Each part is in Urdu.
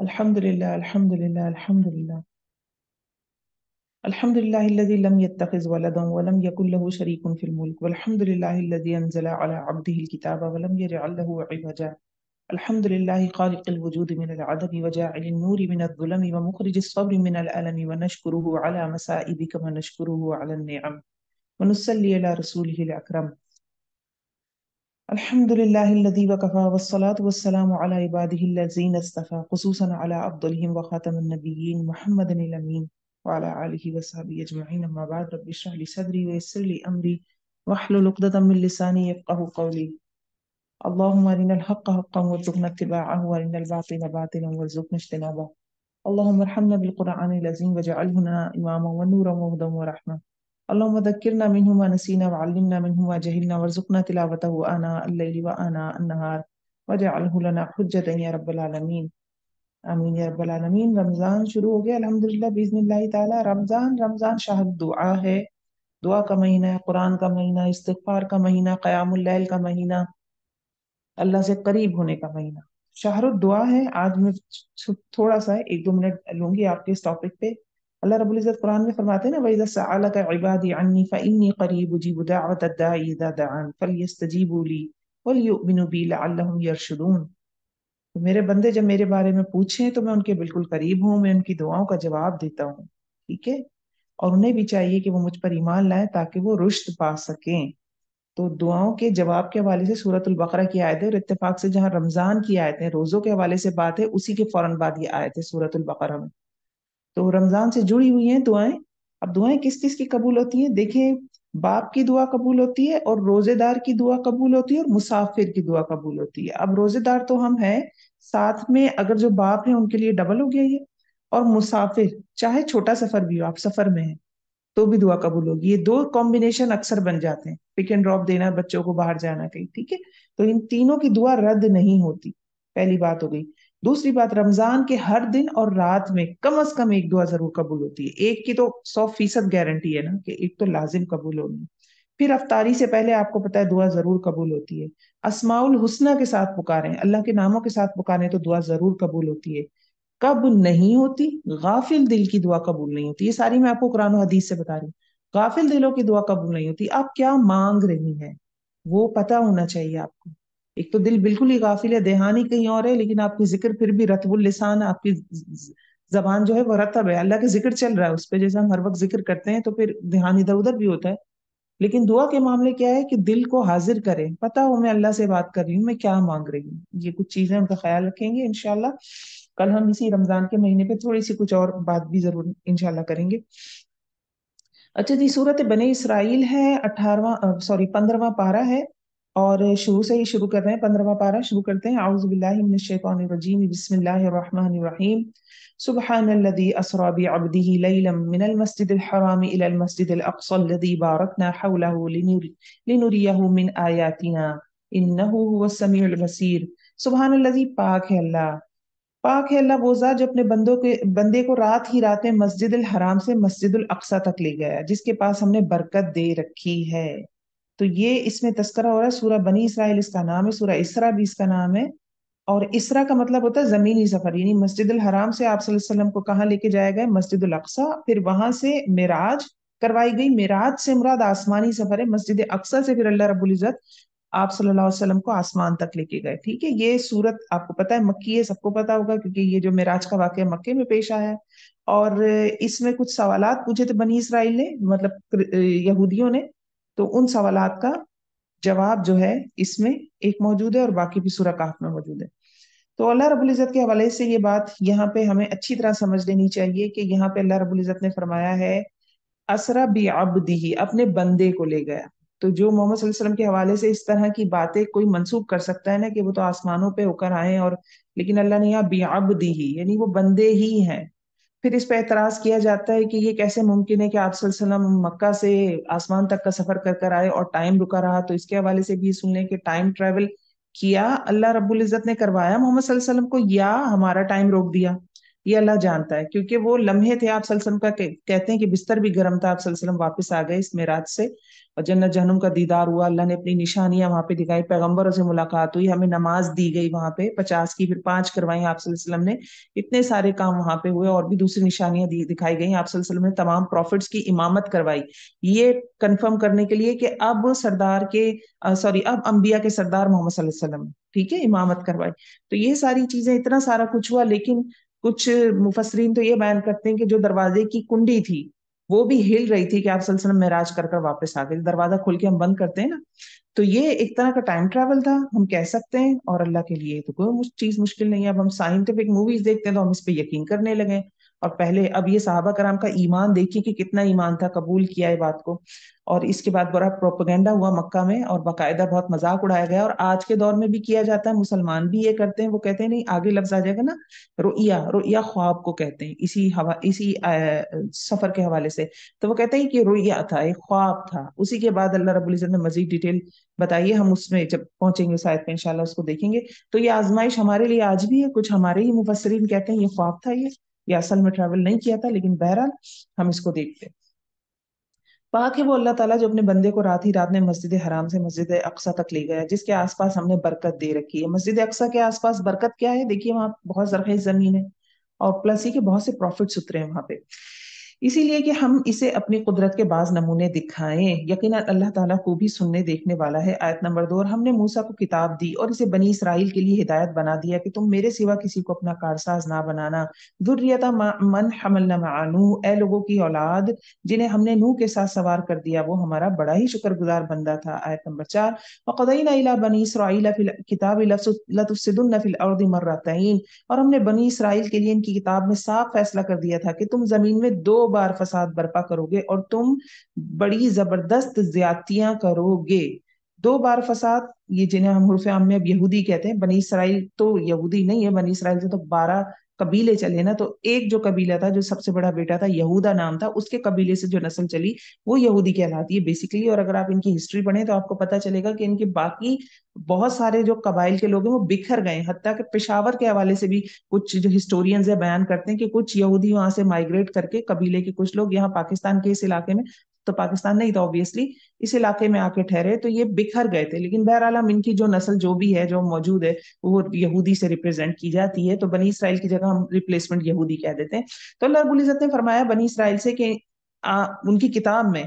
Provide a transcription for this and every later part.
الحمد لله الحمد لله الحمد لله الحمد لله الذي لم يتخذ ولدا ولم يكن له شريك في الملك والحمد لله الذي أنزل على عبده الكتاب ولم يجعل له عوجا. الحمد لله خالق الوجود من العدم وجاعل النور من الظلم ومخرج الصبر من الألم ونشكره على مسائبك ونشكره على النعم ونصلي على رسوله الأكرم. الحمد لله الذي وكفى والصلاة والسلام على عباده الذين اصطفى خصوصا على أفضلهم وخاتم النبيين محمد الأمين وعلى آله وصحبه أجمعين. أما بعد رب اشرح لي صدري ويسر لي أمري واحلل عقدة من لساني يفقه قولي. اللهم أرنا الحق حقا وارزقنا اتباعه وأرنا الباطل باطلا وارزقنا اجتنابه. اللهم ارحمنا بالقرآن العظيم واجعله لنا إماما ونورا وهدى ورحمة. اللهم ذكرنا منه ما نسينا وعلمنا منه ما جهلنا وارزقنا تلاوته آناء الليل وآناء النهار واجعله لنا حجة يا رب العالمين. آمین یا رب العالمین. رمضان شروع ہو گیا الحمدللہ باذن اللہ تعالی. رمضان شہر دعا ہے، دعا کا مہینہ ہے، قرآن کا مہینہ، استغفار کا مہینہ، قیام اللیل کا مہینہ، اللہ سے قریب ہونے کا مہینہ، شہر الدعا ہے. آج میں تھوڑا سا 1-2 منٹ لوں گی آپ کے اس ٹاپک پہ. اللہ رب العزت قرآن میں فرماتے ہیں نا وَإِذَا سَأَلَكَ عِبَادِي عَنِّي فَإِنِّي قَرِيبٌ أُجِيبُ دَعْوَةَ الدَّاعِ إِذَا دَعَانِ فَلْيَسْتَجِيبُوا لِي وَلْيُؤْمِنُوا بِي لَعَلَّهُمْ يَرْشُدُونَ. تو میرے بندے جب میرے بارے میں پوچھیں تو میں ان کے بالکل قریب ہوں، میں ان کی دعاؤں کا جواب دیتا ہوں. ٹھیک ہے، اور انہیں بھی چاہیے کہ وہ مجھ پر ایمان لائیں تاکہ وہ رشد پا سکیں. تو دعاؤں کے جواب کے حوالے سے سورۃ البقرہ کی آیت ہے، اور اتفاق سے جہاں رمضان کی آیتیں روزوں کے حوالے سے بات ہے اسی کے فوراً بعد یہ آیت ہے سورۃ البقرہ میں. تو رمضان سے جڑی ہوئی ہیں دعائیں. اب دعائیں کس کس کی قبول ہوتی ہیں؟ دیکھیں، باپ کی دعا قبول ہوتی ہے اور روزے دار کی دعا قبول ہوتی ہے اور مسافر کی دعا قبول ہوتی ہے. اب روزے دار تو ہم ہیں، ساتھ میں اگر جو باپ ہیں ان کے لیے ڈبل ہو گیا یہ، اور مسافر چاہے چھوٹا سفر بھی ہو، آپ سفر میں ہیں تو بھی دعا قبول ہوگی. یہ دو کمبینیشن اکثر بن جاتے ہیں، پک اینڈ ڈراپ دینا، بچوں کو باہر جانا کہیں. ٹھیک ہے، تو ان تینوں کی دعا رد نہیں ہوتی. پہلی بات ہو گئی. دوسری بات، رمضان کے ہر دن اور رات میں کم از کم ایک دعا ضرور قبول ہوتی ہے. ایک کی تو 100% گارنٹی ہے نا کہ ایک تو لازم قبول ہوگی. پھر افطاری سے پہلے آپ کو پتا ہے دعا ضرور قبول ہوتی ہے. اسماء الحسنہ کے ساتھ پکاریں، اللہ کے ناموں کے ساتھ پکاریں تو دعا ضرور قبول ہوتی ہے. کب نہیں ہوتی؟ غافل دل کی دعا قبول نہیں ہوتی. یہ ساری میں آپ کو قرآن و حدیث سے بتا رہی ہوں. غافل دلوں کی دعا قبول نہیں ہوتی. آپ کیا مانگ رہی ہیں وہ پتا ہونا چاہیے آپ کو. ایک تو دل بالکل ہی غافل ہے، دھیان ہی کہیں اور ہے، لیکن آپ کی ذکر پھر بھی رتب اللسان، آپ کی زبان جو ہے وہ رتب ہے، اللہ کا ذکر چل رہا ہے اس پہ، جیسے ہم ہر وقت ذکر کرتے ہیں تو پھر دھیان ادھر ادھر بھی ہوتا ہے. لیکن دعا کے معاملے کیا ہے کہ دل کو حاضر کریں، پتا ہو میں اللہ سے بات کر رہی ہوں، میں کیا مانگ رہی ہوں. یہ کچھ چیزیں ان کا خیال رکھیں گے انشاءاللہ. کل ہم اسی رمضان کے مہینے پہ تھوڑی سی کچھ اور بات بھی ضرور انشاءاللہ کریں گے. اچھا جی، سورت بنی اسرائیل ہے، 15واں پارہ ہے، اور شروع سے ہی شروع کر رہے ہیں. 15واں پارہ شروع کرتے ہیں. اعوذ باللہ من الشیطان الرجیم، بسم اللہ الرحمن الرحیم. سبحان الذي اسرى بعبده ليلا من المسجد الحرام الى المسجد الاقصى الذي باركنا حوله لنريه من آیاتنا انه هو السمیع البصیر. سبحان الذي، پاک ہے اللہ، پاک ہے اللہ وہ ذات جو اپنے بندے کو رات ہی رات میں مسجد الحرام سے مسجد الاقصی تک لے گیا، جس کے پاس ہم نے برکت دے رکھی ہے. تو یہ اس میں تذکرہ ہو رہا ہے. سورہ بنی اسرائیل اس کا نام ہے، سورہ اسرا بھی اس کا نام ہے. اور اسرا کا مطلب ہوتا ہے زمینی سفر، یعنی مسجد الحرام سے آپ صلی اللہ علیہ وسلم کو کہاں لے کے جایا گیا؟ مسجد الاقصی. پھر وہاں سے معراج کروائی گئی. معراج سے مراد آسمانی سفر ہے. مسجد اقصی سے پھر اللہ رب العزت آپ صلی اللہ علیہ وسلم کو آسمان تک لے کے گئے. ٹھیک ہے، یہ سورت آپ کو پتا ہے مکی ہے، سب کو پتا ہوگا کیونکہ یہ جو معراج کا واقعہ مکے میں پیش آیا ہے. اور اس میں کچھ سوالات پوچھے تھے بنی اسرائیل نے، مطلب یہودیوں نے، تو ان سوالات کا جواب جو ہے اس میں ایک موجود ہے، اور باقی بھی سورہ کہف میں موجود ہے. تو اللہ رب العزت کے حوالے سے یہ بات یہاں پہ ہمیں اچھی طرح سمجھ لینی چاہیے کہ یہاں پہ اللہ رب العزت نے فرمایا ہے اسرا بعبدہ، اپنے بندے کو لے گیا. تو جو محمد صلی اللہ علیہ وسلم کے حوالے سے اس طرح کی باتیں کوئی منسوخ کر سکتا ہے نا کہ وہ تو آسمانوں پہ ہو کر آئے، اور لیکن اللہ نے یہاں بعبدہ یعنی وہ بندے ہی ہیں. پھر اس پہ اعتراض کیا جاتا ہے کہ یہ کیسے ممکن ہے کہ آپ صلی اللہ علیہ وسلم مکہ سے آسمان تک کا سفر کر کر آئے اور ٹائم رکا رہا. تو اس کے حوالے سے بھی سن لیں کہ ٹائم ٹریول کیا اللہ رب العزت نے کروایا محمد صلی اللہ علیہ وسلم کو، یا ہمارا ٹائم روک دیا. یہ اللہ جانتا ہے، کیونکہ وہ لمحے تھے آپ صلی اللہ علیہ وسلم کا کہتے ہیں کہ بستر بھی گرم تھا، آپ صلی اللہ علیہ وسلم واپس آ گئے اس معراج سے اور جنت جہنم کا دیدار ہوا، اللہ نے اپنی نشانیاں وہاں پہ دکھائی، پیغمبروں سے ملاقات ہوئی، ہمیں نماز دی گئی وہاں پہ 50 کی، پھر 5 کروائی آپ صلی اللہ علیہ وسلم نے، اتنے سارے کام وہاں پہ ہوئے، اور بھی دوسری نشانیاں دکھائی گئی، آپ صلی اللہ علیہ وسلم نے تمام پروفٹس کی امامت کروائی، یہ کنفرم کرنے کے لیے کہ اب سردار کے اب انبیاء کے سردار محمد صلی اللہ علیہ وسلم، ٹھیک ہے، امامت کروائی۔ تو یہ ساری چیزیں، اتنا سارا کچھ ہوا، لیکن کچھ مفسرین تو یہ بیان کرتے ہیں کہ جو دروازے کی کنڈی تھی وہ بھی ہل رہی تھی کہ آپ صلی اللہ علیہ وسلم معراج کر کر واپس آ گئے، دروازہ کھول کے ہم بند کرتے ہیں نا، تو یہ ایک طرح کا ٹائم ٹریول تھا ہم کہہ سکتے ہیں، اور اللہ کے لیے تو کوئی چیز مشکل نہیں ہے۔ اب ہم سائنٹیفک موویز دیکھتے ہیں تو ہم اس پہ یقین کرنے لگے، اور پہلے اب یہ صحابہ کرام کا ایمان دیکھیے کہ کتنا ایمان تھا، قبول کیا ہے بات کو، اور اس کے بعد بڑا پروپیگنڈا ہوا مکہ میں اور باقاعدہ بہت مذاق اڑایا گیا، اور آج کے دور میں بھی کیا جاتا ہے، مسلمان بھی یہ کرتے ہیں، وہ کہتے ہیں نہیں، آگے لفظ آ جائے گا نا، رؤیا خواب کو کہتے ہیں، اسی سفر کے حوالے سے، تو وہ کہتے ہیں کہ رؤیا تھا، ایک خواب تھا، اسی کے بعد اللہ رب العزت نے مزید ڈیٹیل بتائیے، ہم اس میں جب پہنچیں گے اس آیت پہ انشاءاللہ اس کو دیکھیں گے۔ تو یہ آزمائش ہمارے لیے آج بھی ہے، کچھ ہمارے ہی مفسرین کہتے ہیں یہ خواب تھا، یہ اصل میں ٹریول نہیں کیا تھا، لیکن بہرحال ہم اس کو دیکھتے ہیں۔ پاک ہے وہ اللہ تعالیٰ جو اپنے بندے کو رات ہی رات میں مسجد حرام سے مسجد اقصی تک لے گیا، جس کے آس پاس ہم نے برکت دے رکھی ہے۔ مسجد اقصی کے آس پاس برکت کیا ہے؟ دیکھیے وہاں بہت زرخیز زمین ہے، اور پلس ہی کے بہت سے پروفٹ سترے ہیں وہاں پہ، اسی لیے کہ ہم اسے اپنی قدرت کے بعض نمونے دکھائیں، یقینا اللہ تعالیٰ کو بھی سننے دیکھنے والا ہے۔ آیت نمبر 2، اور ہم نے موسیٰ کو کتاب دی اور اسے بنی اسرائیل کے لیے ہدایت بنا دیا کہ تم میرے سوا کسی کو اپنا کارساز نہ بنانا۔ ذریۃ من حملنا مع نوح، اے لوگوں کی اولاد جنہیں ہم نے نوح کے ساتھ سوار کر دیا، وہ ہمارا بڑا ہی شکر گزار بندہ تھا۔ آیت نمبر 4، وقضینا الی بنی اسرائیل فی الکتاب لتفسدن فی الارض مرتین، اور ہم نے بنی اسرائیل کے لیے ان کی کتاب میں صاف فیصلہ کر دیا تھا کہ تم زمین میں 2 بار فساد برپا کرو گے اور تم بڑی زبردست زیادتیاں کرو گے۔ 2 بار فساد، یہ جنہیں ہم حروف عام میں اب یہودی کہتے ہیں، بنی اسرائیل تو یہودی نہیں ہے، بنی اسرائیل سے تو 12 قبیلے چلے نا، تو ایک جو قبیلہ تھا جو سب سے بڑا بیٹا تھا، یہودا نام تھا، اس کے قبیلے سے جو نسل چلی وہ یہودی کہلاتی ہے بیسیکلی، اور اگر آپ ان کی ہسٹری پڑھیں تو آپ کو پتا چلے گا کہ ان کے باقی بہت سارے جو قبائل کے لوگ ہیں وہ بکھر گئے، حتیٰ کہ پشاور کے حوالے سے بھی کچھ جو ہسٹورینز ہیں بیان کرتے ہیں کہ کچھ یہودی وہاں سے مائگریٹ کر کے قبیلے کے کچھ لوگ یہاں پاکستان کے اس علاقے میں، تو پاکستان نہیں تھا اوبیسلی، اس علاقے میں آ کے ٹھہرے، تو یہ بکھر گئے تھے، لیکن بہرحال ہم ان کی جو نسل جو بھی ہے جو موجود ہے وہ یہودی سے ریپرزینٹ کی جاتی ہے، تو بنی اسرائیل کی جگہ ہم ریپلیسمنٹ یہودی کہہ دیتے ہیں۔ تو اللہ رب العزت نے فرمایا بنی اسرائیل سے کہ ان کی کتاب میں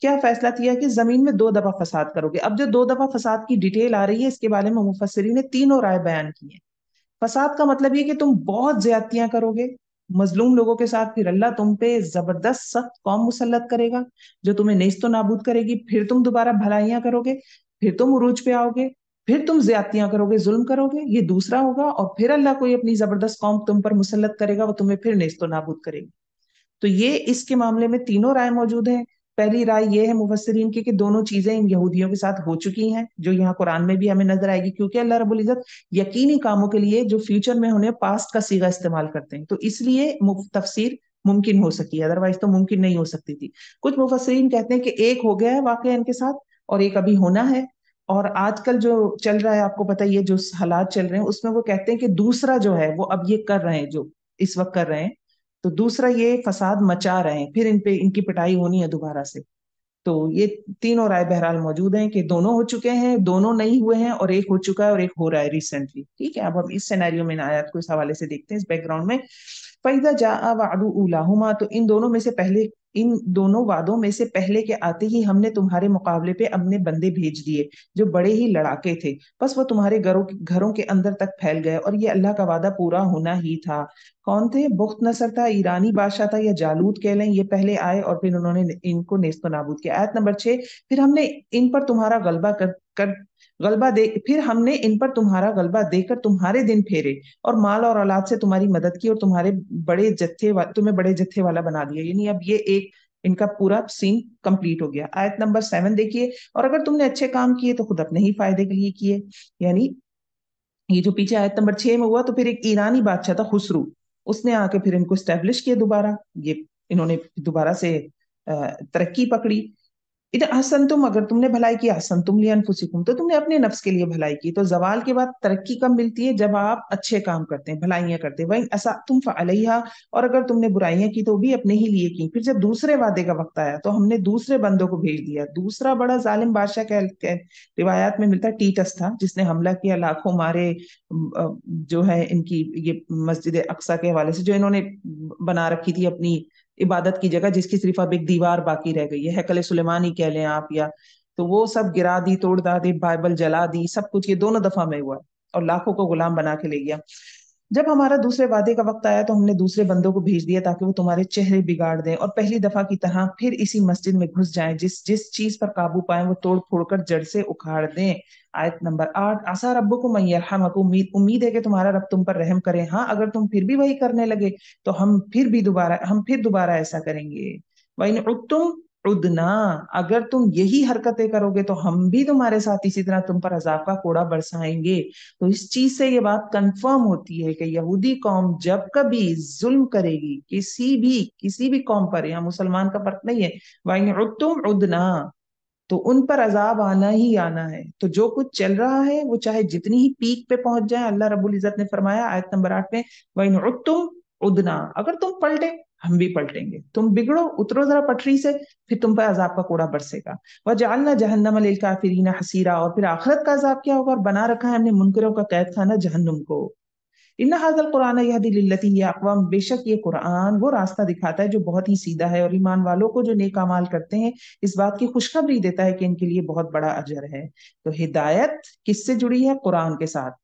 کیا فیصلہ کیا کہ زمین میں 2 دفعہ فساد کرو گے۔ اب جو 2 دفعہ فساد کی ڈیٹیل آ رہی ہے اس کے بارے میں مفسرین نے تینوں رائے بیان کی ہیں۔ فساد کا مطلب یہ کہ تم بہت زیادتیاں کرو گے مظلوم لوگوں کے ساتھ، پھر اللہ تم پہ زبردست سخت قوم مسلط کرے گا جو تمہیں نیست و نابود کرے گی، پھر تم دوبارہ بھلائیاں کرو گے، پھر تم عروج پہ آؤ گے، پھر تم زیادتیاں کرو گے، ظلم کرو گے، یہ دوسرا ہوگا، اور پھر اللہ کوئی اپنی زبردست قوم تم پر مسلط کرے گا، وہ تمہیں پھر نیست و نابود کرے گی۔ تو یہ اس کے معاملے میں تینوں رائے موجود ہیں۔ پہلی رائے یہ ہے مفسرین کی کہ دونوں چیزیں ان یہودیوں کے ساتھ ہو چکی ہیں، جو یہاں قرآن میں بھی ہمیں نظر آئے گی، کیونکہ اللہ رب العزت یقینی کاموں کے لیے جو فیوچر میں ہونے پاسٹ کا صیغہ استعمال کرتے ہیں، تو اس لیے تفسیر ممکن ہو سکی ہے، ادروائز تو ممکن نہیں ہو سکتی تھی۔ کچھ مفسرین کہتے ہیں کہ ایک ہو گیا ہے واقعہ ان کے ساتھ اور ایک ابھی ہونا ہے، اور آج کل جو چل رہا ہے آپ کو پتہ، یہ جو حالات چل رہے ہیں اس میں وہ کہتے ہیں کہ دوسرا جو ہے وہ اب یہ کر رہے ہیں، جو اس وقت کر رہے ہیں، تو دوسرا یہ فساد مچا رہے ہیں، پھر ان پہ ان کی پٹائی ہونی ہے دوبارہ سے۔ تو یہ تینوں رائے بہرحال موجود ہیں کہ دونوں ہو چکے ہیں، دونوں نہیں ہوئے ہیں، اور ایک ہو چکا ہے اور ایک ہو رہا ہے ریسنٹلی، ٹھیک ہے۔ اب ہم اس سینیریو میں آیات کو اس حوالے سے دیکھتے ہیں، اس بیک گراؤنڈ میں۔ فَإِذَا جَاءَ وَعْدُ أُولَاهُمَا، تو ان دونوں وعدوں میں سے پہلے کے آتے ہی ہم نے تمہارے مقابلے پہ اپنے بندے بھیج دیے جو بڑے ہی لڑاکے تھے، بس وہ تمہارے گھروں کے اندر تک پھیل گئے، اور یہ اللہ کا وعدہ پورا ہونا ہی تھا۔ کون تھے؟ بخت نصر تھا، ایرانی بادشاہ تھا، یا جالوت کہہ لیں، یہ پہلے آئے اور پھر انہوں نے ان کو نیست و نابود کیا۔ آیت نمبر 6، پھر ہم نے ان پر تمہارا غلبہ دے کر تمہارے دن پھیرے، اور مال اور اولاد سے تمہاری مدد کی، اور تمہیں بڑے جتھے والا بنا دیا، یعنی اب یہ ایک ان کا پورا سین کمپلیٹ ہو گیا۔ آیت نمبر 7 دیکھیے، اور اگر تم نے اچھے کام کیے تو خود اپنے ہی فائدے کے لیے کیے، یعنی یہ جو پیچھے آیت نمبر 6 میں ہوا، تو پھر ایک ایرانی بادشاہ تھا خسرو، اس نے آ کے پھر ان کو اسٹیبلش کیا دوبارہ، یہ انہوں نے دوبارہ سے ترقی پکڑی۔ اذا احسنتم، اگر تم نے بھلائی کی، احسنتم لانفسکم، تو تم نے اپنے نفس کے لیے بھلائی کی. تو زوال کے بعد ترقی کب ملتی ہے؟ جب آپ اچھے کام کرتے ہیں، بھلائیاں کرتے ہیں. وَإِنْ أَسَأْتُمْ فَعَلَيْهَا، اور اگر تم نے برائیاں کی تو بھی اپنے ہی لیے کی. پھر جب دوسرے وعدے کا وقت آیا تو ہم نے دوسرے بندوں کو بھیج دیا. دوسرا بڑا ظالم بادشاہ روایات میں ملتا ہے ٹیٹس تھا، جس نے حملہ کیا، لاکھوں مارے. جو ہے ان کی یہ مسجد اقصی کے حوالے سے جو انہوں نے بنا رکھی تھی اپنی عبادت کی جگہ، جس کی صرف اب ایک دیوار باقی رہ گئی ہے، ہیکل سلیمانی کہہ لیں آپ، یا تو وہ سب گرا دی، توڑ دا دی، بائبل جلا دی، سب کچھ یہ دونوں دفعہ میں ہوا اور لاکھوں کو غلام بنا کے لے گیا. جب ہمارا دوسرے وعدے کا وقت آیا تو ہم نے دوسرے بندوں کو بھیج دیا تاکہ وہ تمہارے چہرے بگاڑ دیں اور پہلی دفعہ کی طرح پھر اسی مسجد میں گھس جائیں. جس جس چیز پر قابو پائیں وہ توڑ پھوڑ کر جڑ سے اکھاڑ دیں. آیت نمبر 8. عسیٰ ربکم ان یرحمکم، امید ہے کہ تمہارا رب تم پر رحم کرے. ہاں اگر تم پھر بھی وہی کرنے لگے تو ہم پھر دوبارہ ایسا کریں گے. وَإِنْ عُدْتُمْ عُدْنَا، اگر تم یہی حرکتیں کرو گے تو ہم بھی تمہارے ساتھ اسی طرح تم پر عذاب کا کوڑا برسائیں گے. تو اس چیز سے یہ بات کنفرم ہوتی ہے کہ یہودی قوم جب کبھی ظلم کرے گی کسی بھی قوم پر، یا مسلمان کا فرق نہیں ہے، وَإِنْ عُدْتُمْ عُدْنَا، تو ان پر عذاب آنا ہی آنا ہے. تو جو کچھ چل رہا ہے وہ چاہے جتنی ہی پیک پہ پہنچ جائے، اللہ رب العزت نے فرمایا آیت نمبر 8 میں، وَإِنْ عُدْتُمْ عُدْنَا، اگر تم پلٹے ہم بھی پلٹیں گے. تم بگڑو، اترو ذرا پٹری سے، پھر تم پر عذاب کا کوڑا برسے گا. وَجَعَلْنَا جَهَنَّمَ لِلْكَافِرِينَ حَصِيرًا، اور پھر آخرت کا عذاب کیا ہوگا؟ اور بنا رکھا ہے ہم نے منکروں کا قید خانہ جہنم کو. ان هذا القرآن يهدي للتي هي اقوم، بے شک یہ قرآن وہ راستہ دکھاتا ہے جو بہت ہی سیدھا ہے، اور ایمان والوں کو جو نیک اعمال کرتے ہیں اس بات کی خوشخبری دیتا ہے کہ ان کے لیے بہت بڑا اجر ہے. تو ہدایت کس سے جڑی ہے؟ قرآن کے ساتھ.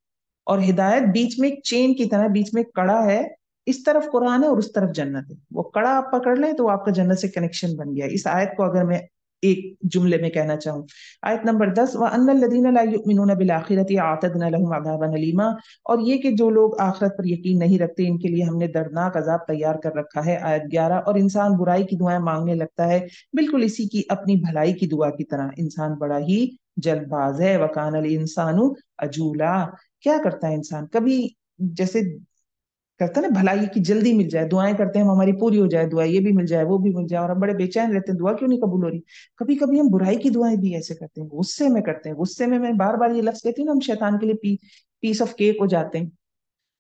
اور ہدایت بیچ میں ایک چین کی طرح، بیچ میں ایک کڑا ہے، اس طرف قرآن ہے اور اس طرف جنت ہے. وہ کڑا آپ پکڑ لیں تو آپ کا جنت سے کنیکشن بن گیا. اس آیت کو اگر میں ایک جملے میں کہنا چاہوں، آیت نمبر 10، وَأَنَّ الَّذِينَ لَا يُؤْمِنُونَ بِالْآخِرَةِ أَعْتَدْنَا لَهُمْ عَذَابًا أَلِيمًا، اور یہ کہ جو لوگ آخرت پر یقین نہیں رکھتے ان کے لیے ہم نے دردناک عذاب تیار کر رکھا ہے. آیت 11، اور انسان برائی کی دعائیں مانگنے لگتا ہے بالکل اسی کی اپنی بھلائی کی دعا کی طرح. انسان بڑا ہی جلد باز ہے. وَكَانَ الْإِنسَانُ عَجُولًا، کیا کرتا ہے انسان؟ کبھی جیسے کرتا ہے نا بھلائی کی جلدی مل جائے، دعائیں کرتے ہیں ہم ہماری پوری ہو جائے، دعا یہ بھی مل جائے وہ بھی مل جائے، اور ہم بڑے بے چین رہتے ہیں دعا کیوں نہیں قبول ہو رہی. کبھی کبھی ہم برائی کی دعائیں بھی ایسے کرتے ہیں، غصے میں کرتے ہیں. غصے میں بار بار یہ لفظ کہتی ہوں نا، ہم شیطان کے لیے پیس آف کیک ہو جاتے ہیں،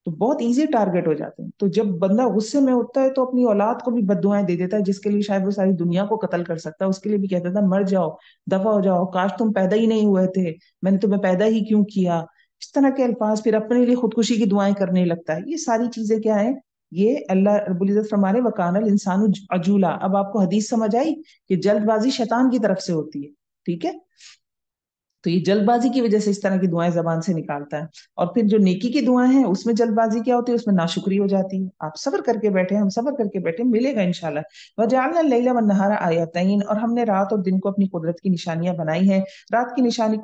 تو بہت ایزی ٹارگٹ ہو جاتے ہیں. تو جب بندہ غصے میں ہوتا ہے تو اپنی اولاد کو بھی بد دعائیں دے دیتا ہے، جس کے لیے شاید وہ ساری دنیا کو قتل کر سکتا ہے. اس کے لیے بھی کہتا تھا مر جاؤ، دفع ہو جاؤ، کاش تم پیدا ہی نہیں ہوئے تھے، میں نے تمہیں پیدا ہی کیوں کیا. اس طرح کے الفاظ، پھر اپنے لیے خودکشی کی دعائیں کرنے لگتا ہے. یہ ساری چیزیں کیا ہیں؟ یہ اللہ رب العزت فرما رہے وکان الانسان عجولا. اب آپ کو حدیث سمجھ آئی کہ جلد بازی شیطان کی طرف سے ہوتی ہے. ٹھیک ہے، تو یہ جلد بازی کی وجہ سے اس طرح کی دعائیں زبان سے نکالتا ہے. اور پھر جو نیکی کی دعائیں ہیں اس میں جلد بازی کیا ہوتی ہے؟ اس میں ناشکری ہو جاتی ہے. آپ صبر کر کے بیٹھے، ہم صبر کر کے بیٹھے، ملے گا انشاءاللہ. وَجَعَلْنَا اللَّيْلَ وَالنَّهَارَ آیَتَيْنِ، اور ہم نے رات اور دن کو اپنی قدرت کی نشانیاں بنائی ہیں. رات کی نشانی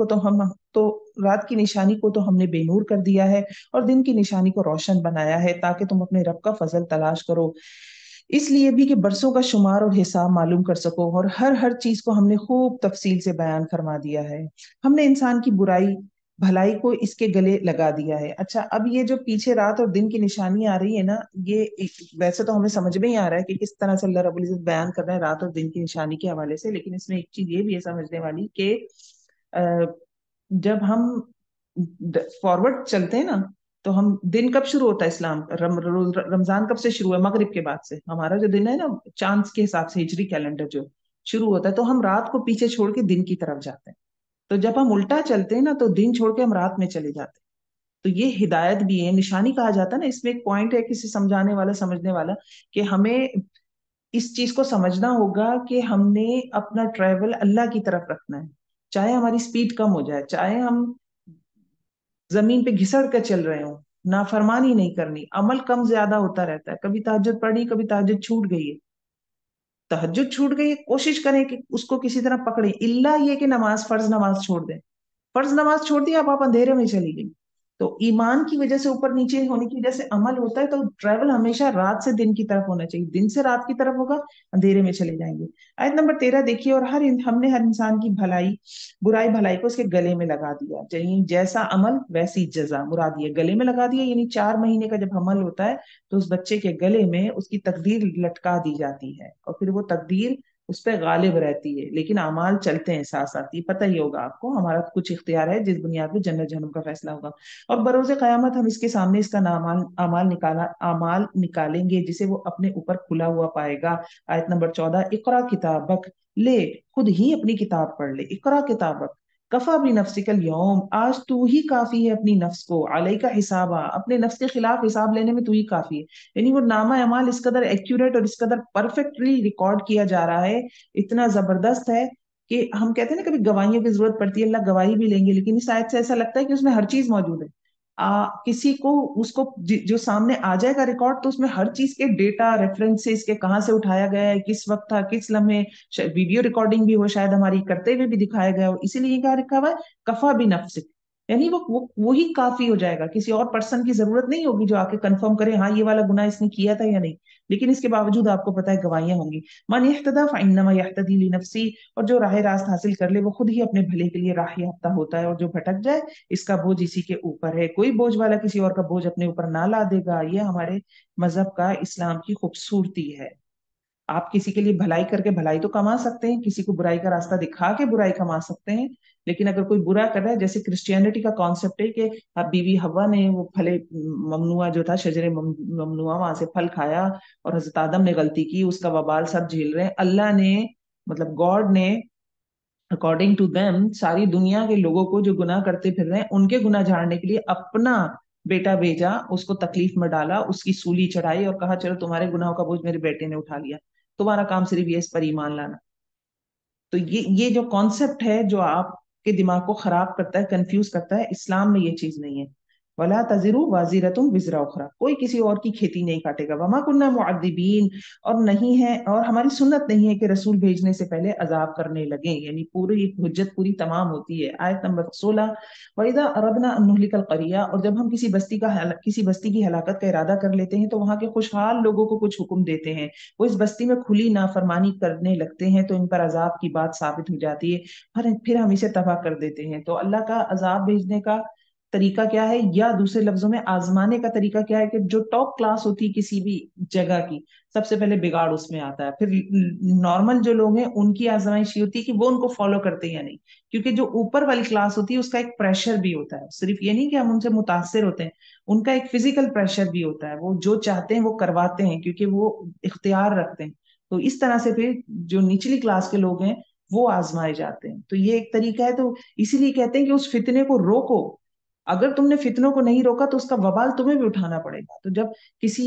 کو تو ہم نے بے نور کر دیا ہے، اور دن کی نشانی کو روشن بنایا ہے تاکہ تم اپنے رب کا فضل تلاش کرو. اس لیے بھی کہ برسوں کا شمار اور حساب معلوم کر سکو، اور ہر چیز کو ہم نے خوب تفصیل سے بیان فرما دیا ہے. ہم نے انسان کی برائی بھلائی کو اس کے گلے لگا دیا ہے. اچھا، اب یہ جو پیچھے رات اور دن کی نشانی آ رہی ہے نا، یہ ویسے تو ہمیں سمجھ میں ہی آ رہا ہے کہ کس طرح سے اللہ رب العزت بیان کر رہا ہے رات اور دن کی نشانی کے حوالے سے، لیکن اس میں ایک چیز یہ بھی ہے سمجھنے والی کہ جب ہم فارورڈ چلتے ہیں نا، تو ہم دن کب شروع ہوتا ہے؟ اسلام رمضان کب سے شروع ہے؟ مغرب کے بعد سے. ہمارا جو دن ہے نا چاند کے حساب سے ہجری کیلنڈر جو شروع ہوتا ہے، تو ہم رات کو پیچھے چھوڑ کے دن کی طرف جاتے ہیں. تو جب ہم الٹا چلتے ہیں نا تو دن چھوڑ کے ہم رات میں چلے جاتے ہیں. تو یہ ہدایت بھی ہے، نشانی کہا جاتا ہے نا. اس میں ایک پوائنٹ ہے کسی سمجھانے والا سمجھنے والا کہ ہمیں اس چیز کو سمجھنا ہوگا کہ ہم نے اپنا ٹریول اللہ کی طرف رکھنا ہے. چاہے ہماری سپیڈ کم ہو جائے، چاہے ہم زمین پہ گھسڑ کے چل رہے ہوں، نافرمانی نہیں کرنی. عمل کم زیادہ ہوتا رہتا ہے، کبھی تہجد پڑھی، کبھی تہجد چھوٹ گئی ہے، تہجد چھوٹ گئی ہے، کوشش کریں کہ اس کو کسی طرح پکڑیں. الا یہ کہ فرض نماز چھوڑ دیں. فرض نماز چھوڑ دی، آپ اندھیرے میں چلی گئی. تو ایمان کی وجہ سے اوپر نیچے ہونے کی وجہ سے عمل ہوتا ہے، تو ٹریول ہمیشہ رات سے دن کی طرف ہونا چاہیے. دن سے رات کی طرف ہوگا، اندھیرے میں چلے جائیں گے. آیت نمبر 13 دیکھیے، اور ہم نے ہر انسان کی برائی کو اس کے گلے میں لگا دیا. یعنی جیسا عمل ویسی جزا. مراد یہ گلے میں لگا دیا، یعنی 4 مہینے کا جب عمل ہوتا ہے تو اس بچے کے گلے میں اس کی تقدیر لٹکا دی جاتی ہے، اور پھر وہ تقدیر اس پہ غالب رہتی ہے، لیکن اعمال چلتے ہیں ساتھ ساتھ، یہ پتہ ہی ہوگا آپ کو، ہمارا کچھ اختیار ہے جس بنیاد پہ جنت جہنم کا فیصلہ ہوگا۔ اور بروز قیامت ہم اس کے سامنے اس کا اعمال نکالیں گے، جسے وہ اپنے اوپر کھلا ہوا پائے گا۔ آیت نمبر 14، اقرا کتابک، لے خود ہی اپنی کتاب پڑھ لے، اقرا کتابک کفا بھی نفسک الیوم، آج تو ہی کافی ہے اپنی نفس کو، علیہ کا حسابہ، اپنے نفس کے خلاف حساب لینے میں تو ہی کافی ہے۔ یعنی وہ نامہ اعمال اس قدر ایکوریٹ اور اس قدر پرفیکٹلی ریکارڈ کیا جا رہا ہے، اتنا زبردست ہے کہ ہم کہتے ہیں نا کبھی گواہیوں کی ضرورت پڑتی ہے، اللہ گواہی بھی لیں گے، لیکن اس آیت سے ایسا لگتا ہے کہ اس میں ہر چیز موجود ہے۔ کسی کو اس کو جو سامنے آ جائے گا ریکارڈ، تو اس میں ہر چیز کے ڈیٹا ریفرنسز کے کہاں سے اٹھایا گیا ہے، کس وقت تھا، کس لمحے، ویڈیو ریکارڈنگ بھی ہو شاید ہماری کرتے ہوئے بھی دکھایا گیا ہو، اسی لیے کیا لکھا ہوا ہے کفا بھی نفسک، یعنی وہی کافی ہو جائے گا، کسی اور پرسن کی ضرورت نہیں ہوگی جو آ کے کنفرم کرے ہاں یہ والا گناہ اس نے کیا تھا یا نہیں، لیکن اس کے باوجود آپ کو پتا ہے گواہیاں ہوں گی۔ من اہتدی فانما یہتدی لنفسی، اور جو راہ راست حاصل کر لے وہ خود ہی اپنے بھلے کے لیے راہ یافتہ ہوتا ہے، اور جو بھٹک جائے اس کا بوجھ اسی کے اوپر ہے، کوئی بوجھ والا کسی اور کا بوجھ اپنے اوپر نہ لا دے گا۔ یہ ہمارے مذہب کا، اسلام کی خوبصورتی ہے۔ آپ کسی کے لیے بھلائی کر کے بھلائی تو کما سکتے ہیں، کسی کو برائی کا راستہ دکھا کے برائی کما سکتے ہیں، لیکن اگر کوئی برا کر رہا ہے، جیسے کرسچینٹی کا کانسیپٹ ہے کہ بیوی حوا نے وہ پھل ممنوع جو تھا، شجر ممنوع، وہاں سے پھل کھایا اور حضرت آدم نے غلطی کی، اس کا وبال سب جھیل رہے ہیں، اللہ نے مطلب گاڈ نے اکارڈنگ ٹو دیم ساری دنیا کے لوگوں کو جو گناہ کرتے پھر رہے ہیں ان کے گناہ جھاڑنے کے لیے اپنا بیٹا بھیجا، اس کو تکلیف میں ڈالا، اس کی سولی چڑھائی اور کہا چلو تمہارے گناہوں کا بوجھ میرے بیٹے نے اٹھا لیا، تمہارا کام صرف یہ اس پر ایمان لانا۔ تو یہ جو کانسیپٹ ہے جو آپ کے دماغ کو خراب کرتا ہے، کنفیوز کرتا ہے، اسلام میں یہ چیز نہیں ہے۔ ولا تزر وازرۃ وزر اخرى، کوئی کسی اور کی کھیتی نہیں کاٹے گا۔ وما كنا معذبین، اور نہیں ہے، اور ہماری سنت نہیں ہے کہ رسول بھیجنے سے پہلے عذاب کرنے لگیں، یعنی پوری حجت پوری تمام ہوتی ہے۔ آیت نمبر 16، وَإِذَا أَرَدْنَا أَن نُهْلِكَ الْقَرْيَةَ، اور جب ہم کسی بستی کی ہلاکت کا ارادہ کر لیتے ہیں تو وہاں کے خوشحال لوگوں کو کچھ حکم دیتے ہیں، وہ اس بستی میں کھلی نافرمانی کرنے لگتے ہیں تو ان پر عذاب کی بات ثابت ہو جاتی ہے، پھر ہم اسے تباہ کر دیتے ہیں۔ تو اللہ کا عذاب بھیجنے کا طریقہ کیا ہے، یا دوسرے لفظوں میں آزمانے کا طریقہ کیا ہے، کہ جو ٹاپ کلاس ہوتی ہے کسی بھی جگہ کی، سب سے پہلے بگاڑ اس میں آتا ہے، پھر نارمل جو لوگ ہیں ان کی آزمائش یہ ہوتی ہے کہ وہ ان کو فالو کرتے ہیں یا نہیں، کیونکہ جو اوپر والی کلاس ہوتی ہے اس کا ایک پریشر بھی ہوتا ہے، صرف یہ نہیں کہ ہم ان سے متاثر ہوتے ہیں، ان کا ایک فزیکل پریشر بھی ہوتا ہے، وہ جو چاہتے ہیں وہ کرواتے ہیں کیونکہ وہ اختیار رکھتے ہیں۔ تو اس طرح سے پھر جو نچلی کلاس کے لوگ ہیں وہ آزمائے جاتے ہیں، تو یہ ایک طریقہ ہے۔ تو اسی لیے کہتے ہیں کہ اس فتنے کو روکو، اگر تم نے فتنوں کو نہیں روکا تو اس کا وبال تمہیں بھی اٹھانا پڑے گا۔ تو جب کسی،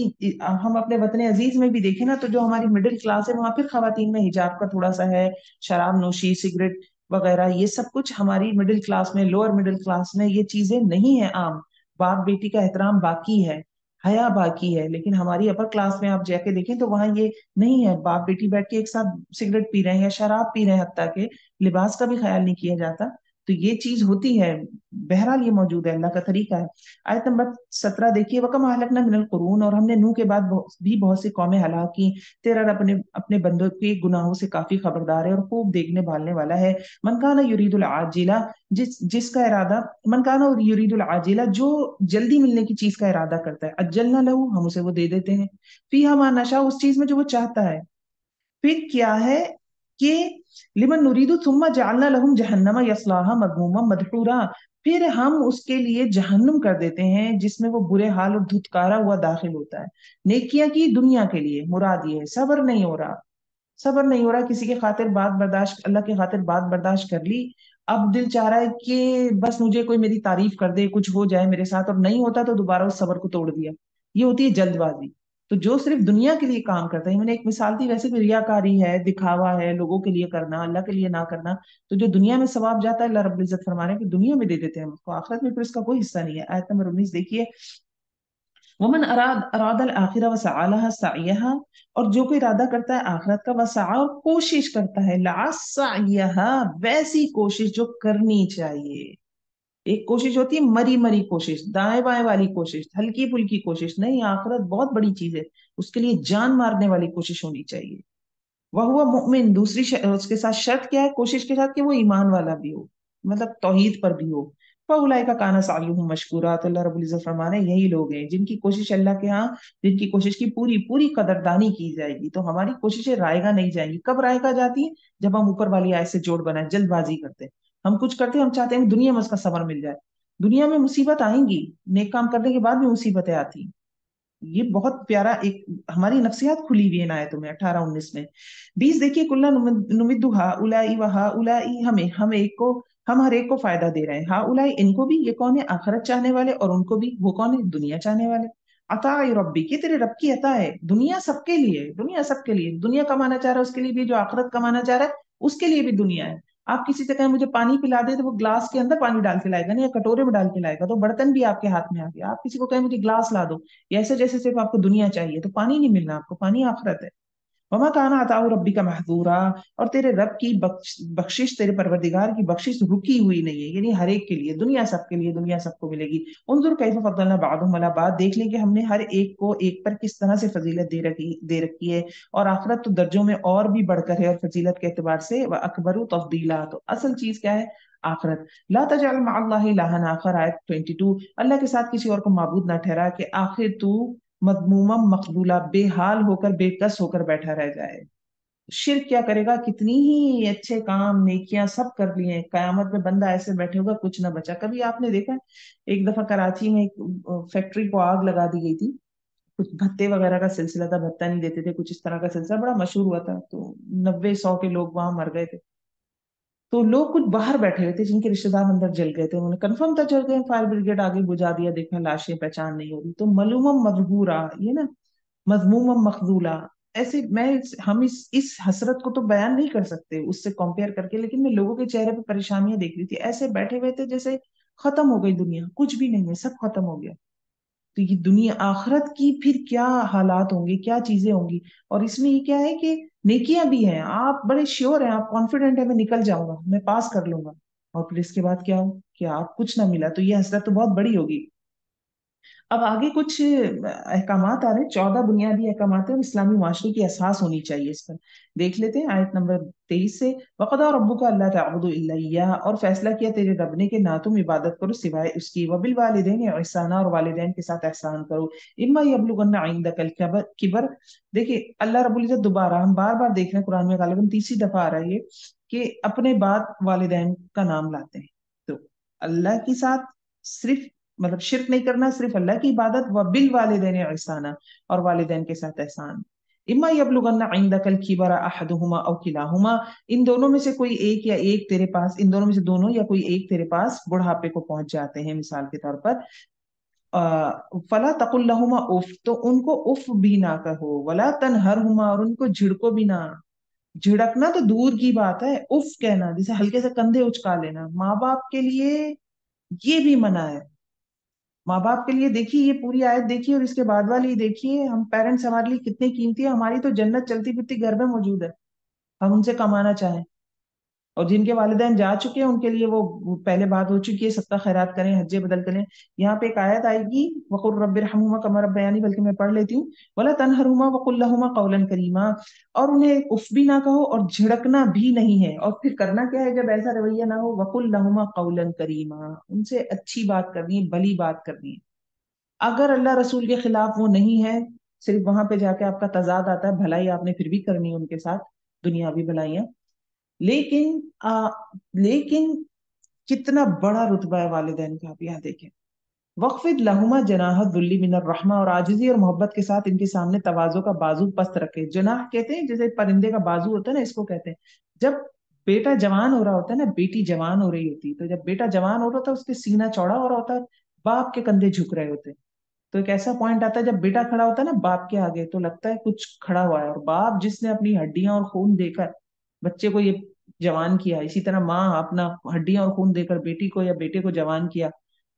ہم اپنے وطن عزیز میں بھی دیکھیں نا، تو جو ہماری مڈل کلاس ہے وہاں پھر خواتین میں حجاب کا تھوڑا سا ہے، شراب نوشی، سگریٹ وغیرہ، یہ سب کچھ ہماری مڈل کلاس میں، لوور مڈل کلاس میں یہ چیزیں نہیں ہیں عام، باپ بیٹی کا احترام باقی ہے، حیا باقی ہے، لیکن ہماری اپر کلاس میں آپ جا کے دیکھیں تو وہاں یہ نہیں ہے، باپ بیٹی بیٹھ کے ایک ساتھ سگریٹ پی رہے ہیں یا شراب پی رہے ہیں، حتیٰ کہ لباس کا بھی خیال نہیں کیا جاتا۔ تو یہ چیز ہوتی ہے، بہرحال یہ موجود ہے، اللہ کا طریقہ ہے۔ آیت نمبر 17 دیکھیے، وَكَمْ أَهْلَكْنَا مِنَ الْقُرُونِ، اور ہم نے نوح کے بعد بھی بہت سی قومیں ہلاک کی، تیرا رب اپنے بندوں کے گناہوں سے کافی خبردار ہے اور خوب دیکھنے بھالنے والا ہے۔ من کان یرید العاجلہ، جس کا ارادہ، من کان یرید العاجلہ، جو جلدی ملنے کی چیز کا ارادہ کرتا ہے، عجلنا لہ، ہم اسے وہ دے دیتے ہیں، فیہا ما نشاء، اس چیز میں جو وہ چاہتا ہے۔ پھر کیا ہے کہ لمن نرید ثم جعلنا لهم جہنم یصلاها مذموما مدحورا، پھر ہم اس کے لیے جہنم کر دیتے ہیں جس میں وہ برے حال اور دھتکارا ہوا داخل ہوتا ہے۔ نیکیاں کی دنیا کے لیے مراد یہ ہے، صبر نہیں ہو رہا، صبر نہیں ہو رہا، کسی کے خاطر بات برداشت، اللہ کے خاطر بات برداشت کر لی، اب دل چاہ رہا ہے کہ بس مجھے کوئی میری تعریف کر دے، کچھ ہو جائے میرے ساتھ، اور نہیں ہوتا تو دوبارہ اس صبر کو توڑ دیا، یہ ہوتی ہے جلد بازی۔ تو جو صرف دنیا کے لیے کام کرتا ہے، میں نے ایک مثال دی، ویسے بھی ریاکاری ہے، دکھاوا ہے، لوگوں کے لیے کرنا، اللہ کے لیے نہ کرنا، تو جو دنیا میں ثواب جاتا ہے اللہ رب العزت فرما رہے ہیں کہ دنیا میں دے دیتے ہیں اس کو، آخرت میں پھر اس کا کوئی حصہ نہیں ہے۔ آیت نمبر 19 دیکھیے، ومن اراد الآخرہ وسعی لها سعیہا، اور جو کوئی ارادہ کرتا ہے آخرت کا، وسعی، اور کوشش کرتا ہے، لها سعیہا، ویسی کوشش جو کرنی چاہیے۔ ایک کوشش ہوتی ہے مری مری کوشش، دائیں بائیں والی کوشش، ہلکی پھلکی کوشش نہیں، آخرت بہت بڑی چیز ہے، اس کے لیے جان مارنے والی کوشش ہونی چاہیے۔ وہ مؤمن، دوسری اس کے ساتھ شرط کیا ہے کوشش کے ساتھ، کہ وہ ایمان والا بھی ہو، مطلب توحید پر بھی ہو، فَأُولَٰئِكَ كَانَ سَعْيُهُم مَشْكُورًا۔ تو اللہ رب العزت فرمانا ہے یہی لوگ ہیں جن کی کوشش اللہ کے ہاں، جن کی کوشش کی پوری پوری قدردانی کی جائے گی۔ تو ہماری کوششیں رائگاں نہیں جائیں گی۔ کب رائگاں جاتی ہیں؟ جب ہم اوپر والی آیت سے جوڑ بنائیں، جلد بازی کرتے ہیں، ہم کچھ کرتے ہیں، ہم چاہتے ہیں دنیا میں اس کا صبر مل جائے۔ دنیا میں مصیبت آئیں گی، نیک کام کرنے کے بعد بھی مصیبتیں آتی ہیں۔ یہ بہت پیارا ایک ہماری نفسیات کھلی ہوئی ہے ان آیتوں میں 18-19 میں۔ 20 دیکھیے، کلا نمد ہؤلاء وہؤلاء، ہم ایک کو، ہم ہر ایک کو فائدہ دے رہے ہیں۔ ہؤلاء ان کو بھی، یہ کون ہے؟ آخرت چاہنے والے، اور ان کو بھی، وہ کون ہے؟ دنیا چاہنے والے۔ عطا ربی، یہ تیرے رب کی عطا ہے، دنیا سب کے لیے، دنیا سب کے لیے، دنیا کمانا چاہ رہا ہے اس کے لیے بھی، جو آخرت کمانا چاہ رہا ہے اس کے لیے بھی دنیا ہے۔ آپ کسی سے کہیں مجھے پانی پلا دے تو وہ گلاس کے اندر پانی ڈال کے لائے گا، نہیں یا کٹورے میں ڈال کے لائے گا، تو برتن بھی آپ کے ہاتھ میں آ گیا۔ آپ کسی کو کہیں مجھے گلاس لا دو، ایسے جیسے صرف آپ کو دنیا چاہیے، تو پانی نہیں ملنا آپ کو، پانی آخرت ہے۔ وما کان عطاء ربک محظورا، اور تیرے رب کی بخشش، تیرے پروردگار کی بخشش رکی ہوئی نہیں ہے، یعنی ہر ایک کے لیے، دنیا سب کے لیے، دنیا سب کو ملے گی۔ انظر کیف فضلنا بعضهم علی بعض، دیکھ لیں کہ ہم نے ہر ایک کو ایک پر کس طرح سے فضیلت دے رکھی ہے، اور آخرت تو درجوں میں اور بھی بڑھ کر ہے، اور فضیلت کے اعتبار سے واکبر تفضیلا، تو اصل چیز کیا ہے؟ آخرت۔ لا تجعل مع اللہ الہا آخر، آیت 22، اللہ کے ساتھ کسی اور کو معبود نہ ٹھہرا کہ آخر تو مذموما مقبولہ، بے حال ہو کر، بے کس ہو کر بیٹھا رہ جائے۔ شرک کیا کرے گا؟ کتنی ہی اچھے کام، نیکیاں سب کر لیے، قیامت میں بندہ ایسے بیٹھے ہوگا کچھ نہ بچا۔ کبھی آپ نے دیکھا ایک دفعہ کراچی میں ایک فیکٹری کو آگ لگا دی گئی تھی، کچھ بھتے وغیرہ کا سلسلہ تھا، بھتہ نہیں دیتے تھے، کچھ اس طرح کا سلسلہ بڑا مشہور ہوا تھا، تو 90-100 کے لوگ وہاں مر گئے تھے۔ تو لوگ کچھ باہر بیٹھے ہوئے تھے جن کے رشتے دار اندر جل گئے تھے، انہوں نے کنفرم تھا جل گئے، فائر بریگیڈ آگے بجھا دیا، دیکھا لاشیں پہچان نہیں ہو رہی، تو ملومم مذہورا، یہ نا مذمومم مخذولا، ایسے میں ہم اس حسرت کو تو بیان نہیں کر سکتے اس سے کمپیئر کر کے، لیکن میں لوگوں کے چہرے پہ پریشانیاں دیکھ رہی تھی، ایسے بیٹھے ہوئے تھے جیسے ختم ہو گئی دنیا، کچھ بھی نہیں ہے، سب ختم ہو گیا۔ تو یہ دنیا آخرت کی پھر کیا حالات ہوں گے، کیا چیزیں ہوں گی، اور اس میں یہ کیا ہے کہ نیکیاں بھی ہیں، آپ بڑے شیور ہیں، آپ کانفیڈنٹ ہیں میں نکل جاؤں گا، میں پاس کر لوں گا، اور پھر اس کے بعد کیا ہو کہ آپ کچھ نہ ملا، تو یہ حسرت تو بہت بڑی ہوگی۔ اب آگے کچھ احکامات آ رہے ہیں، 14 بنیادی احکامات ہیں، اور اسلامی معاشرے کی اساس ہونی چاہیے اس پر۔ دیکھ لیتے ہیں آیت نمبر 23 سے، وَقَضَىٰ رَبُّكَ أَلَّا تَعْبُدُوا إِلَّا إِيَّاهُ، اور فیصلہ کیا تیرے رب نے کہ نہ تم عبادت کرو سوائے اس کی، وَبِالْوَالِدَيْنِ إِحْسَانًا، اور والدین کے ساتھ احسان کرو، إِمَّا يَبْلُغَنَّ عِندَكَ الْكِبَرَ۔ دیکھیں اللہ رب العزت دوبارہ، ہم بار بار دیکھ رہے ہیں قرآن میں، غالباً تیسری دفعہ آ رہا ہے یہ، کہ اپنے بعد والدین کا نام لاتے ہیں۔ تو اللہ کے ساتھ صرف مطلب شرک نہیں کرنا، صرف اللہ کی عبادت، وبالوالدین احسانا، اور والدین کے ساتھ احسان۔ اما یبلغن عندک الکبر احدہما او کلاہما، ان دونوں میں سے کوئی ایک یا ایک تیرے پاس، ان دونوں میں سے دونوں یا کوئی ایک تیرے پاس بڑھاپے کو پہنچ جاتے ہیں، مثال کے طور پر، فلا تقل لہما اف، تو ان کو اف بھی نہ کہو، ولا تنہرہما، اور ان کو جھڑکو بھی نہ۔ جھڑکنا تو دور کی بات ہے، اف کہنا جیسے ہلکے سے کندھے اچکا لینا، ماں باپ کے لیے یہ بھی منع ہے۔ ماں باپ کے لیے دیکھیے یہ پوری آیت دیکھیے، اور اس کے بعد والی دیکھیے، ہم پیرنٹس ہمارے لیے کتنے قیمتی ہیں، ہماری تو جنت چلتی پھرتی گھر میں موجود ہے، ہم ان سے کمانا چاہیں، اور جن کے والدین جا چکے ہیں ان کے لیے وہ پہلے بات ہو چکی ہے، صدقہ خیرات کریں، حجے بدل کریں۔ یہاں پہ ایک آیت آئے گی، وقل رب ارحمہما کما ربیانی، بلکہ میں پڑھ لیتی ہوں، ولا تنہرہما وقل لہما قولا کریما، اور انہیں اف بھی نہ کہو اور جھڑکنا بھی نہیں ہے، اور پھر کرنا کیا ہے جب ایسا رویہ نہ ہو، وقل لہما قولا کریما، ان سے اچھی بات کرنی ہے، بھلی بات کرنی ہے۔ اگر اللہ رسول کے خلاف وہ نہیں ہے، صرف وہاں پہ جا کے آپ کا تضاد آتا ہے، بھلائی آپ نے پھر بھی کرنی ہے ان کے ساتھ، دنیاوی بھلائیاں، لیکن لیکن کتنا بڑا رتبہ ہے والدین کا، آپ یہاں دیکھیں، وقفد لہما جناح الذل من الرحمہ، اور عاجزی اور محبت کے ساتھ ان کے سامنے تواضع کا بازو پست رکھے۔ جناح کہتے ہیں جیسے پرندے کا بازو ہوتا ہے نا، اس کو کہتے ہیں، جب بیٹا جوان ہو رہا ہوتا ہے نا، بیٹی جوان ہو رہی ہوتی، تو جب بیٹا جوان ہو رہا ہوتا ہے اس کے سینہ چوڑا ہو رہا ہوتا ہے، باپ کے کندھے جھک رہے ہوتے ہیں، تو ایک ایسا پوائنٹ آتا ہے جب بیٹا کھڑا ہوتا ہے نا باپ کے آگے، تو لگتا ہے کچھ کھڑا ہوا ہے، اور باپ جس نے اپنی ہڈیاں اور خون دے کر بچے کو یہ جوان کیا، اسی طرح ماں اپنا ہڈیاں اور خون دے کر بیٹی کو یا بیٹے کو جوان کیا،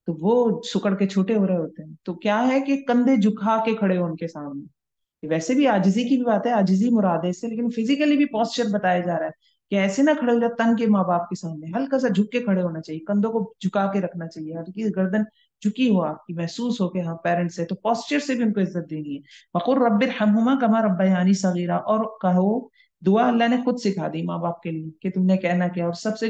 تو وہ سکڑ کے چھوٹے ہو رہے ہوتے ہیں، تو کیا ہے کہ کندھے جھکا کے کھڑے ہو ان کے سامنے۔ ویسے بھی عاجزی کی بھی بات ہے، عاجزی مراد ہے اس سے، لیکن فزیکلی بھی پوسچر بتایا جا رہا ہے کہ ایسے نہ کھڑے ہو جائے تنگ کے ماں باپ کے سامنے، ہلکا سا جھک کے کھڑے ہونا چاہیے، کندھوں کو جھکا کے رکھنا چاہیے، ہلکی گردن جھکی ہو آپ کی، محسوس ہو کے ہاں پیرنٹس سے، تو پوسچر سے بھی ان کو عزت دینی ہے۔ وقل رب ارحمہما کما ربیانی صغیرا، اور کہو، دعا اللہ نے خود سکھا دی ماں باپ کے لیے کہ تم نے کہنا کیا، اور سب سے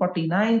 49,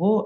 وہ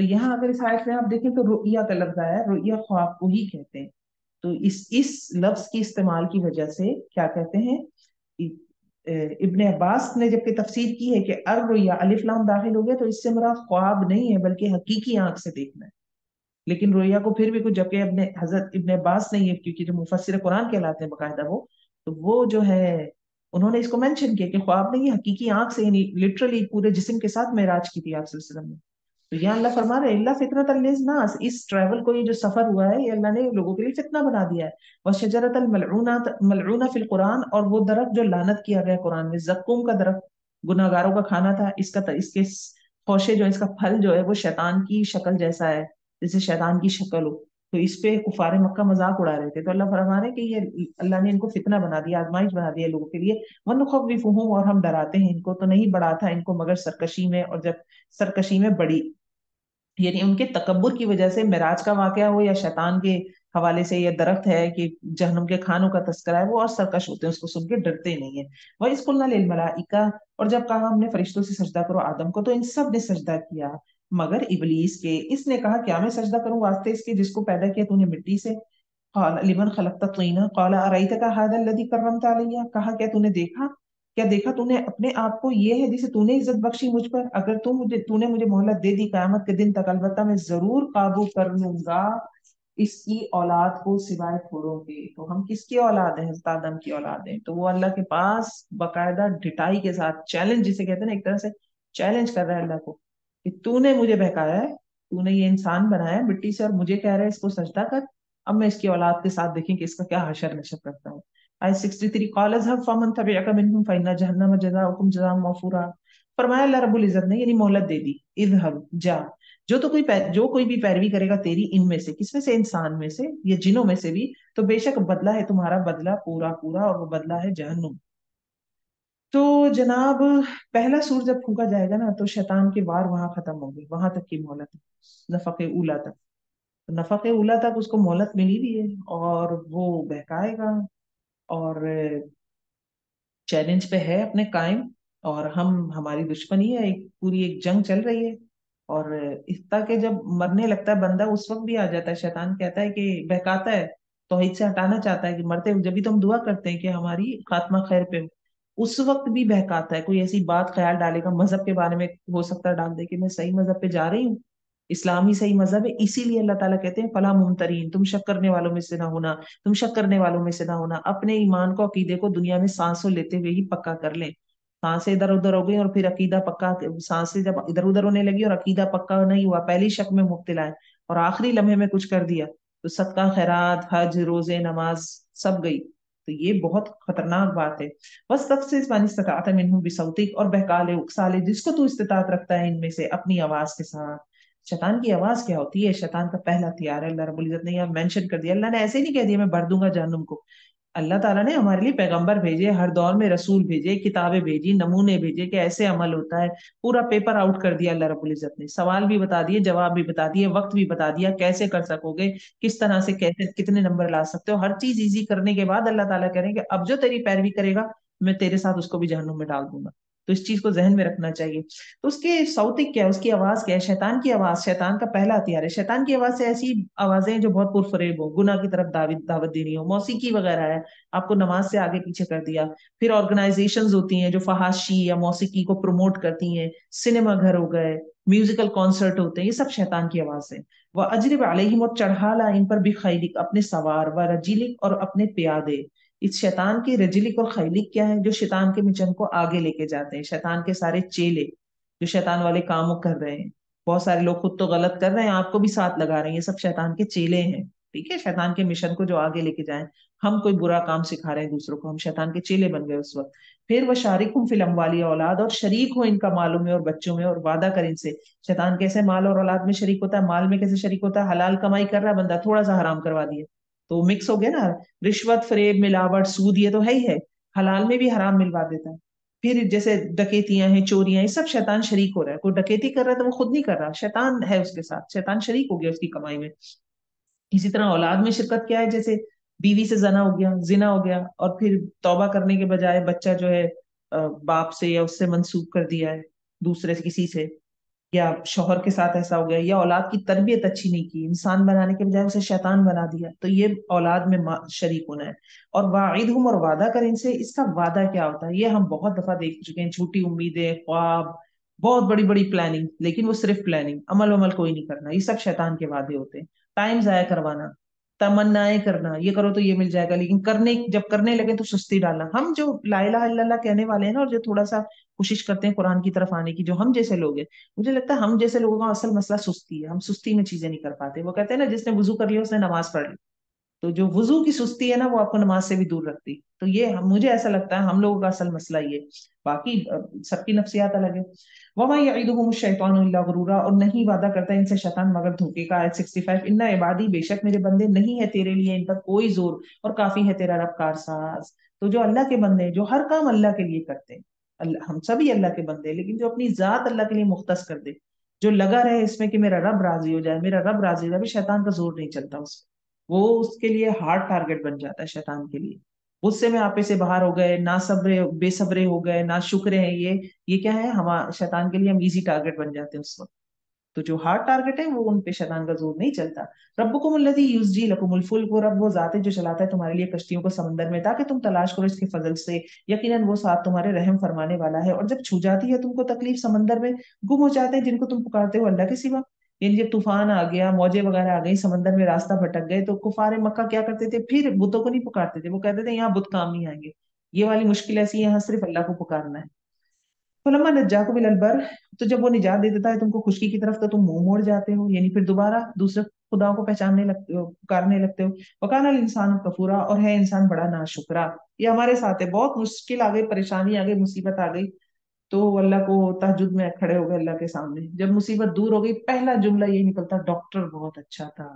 تو یہاں اگر اس آیت میں آپ دیکھیں تو رؤیا کا لفظ آیا ہے، رؤیا خواب کو ہی کہتے ہیں. تو اس لفظ کی استعمال کی وجہ سے کیا کہتے ہیں، ابن عباس نے جبکہ تفسیر کی ہے کہ الرؤیا الف لام داخل ہو گیا تو اس سے مراد خواب نہیں ہے بلکہ حقیقی آنکھ سے دیکھنا ہے. لیکن رویا کو پھر بھی کچھ، جبکہ حضرت ابن عباس نے یہ، کیونکہ جو مفسر قرآن کہلاتے ہیں باقاعدہ وہ، تو وہ جو ہے انہوں نے اس کو مینشن کیا کہ خواب نہیں، حقیقی آنکھ سے، یعنی لٹرلی پورے جسم کے ساتھ معراج کی تھی آپ صلی اللہ علیہ وسلم نے. تو یہاں اللہ فرما رہے اللہ فطرت الناس، اس ٹریول کو، یہ جو سفر ہوا ہے یہ اللہ نے لوگوں کے لیے فتنہ بنا دیا ہے. وشجرۃ الملعونہ فی القرآن، اور وہ درخت جو لعنت کیا گیا قرآن میں، زقوم کا درخت گناہگاروں کا کھانا تھا. اس کے خوشے جو ہے، اس کا پھل جو ہے وہ شیطان کی شکل جیسا ہے، جیسے شیطان کی شکل ہو. تو اس پہ کفار مکہ مذاق اڑا رہے تھے. تو اللہ فرما رہے کہ یہ اللہ نے ان کو فتنہ بنا دیا، آزمائش بنا دیا لوگوں کے لیے. وَنُخَوِّفُهُمْ، اور ہم ڈراتے ہیں ان کو. تو نہیں بڑھا تھا ان کو مگر سرکشی میں، اور جب سرکشی میں بڑی، یعنی ان کے تکبر کی وجہ سے معراج کا واقعہ ہو یا شیطان کے حوالے سے یہ درخت ہے کہ جہنم کے کھانوں کا تذکرہ ہے، وہ اور سرکش ہوتے ہیں، اس کو سن کے ڈرتے نہیں ہیں. وَإِذْ قُلْنَا لِلْمَلَائِكَةِ، اور جب کہا ہم نے فرشتوں سے سجدہ کرو آدم کو، تو ان سب نے سجدہ کیا مگر ابلیس کے. اس نے کہا کیا میں سجدہ کروں واسطے اس کے جس کو پیدا کیا تو نے مٹی سے. قال لمن خلقت طینا قال ارایتک ھذا الذی کرمت علی، کہا کیا تو نے دیکھا، کیا دیکھا تو نے اپنے آپ کو، یہ ہے جسے تو نے عزت بخشی مجھ پر. اگر تو نے مجھے مہلت دے دی قیامت کے دن تک، البتہ میں ضرور قابو کر لوں گا اس کی اولاد کو سوائے تھوڑوں کے. تو ہم کس کی اولاد ہیں؟ حضرت آدم کی اولاد ہیں. تو وہ اللہ کے پاس باقاعدہ ڈٹائی کے ساتھ چیلنج جسے کہتے ہیں نا، ایک طرح سے چیلنج کر رہا ہے اللہ کو کہ تو نے مجھے بہکایا ہے، تو نے یہ انسان بنایا ہے مٹی سے، اور مجھے کہہ رہا ہے اس کو سجدہ کر. اب میں اس کی اولاد کے ساتھ دیکھیں کہ اس کا کیا حشر نشر کرتا ہوں. آیت 63 قال اذهب فمن تبعك منهم فإن جهنم جزاؤكم جزاء موفورا. فرمایا اللہ رب العزت نے، یعنی مہلت دے دی، اذهب جا، جو کوئی بھی پیروی کرے گا تیری ان میں سے، کس میں سے؟ انسان میں سے یا جنوں میں سے بھی، تو بے شک بدلہ ہے تمہارا، بدلہ پورا پورا، اور وہ بدلہ ہے جہنم. تو جناب پہلا سور جب پھونکا جائے گا نا تو شیطان کے وار وہاں ختم ہوں گے، وہاں تک کی مہلت ہے، نفق اولا تک. نفق اولا تک اس کو مہلت ملی بھی ہے، اور وہ بہکائے گا اور چیلنج پہ ہے اپنے قائم. اور ہماری دشمنی ہے، پوری ایک جنگ چل رہی ہے. اور اس تک جب مرنے لگتا ہے بندہ اس وقت بھی آ جاتا ہے، شیطان کہتا ہے کہ بہکاتا ہے، توحید سے ہٹانا چاہتا ہے کہ مرتے جب بھی تو ہم دعا کرتے ہیں کہ ہماری خاتمہ خیر پہ ہو، اس وقت بھی بہکاتا ہے. کوئی ایسی بات خیال ڈالے گا مذہب کے بارے میں، ہو سکتا ہے ڈال دے کہ میں صحیح مذہب پہ جا رہی ہوں، اسلام ہی صحیح مذہب ہے. اسی لیے اللہ تعالیٰ کہتے ہیں فلا ممترین، تم شک کرنے والوں میں سے نہ ہونا، تم شک کرنے والوں میں سے نہ ہونا. اپنے ایمان کو، عقیدے کو دنیا میں سانسوں لیتے ہوئے ہی پکا کر لیں. سانسیں ادھر ادھر ہو گئی اور پھر عقیدہ پکا، سانسیں جب ادھر ادھر ہونے لگی اور عقیدہ پکا نہیں ہوا، پہلی شک میں مبتلا ہے اور آخری لمحے میں کچھ کر دیا، تو صدقہ خیرات، حج، روزے، نماز سب گئی. تو یہ بہت خطرناک بات ہے. بس تک سے اس استطاعت منہم بصوتک، اور بہکا لے، اکسا لے جس کو تو استطاعت رکھتا ہے ان میں سے اپنی آواز کے ساتھ. شیطان کی آواز کیا ہوتی ہے؟ شیطان کا پہلا ہتھیار ہے. اللہ رب العزت نے یہاں مینشن کر دیا. اللہ نے ایسے ہی نہیں کہہ دیا میں بھر دوں گا جہنم کو. اللہ تعالیٰ نے ہمارے لیے پیغمبر بھیجے، ہر دور میں رسول بھیجے، کتابیں بھیجی، نمونے بھیجے کہ ایسے عمل ہوتا ہے. پورا پیپر آؤٹ کر دیا اللہ رب العزت نے، سوال بھی بتا دیے، جواب بھی بتا دیے، وقت بھی بتا دیا، کیسے کر سکو گے، کس طرح سے، کیسے کتنے نمبر لا سکتے ہو. ہر چیز ایزی کرنے کے بعد اللہ تعالیٰ کہہ رہے ہیں کہ اب جو تیری پیروی کرے گا میں تیرے ساتھ اس کو بھی جہنم میں ڈال دوں گا. تو اس چیز کو ذہن میں رکھنا چاہیے. تو اس کے صوتک کیا ہے، اس کی آواز کیا ہے؟ شیطان کی آواز شیطان کا پہلا ہتھیار ہے. شیطان کی آواز سے ایسی آوازیں جو بہت پرفریب ہو، گناہ کی طرف دعوت دینی ہو، موسیقی وغیرہ ہے، آپ کو نماز سے آگے پیچھے کر دیا. پھر آرگنائزیشنز ہوتی ہیں جو فحاشی یا موسیقی کو پروموٹ کرتی ہیں، سنیما گھر ہو گئے، میوزیکل کانسرٹ ہوتے ہیں، یہ سب شیطان کی آواز ہے. وہ اجرب علیہم، اور چڑھا لا ان پر بھی خیلک، اپنے سوار، و رجلک، اور اپنے پیادے. اس شیطان کی رجلک اور خیلک کیا ہے؟ جو شیطان کے مشن کو آگے لے کے جاتے ہیں، شیطان کے سارے چیلے جو شیطان والے کاموں کر رہے ہیں. بہت سارے لوگ خود تو غلط کر رہے ہیں، آپ کو بھی ساتھ لگا رہے ہیں، یہ سب شیطان کے چیلے ہیں. ٹھیک ہے، شیطان کے مشن کو جو آگے لے کے جائیں. ہم کوئی برا کام سکھا رہے ہیں دوسروں کو، ہم شیطان کے چیلے بن گئے اس وقت. پھر وہ شارکہم فی الاموال اولاد، اور شریک ہو ان کا مالوں میں اور بچوں میں، اور وعدہ کر ان سے. شیطان کیسے مال اور اولاد میں شریک ہوتا ہے؟ مال میں کیسے شریک ہوتا ہے؟ حلال کمائی کر رہا ہے بندہ، تھوڑا سا حرام کروا دیا تو مکس ہو گیا نا. رشوت، فریب، ملاوٹ، سود، یہ تو ہے ہی ہے. حلال میں بھی حرام ملوا دیتا ہے. پھر جیسے ڈکیتیاں ہیں، چوریاں، یہ سب شیطان شریک ہو رہا ہے. کوئی ڈکیتی کر رہا ہے تو وہ خود نہیں کر رہا، شیطان ہے اس کے ساتھ، شیطان شریک ہو گیا اس کی کمائی میں. اسی طرح اولاد میں شرکت کیا ہے؟ جیسے بیوی سے زنا ہو گیا اور پھر توبہ کرنے کے بجائے بچہ جو ہے باپ سے یا اس سے منسوب کر دیا ہے دوسرے سے، کسی سے. یا شوہر کے ساتھ ایسا ہو گیا، یا اولاد کی تربیت اچھی نہیں کی، انسان بنانے کے بجائے اسے شیطان بنا دیا، تو یہ اولاد میں شریک ہونا ہے۔ اور واعدہم، اور وعدہ کریں ان سے، اس کا وعدہ کیا ہوتا ہے یہ ہم بہت دفعہ دیکھ چکے ہیں، جھوٹی امیدیں، خواب، بہت بڑی بڑی پلاننگ، لیکن وہ صرف پلاننگ، عمل ومل کوئی نہیں کرنا، یہ سب شیطان کے وعدے ہوتے ہیں۔ ٹائم ضائع کروانا، تمنائیں کرنا، یہ کرو تو یہ مل جائے گا، لیکن جب کرنے لگے تو سستی ڈالنا۔ ہم جو لا الہ الا اللہ کہنے والے ہیں نا، اور جو تھوڑا سا کوشش کرتے ہیں قرآن کی طرف آنے کی، جو ہم جیسے لوگ ہیں، مجھے لگتا ہے ہم جیسے لوگوں کا اصل مسئلہ سستی ہے، ہم سستی میں چیزیں نہیں کر پاتے۔ وہ کہتے ہیں نا، جس نے وضو کر لیا اس نے نماز پڑھ لی، تو جو وضو کی سستی ہے نا، وہ آپ کو نماز سے بھی دور رکھتی۔ تو یہ مجھے ایسا لگتا ہے ہم لوگوں کا اصل مسئلہ یہ، باقی سب کی نفسیات الگ ہے۔ وما یعدہم الشیطان الا غرورا، اور نہیں وعدہ کرتا ان سے شیطان مگر دھوکے کا۔ آیت 65، ان عبادی، بے شک میرے بندے، نہیں ہے تیرے لیے ان پر کوئی زور، اور کافی ہے تیرا رب کارساز۔ تو جو اللہ کے بندے ہیں، جو ہر کام اللہ کے لیے کرتے ہیں، اللہ، ہم سبھی اللہ کے بندے ہیں، لیکن جو اپنی ذات اللہ کے لیے مختص کر دے، جو لگا رہے اس میں کہ میرا رب راضی ہو جائے، میرا رب راضی ہو جائے، شیطان کا زور نہیں چلتا اس پہ، وہ اس کے لیے ہارڈ ٹارگٹ بن جاتا ہے شیطان کے لیے۔ غصے میں آپے سے باہر ہو گئے، نہ صبرے بے صبرے ہو گئے، نہ شکرے ہیں، یہ کیا ہے، ہم شیطان کے لیے ہم ایزی ٹارگٹ بن جاتے ہیں اس وقت۔ تو جو ہارڈ ٹارگٹ ہے وہ ان پہ شیطان کا زور نہیں چلتا۔ ربکم الذی یزجی لکم الفلک، وہ رب وہ ذات ہے جو چلاتا ہے تمہارے لیے کشتیوں کو سمندر میں، تاکہ تم تلاش کرو اس کے فضل سے، یقیناً وہ ساتھ تمہارے رحم فرمانے والا ہے۔ اور جب چھو جاتی ہے تم کو تکلیف سمندر میں، گم ہو جاتے ہیں جن کو تم پکارتے ہو اللہ کے سوا، یعنی جب طوفان آ گیا، موجیں وغیرہ آ گئی، سمندر میں راستہ بھٹک گئے، تو کفار مکہ کیا کرتے تھے، پھر بتوں کو نہیں پکارتے تھے، وہ کہتے تھے یہاں بت کام نہیں آئیں گے، یہ والی مشکل ایسی ہے، یہاں صرف اللہ کو پکارنا ہے۔ فلما نجاکم الی البر، تو جب وہ نجات دے دیتا ہے تم کو خشکی کی طرف، تو تم منہ موڑ جاتے ہو، یعنی پھر دوبارہ دوسرے خداؤں کو پہچاننے لگتے ہو، پکارنے لگتے ہو۔ وکان الانسان کفورا، اور ہے انسان بڑا ناشکرا۔ یہ ہمارے ساتھ ہے، بہت مشکل آ گئی، پریشانی آ گئی، مصیبت آ گئی، تو اللہ کو تہجد میں کھڑے ہو گئے اللہ کے سامنے، جب مصیبت دور ہو گئی پہلا جملہ یہی نکلتا، ڈاکٹر بہت اچھا تھا۔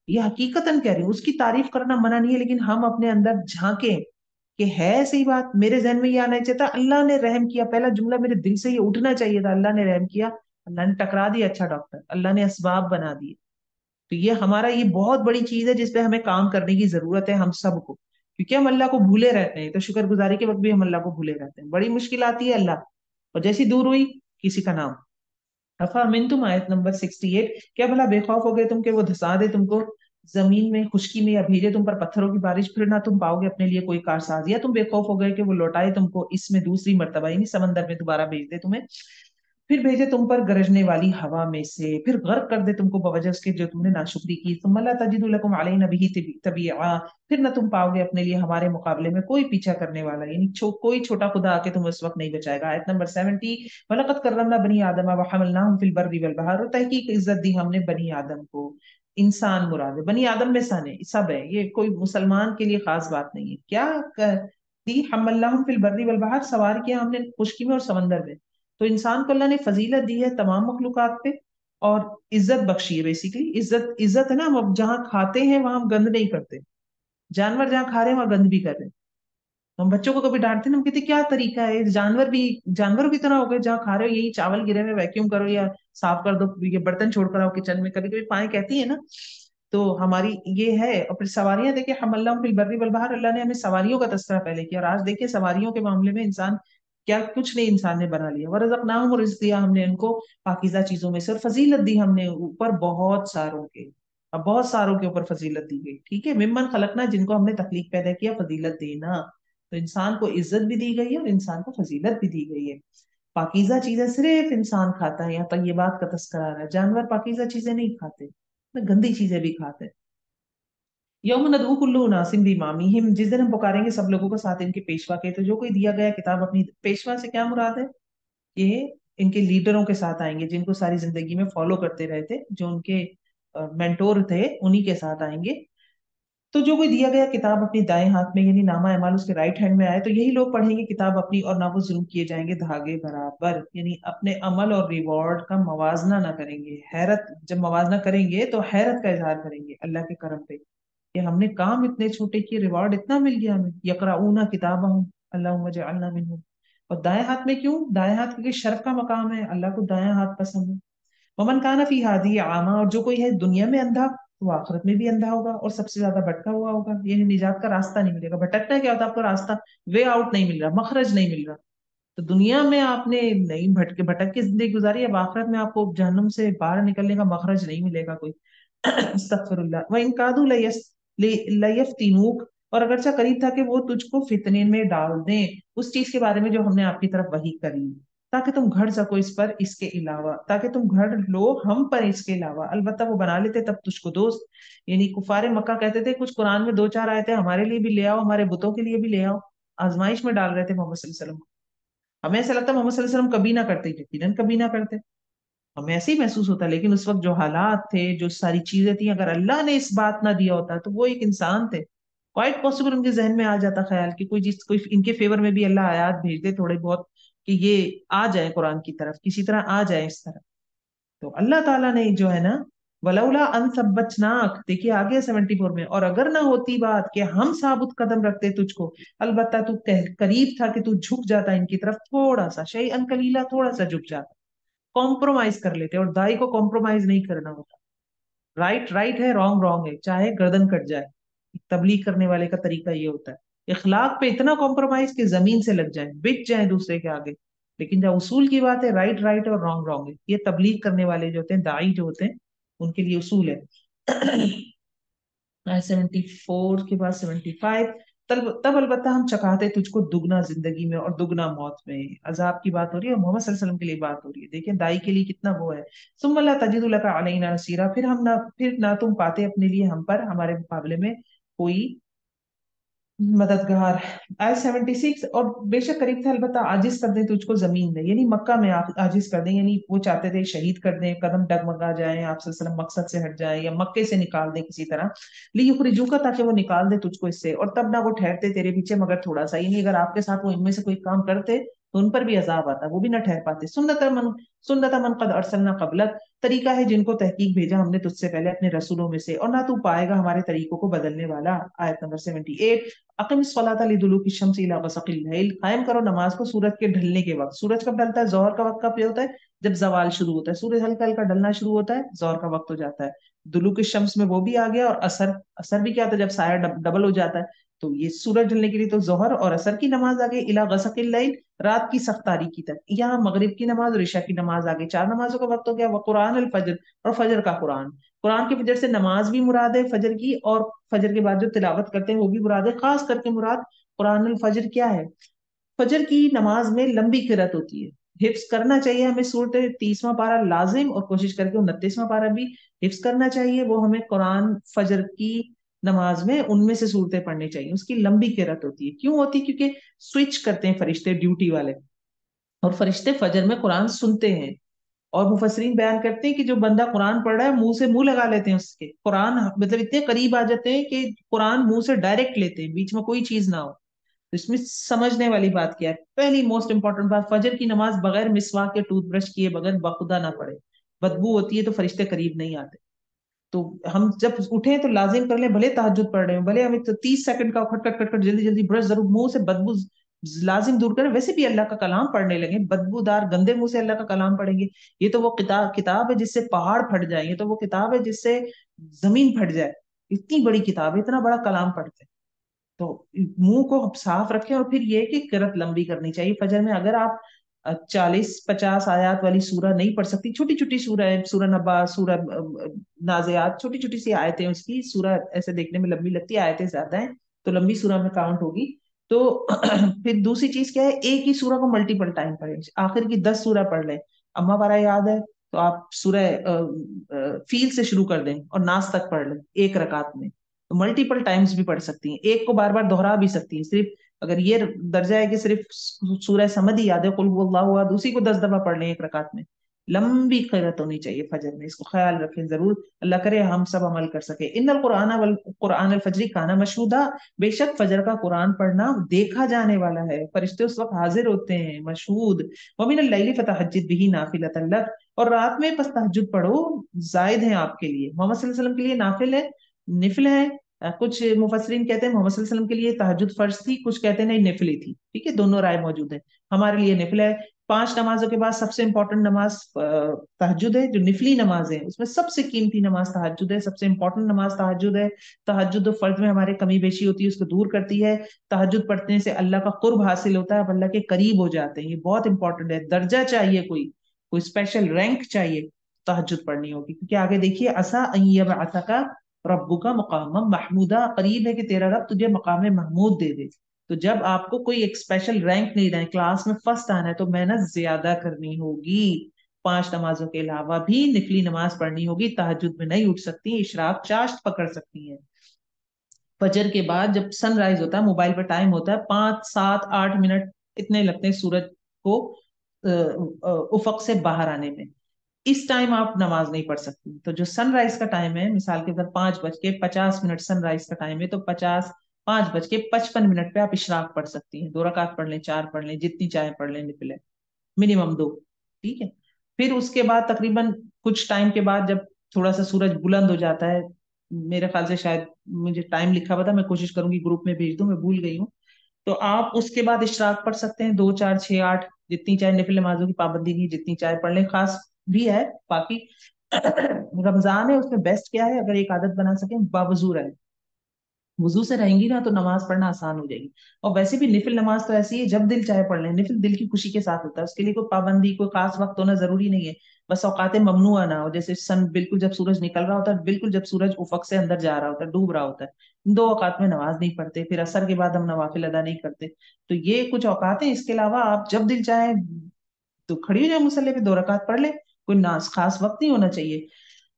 یہ حقیقتاً کہہ رہی ہوں، اس کی تعریف کرنا منع نہیں ہے، لیکن ہم اپنے اندر جھانکیں کہ ہے صحیح بات، میرے ذہن میں یہ آنا چاہیے تھا اللہ نے رحم کیا، پہلا جملہ میرے دل سے یہ اٹھنا چاہیے تھا، اللہ نے رحم کیا، اللہ نے ٹکرا دیا اچھا ڈاکٹر، اللہ نے اسباب بنا دیے۔ تو یہ ہمارا یہ بہت بڑی چیز ہے جس پہ ہمیں کام کرنے کی ضرورت ہے ہم سب کو، کیونکہ ہم اللہ کو بھولے رہتے ہیں، تو شکر گزاری کے وقت بھی ہم اللہ کو بھولے رہتے ہیں، بڑی مشکل آتی ہے اللہ، اور جیسی دور ہوئی کسی کا نام۔ افامنتم، آیت نمبر 68، کیا بھلا بے خوف ہو گئے تم کہ وہ دھسا دے تم کو زمین میں خشکی میں، یا بھیجے تم پر پتھروں کی بارش، پھر نہ تم پاؤ گے اپنے لیے کوئی کارساز، یا تم بے خوف ہو گئے کہ وہ لوٹائے تم کو اس میں دوسری مرتبہ، یعنی سمندر میں دوبارہ بھیج دے تمہیں، پھر بھیجے تم پر گرجنے والی ہوا میں سے، پھر غرق کر دے تم کو بوجہ اس کے جو تم نے ناشکری کی، ثم لا تجد لکم علینا بہ تبیعا، پھر نہ تم پاؤ گے اپنے لیے ہمارے مقابلے میں کوئی پیچھا کرنے والا، یعنی کوئی چھوٹا خدا آ کے تم اس وقت نہیں بچائے گا۔ آیت نمبر 70، وَلَقَدْ كَرَّمْنَا بَنِي آدَمَ وَحَمَلْنَاهُمْ فِي الْبَرِّ وَالْبَحْرِ، اور تحقیق عزت دی ہم نے بنی آدم کو، انسان مراد ہے، بنی آدم میں سن ہے، سب ہے، یہ کوئی مسلمان کے لیے خاص بات نہیں ہے۔ کیا دی حملناہم فی البر والبحر، سوار کیا ہم نے خشکی میں اور سمندر میں، تو انسان کو اللہ نے فضیلت دی ہے تمام مخلوقات پہ، اور عزت بخشی ہے، بیسیکلی عزت ہے نا، ہم اب جہاں کھاتے ہیں وہاں ہم گند نہیں کرتے، جانور جہاں کھا رہے ہیں وہاں گند بھی کر رہے ہیں، ہم بچوں کو کبھی ڈانٹتے ہیں نا، ہم کہتے ہیں کیا طریقہ ہے، جانور بھی جانوروں کی طرح ہو گئے، جہاں کھا رہے ہو یہی چاول گرے ہوئے ویکیوم کرو یا صاف کر دو، یہ برتن چھوڑ کر آؤ کچن میں، کبھی کبھی پائیں کہتی ہیں نا، تو ہماری یہ ہے۔ اور پھر سواریاں دیکھیں، حملناہم فی البر والبحر، اللہ نے ہمیں سواریوں کا تذکرہ پہلے کیا، اور آج دیکھیں سواریوں کے معاملے میں انسان کیا کچھ نہیں انسان نے بنا لیا، ورزقناہم، اور رزق دیا ہم نے ان کو پاکیزہ چیزوں میں سے، اور فضیلت دی ہم نے اوپر بہت ساروں کے، اب بہت ساروں کے اوپر فضیلت دی گئی، ٹھیک ہے، ممن خلقنا، جن کو ہم نے تخلیق پیدا کیا، فضیلت دینا، تو انسان کو عزت بھی دی گئی ہے اور انسان کو فضیلت بھی دی گئی ہے۔ پاکیزہ چیزیں صرف انسان کھاتا ہے، یہاں طیبات کا تذکرہ آ رہا ہے، جانور پاکیزہ چیزیں نہیں کھاتے، گندی چیزیں بھی کھاتے ہیں۔ یوم ندعو کل اناس بامامہم، جس دن ہم پکاریں گے سب لوگوں کو ساتھ ان کے پیشوا کے، تو جو کوئی دیا گیا کتاب اپنی، پیشوا سے کیا مراد ہے، یہ ان کے لیڈروں کے ساتھ آئیں گے جن کو ساری زندگی میں فالو کرتے رہے تھے، جو ان کے مینٹور تھے، انہی کے ساتھ آئیں گے۔ تو جو کوئی دیا گیا کتاب اپنی دائیں ہاتھ میں، یعنی نامہ اعمال اس کے رائٹ ہینڈ میں آئے، تو یہی لوگ پڑھیں گے کتاب اپنی، اور نہ وہ ظلم کیے جائیں گے دھاگے برابر، یعنی اپنے عمل اور ریوارڈ کا موازنہ نہ کریں گے، حیرت جب موازنہ کریں گے تو حیرت کا اظہار کریں گے اللہ کے کرم پہ کہ ہم نے کام اتنے چھوٹے کیے، ریوارڈ اتنا مل گیا ہمیں۔ یقرؤون کتابہم اللہم اجعلنا منہم، اور دائیں ہاتھ میں کیوں، دائیں ہاتھ کیونکہ شرف کا مقام ہے، اللہ کو دائیں ہاتھ پسند ہے۔ ومن کان فی ہادی اعمیٰ، اور جو کوئی ہے دنیا میں اندھا، وہ آخرت میں بھی اندھا ہوگا اور سب سے زیادہ بھٹکا ہوا ہوگا، یعنی نجات کا راستہ نہیں ملے گا۔ بھٹکنا کیا ہوتا ہے، آپ کو راستہ، وے آؤٹ نہیں مل رہا، مخرج نہیں مل رہا، تو دنیا میں آپ نے نہیں بھٹک کے زندگی گزاری، اب آخرت میں آپ کو جہنم سے باہر نکلنے کا مخرج نہیں ملے گا کوئی. استغفر اللہ. وَإِن كَادُوا لَيَفْتِنُوكَ. اور اگرچہ قریب تھا کہ وہ تجھ کو فتنے میں ڈال دیں اس چیز کے بارے میں جو ہم نے آپ کی طرف وحی کری، تاکہ تم گھڑ سکو اس پر اس کے علاوہ، تاکہ تم گھڑ لو ہم پر اس کے علاوہ. البتہ وہ بنا لیتے تب تجھ کو دوست. یعنی کفار مکہ کہتے تھے کچھ قرآن میں دو چار آیتیں ہمارے لیے بھی لے آؤ، ہمارے بتوں کے لیے بھی لے آؤ. آزمائش میں ڈال رہے تھے محمد صلی اللہ علیہ وسلم. ہمیں ایسا لگتا ہے محمد صلی اللہ علیہ وسلم کبھی نہ کرتے، یقیناً کبھی نہ کرتے، ہمیں ایسے ہی محسوس ہوتا ہے. لیکن اس وقت جو حالات تھے، جو ساری چیزیں تھیں، اگر اللہ نے اس بات نہ دیا ہوتا تو وہ ایک انسان تھے. کوائٹ پاسبل ان کے ذہن میں آ جاتا خیال کہ کوئی چیز، کوئی ان کے فیور میں بھی اللہ آیات بھیج دے تھوڑے بہت، کہ یہ آ جائے قرآن کی طرف، کسی طرح آ جائے اس طرح. تو اللہ تعالیٰ نے جو ہے نا، ولولا ان ثبتناک، دیکھیے آگے 74 میں، اور اگر نہ ہوتی بات کہ ہم ثابت قدم رکھتے تجھ کو، البتہ تو قریب تھا کہ تو جھک جاتا ان کی طرف تھوڑا سا، شیئن قلیلا، تھوڑا سا جھک جاتا، کمپرومائز کر لیتے. اور دائی کو کمپرومائز نہیں کرنا ہوتا. رائٹ رائٹ ہے، رانگ رانگ ہے، چاہے گردن کٹ جائے. تبلیغ کرنے والے کا طریقہ یہ ہوتا ہے، اخلاق پہ اتنا کمپرومائز کہ زمین سے لگ جائیں، بک جائیں دوسرے کے آگے. لیکن جب اصول کی بات ہے، رائٹ رائٹ اور رانگ رانگ ہے. یہ تبلیغ کرنے والے جو ہوتے ہیں، داعی جو ہوتے ہیں، ان کے لیے اصول ہے. 74 کے بعد 75. تب البتہ ہم چکھاتے تجھ کو دگنا زندگی میں اور دگنا موت میں. عذاب کی بات ہو رہی ہے اور محمد صلی اللہ علیہ وسلم کے لیے بات ہو رہی ہے. دیکھیں دائی کے لیے کتنا وہ ہے. ثم لا تجد لك علينا نصيرا، پھر نہ تم پاتے اپنے لیے ہم پر، ہمارے مقابلے میں کوئی مددگار. آئے 76. اور بے شک قریب تھا البتہ عاجز کر دیں تجھ کو زمین میں، یعنی مکہ میں عاجز کر دیں. یعنی وہ چاہتے تھے شہید کر دیں، قدم ڈگمگا جائیں، آپ صلی اللہ علیہ وسلم مقصد سے ہٹ جائیں، یا مکے سے نکال دیں کسی طرح. لیخرجوک، تاکہ وہ نکال دے تجھ کو اس سے. اور تب نہ وہ ٹھہرتے تیرے پیچھے مگر تھوڑا سا، یعنی اگر آپ کے ساتھ وہ ان میں سے کوئی کام کرتے تو ان پر بھی عذاب آتا، وہ بھی نہ ٹھہر پاتے. سنت من قد ارسلنا قبلک، طریقہ ہے جن کو تحقیق بھیجا ہم نے تجھ سے پہلے اپنے رسولوں میں سے، اور نہ تو پائے گا ہمارے طریقوں کو بدلنے والا. آیت نمبر 78. اقم الصلاۃ لدلوک الشمس الی غسق اللیل، قائم کرو نماز کو سورج کے ڈھلنے کے وقت. سورج کب ڈھلتا ہے؟ ظہر کا وقت کب ہوتا ہے؟ جب زوال شروع ہوتا ہے، سورج ہلکا ہلکا ڈھلنا شروع ہوتا ہے، ظہر کا وقت ہو جاتا ہے. دلوک الشمس میں وہ بھی آ گیا، اور اثر بھی کیا ہوتا ہے؟ جب سایہ ڈبل ہو جاتا ہے. تو یہ سورج ڈھلنے کے لیے تو ظہر اور اثر کی نماز آ گئی. الی غسق اللیل، رات کی سخت تاریکی تک. یہاں مغرب کی نماز اور عشاء کی نماز آ گئی. 4 نمازوں کا وقت ہو گیا. وقرآن الفجر، اور فجر کا قرآن. قرآن کے فجر سے نماز بھی مراد ہے فجر کی، اور فجر کے بعد جو تلاوت کرتے ہیں وہ بھی مراد ہے. خاص کر کے مراد قرآن الفجر کیا ہے؟ فجر کی نماز میں لمبی قرات ہوتی ہے. حفظ کرنا چاہیے ہمیں سورت 30واں پارہ لازم، اور کوشش کر کے 29واں پارہ بھی حفظ کرنا چاہیے. وہ ہمیں قرآن فجر کی نماز میں ان میں سے صورتیں پڑھنی چاہیے. اس کی لمبی قرات ہوتی ہے. کیوں ہوتی ہے؟ کیونکہ سوئچ کرتے ہیں فرشتے ڈیوٹی والے، اور فرشتے فجر میں قرآن سنتے ہیں. اور مفسرین بیان کرتے ہیں کہ جو بندہ قرآن پڑھ رہا ہے منہ سے منہ لگا لیتے ہیں اس کے، قرآن مطلب اتنے قریب آ جاتے ہیں کہ قرآن منہ سے ڈائریکٹ لیتے ہیں، بیچ میں کوئی چیز نہ ہو. تو اس میں سمجھنے والی بات کیا ہے؟ پہلی موسٹ امپورٹنٹ بات، فجر کی نماز بغیر مسواک کے ٹوتھ برش کیے بغیر بخدا نہ پڑے. بدبو ہوتی ہے تو فرشتے قریب نہیں آتے. تو ہم جب اٹھیں تو لازم کر لیں، بھلے تہجد پڑھ رہے ہیں، بھلے ہمیں 30 سیکنڈ کا کھٹ کھٹ کھٹ کھٹ جلدی جلدی برش ضرور، منہ سے بدبو لازم دور کریں. ویسے بھی اللہ کا کلام پڑھنے لگے بدبو دار گندے منہ سے اللہ کا کلام پڑھیں گے؟ یہ تو وہ کتاب ہے جس سے پہاڑ پھٹ جائیں، یہ تو وہ کتاب ہے جس سے زمین پھٹ جائے. اتنی بڑی کتاب ہے، اتنا بڑا کلام پڑھتے ہیں. تو منہ کو صاف رکھیں. اور پھر یہ کہ قرات لمبی کرنی چاہیے فجر میں. اگر آپ 40-50 آیات والی سورہ نہیں پڑھ سکتی، چھوٹی چھوٹی سورہ ہے، سورہ نبا، سورہ نازعات، چھوٹی چھوٹی سی آیتیں اس کی، سورہ ایسے دیکھنے میں لمبی لگتی ہے، آیتیں زیادہ ہیں تو لمبی سورہ میں کاؤنٹ ہوگی. تو پھر دوسری چیز کیا ہے؟ ایک ہی سورہ کو ملٹیپل ٹائم پڑھیں. آخر کی 10 سورہ پڑھ لیں. اما پارا یاد ہے تو آپ سورہ فیل سے شروع کر دیں اور ناس تک پڑھ لیں ایک رکعت میں. ملٹیپل ٹائمز بھی پڑھ سکتی ہیں، ایک کو بار بار دہرا بھی سکتی ہیں. صرف اگر یہ درجہ ہے کہ صرف سورہ سمد ہی یاد ہے، قل هو اللہ احد، اسی کو 10 دفعہ پڑھ لیں ایک رکعت میں. لمبی قرات ہونی چاہیے فجر میں، اس کو خیال رکھیں ضرور. اللہ کرے ہم سب عمل کر سکے. ان القرآن والقرآن الفجر کانا مشہودا، بے شک فجر کا قرآن پڑھنا دیکھا جانے والا ہے. فرشتے اس وقت حاضر ہوتے ہیں، مشہود. ومن اللیل فتہجد بہ نافلۃ لک، اور رات میں پس تہجد پڑھو، زائد ہیں آپ کے لیے. محمد صلی اللہ علیہ وسلم کے لیے نافل ہے، نفل ہے. کچھ مفسرین کہتے ہیں محمد صلی اللہ علیہ وسلم کے لیے تہجد فرض تھی، کچھ کہتے ہیں نہیں نفلی تھی. ٹھیک ہے، دونوں رائے موجود ہیں. ہمارے لیے نفل ہے. 5 نمازوں کے بعد سب سے امپورٹنٹ نماز تہجد ہے. جو نفلی نماز ہے اس میں سب سے قیمتی نماز تہجد ہے. سب سے امپورٹنٹ نماز تہجد ہے. تہجد و فرض میں ہمارے کمی بیشی ہوتی ہے اس کو دور کرتی ہے. تہجد پڑھنے سے اللہ کا قرب حاصل ہوتا ہے, اب اللہ کے قریب ہو جاتے ہیں. یہ بہت امپورٹنٹ ہے. درجہ چاہیے, کوئی اسپیشل رینک چاہیے, تہجد پڑھنی ہوگی. کیونکہ آگے دیکھیے, عسیٰ ان یبعثک ربک مقاما محمودا, قریب ہے کہ تیرا رب تجھے مقام محمود دے دے. تو جب آپ کو کوئی ایک اسپیشل رینک نہیں رہے, کلاس میں فرسٹ آنا ہے, تو محنت زیادہ کرنی ہوگی. 5 نمازوں کے علاوہ بھی نفلی نماز پڑھنی ہوگی. تہجد میں نہیں اٹھ سکتی, اشراق چاشت پکڑ سکتی ہیں. فجر کے بعد جب سن رائز ہوتا ہے, موبائل پہ ٹائم ہوتا ہے 5 7 8 منٹ اتنے لگتے ہیں سورج کو افق سے باہر آنے میں. اس ٹائم آپ نماز نہیں پڑھ سکتی. تو جو سن رائز کا ٹائم ہے, مثال کے طور 5:50 سن رائز کا ٹائم ہے, تو 5:55 پہ آپ اشراق پڑھ سکتی ہیں. 2 رکعت پڑھ لیں, 4 پڑھ لیں, جتنی چاہے پڑھ لیں, نفل ہے منیمم 2. ٹھیک ہے. پھر اس کے بعد تقریباً کچھ ٹائم کے بعد جب تھوڑا سا سورج بلند ہو جاتا ہے, میرے خیال سے شاید مجھے ٹائم لکھا ہوا تھا, میں کوشش کروں گی گروپ میں بھیج دوں, میں بھول گئی ہوں. تو آپ اس کے بعد اشراق پڑھ سکتے ہیں, 2 4 6 8 جتنی چاہے. نفل نمازوں کی پابندی نہیں, جتنی چاہے پڑھ لیں. خاص بھی ہے باقی رمضان ہے, اس میں بیسٹ کیا ہے, اگر ایک عادت بنا سکیں, باوضو رہے. وضو سے رہیں گی نا تو نماز پڑھنا آسان ہو جائے گی. اور ویسے بھی نفل نماز تو ایسی ہے جب دل چاہے پڑھ لیں. نفل دل کی خوشی کے ساتھ ہوتا ہے, اس کے لیے کوئی پابندی, کوئی خاص وقت ہونا ضروری نہیں ہے. بس اوقات ممنوع نہ ہو, جیسے سن بالکل جب سورج نکل رہا ہوتا ہے, بالکل جب سورج افق سے اندر جا رہا ہوتا ہے, ڈوب رہا ہوتا ہے, ان 2 اوقات میں نماز نہیں پڑھتے. پھر عصر کے بعد ہم نوافل ادا نہیں کرتے. تو یہ کچھ اوقات ہیں. اس کے علاوہ آپ جب دل چاہے تو کھڑی ہو جائے مصلی پہ, 2 رکعت پڑھ لے. کوئی خاص وقت نہیں ہونا چاہیے.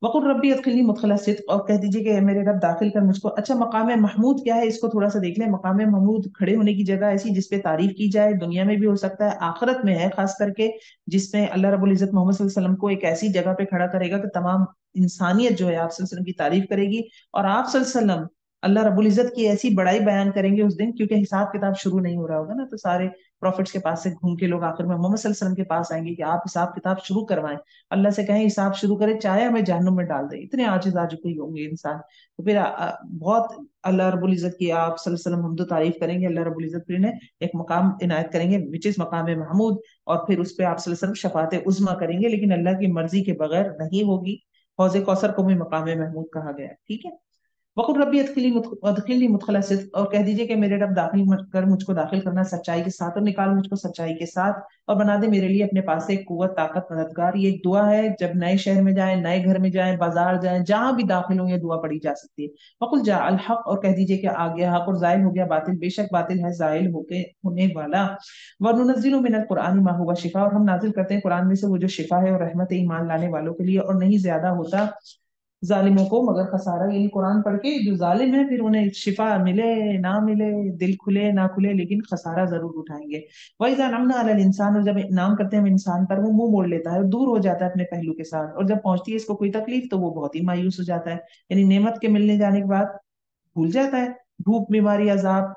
وقل ربی ادخلنی مدخل صدق, اور کہہ دیجیے کہ اے میرے رب داخل کر مجھ کو. اچھا, مقام محمود کیا ہے, اس کو تھوڑا سا دیکھ لیں. مقام محمود کھڑے ہونے کی جگہ ایسی جس پہ تعریف کی جائے. دنیا میں بھی ہو سکتا ہے, آخرت میں ہے خاص کر کے, جس میں اللہ رب العزت محمد صلی اللہ علیہ وسلم کو ایک ایسی جگہ پہ کھڑا کرے گا کہ تمام انسانیت جو ہے آپ صلی اللہ علیہ وسلم کی تعریف کرے گی. اور آپ صلی اللہ علیہ وسلم اللہ رب العزت کی ایسی بڑائی بیان کریں گے اس دن, کیونکہ حساب کتاب شروع نہیں ہو رہا ہوگا نا, تو سارے پروفٹس کے پاس سے گھوم کے لوگ آخر میں محمد صلی اللہ علیہ وسلم کے پاس آئیں گے کہ آپ حساب کتاب شروع کروائیں. اللہ سے کہیں حساب شروع کرے, چاہے ہمیں جہنم میں ڈال دے. اتنے عاجز آ چکے ہوں گے انسان. تو پھر بہت اللہ رب العزت کی آپ صلی اللہ علیہ وسلم حمد و تعریف کریں گے. اللہ رب العزت پھر انہیں ایک مقام عنایت کریں گے وچ از مقام محمود, اور پھر اس پہ آپ صلی اللہ علیہ وسلم شفاعت عظمیٰ کریں گے, لیکن اللہ کی مرضی کے بغیر نہیں ہوگی. حوض کوثر کو بھی مقام محمود کہا گیا ہے. ٹھیک ہے. وقل ربی ادخلنی مدخل صدق, اور کہہ دیجئے کہ میرے رب داخل کر مجھ کو داخل کرنا سچائی کے ساتھ, اور نکال مجھ کو سچائی کے ساتھ, اور بنا دے میرے لیے اپنے پاس سے ایک قوت, طاقت, مددگار. یہ ایک دعا ہے, جب نئے شہر میں جائیں, نئے گھر میں جائیں, بازار جائیں, جہاں بھی داخل ہوں, یہ دعا پڑھی جا سکتی ہے. وقل جاء الحق, اور کہہ دیجئے کہ آ گیا حق اور زائل ہو گیا باطل, بے شک باطل ہے زائل ہو کے ہونے والا. وَنُنَزِّلُ مِنَ الْقُرْآنِ مَا هُوَ شِفَاءٌ, اور ہم نازل کرتے ہیں قرآن میں سے وہ جو شفا ہے اور رحمت ایمان لانے والوں کے لیے, اور نہیں زیادہ ہوتا ظالموں کو مگر خسارہ. یعنی قرآن پڑھ کے جو ظالم ہے پھر انہیں شفا ملے نہ ملے, دل کھلے نہ کھلے, لیکن خسارہ ضرور اٹھائیں گے. وَإِذَا نَعَمْنَا عَلَى الْإِنسَانِ, اور جب انعام کرتے ہیں ہم انسان پر, وہ منہ موڑ لیتا ہے, دور ہو جاتا ہے اپنے پہلو کے ساتھ, اور جب پہنچتی ہے اس کو کوئی تکلیف تو وہ بہت ہی مایوس ہو جاتا ہے. یعنی نعمت کے ملنے جانے کے بعد بھول جاتا ہے, بھوک, بیماری, عذاب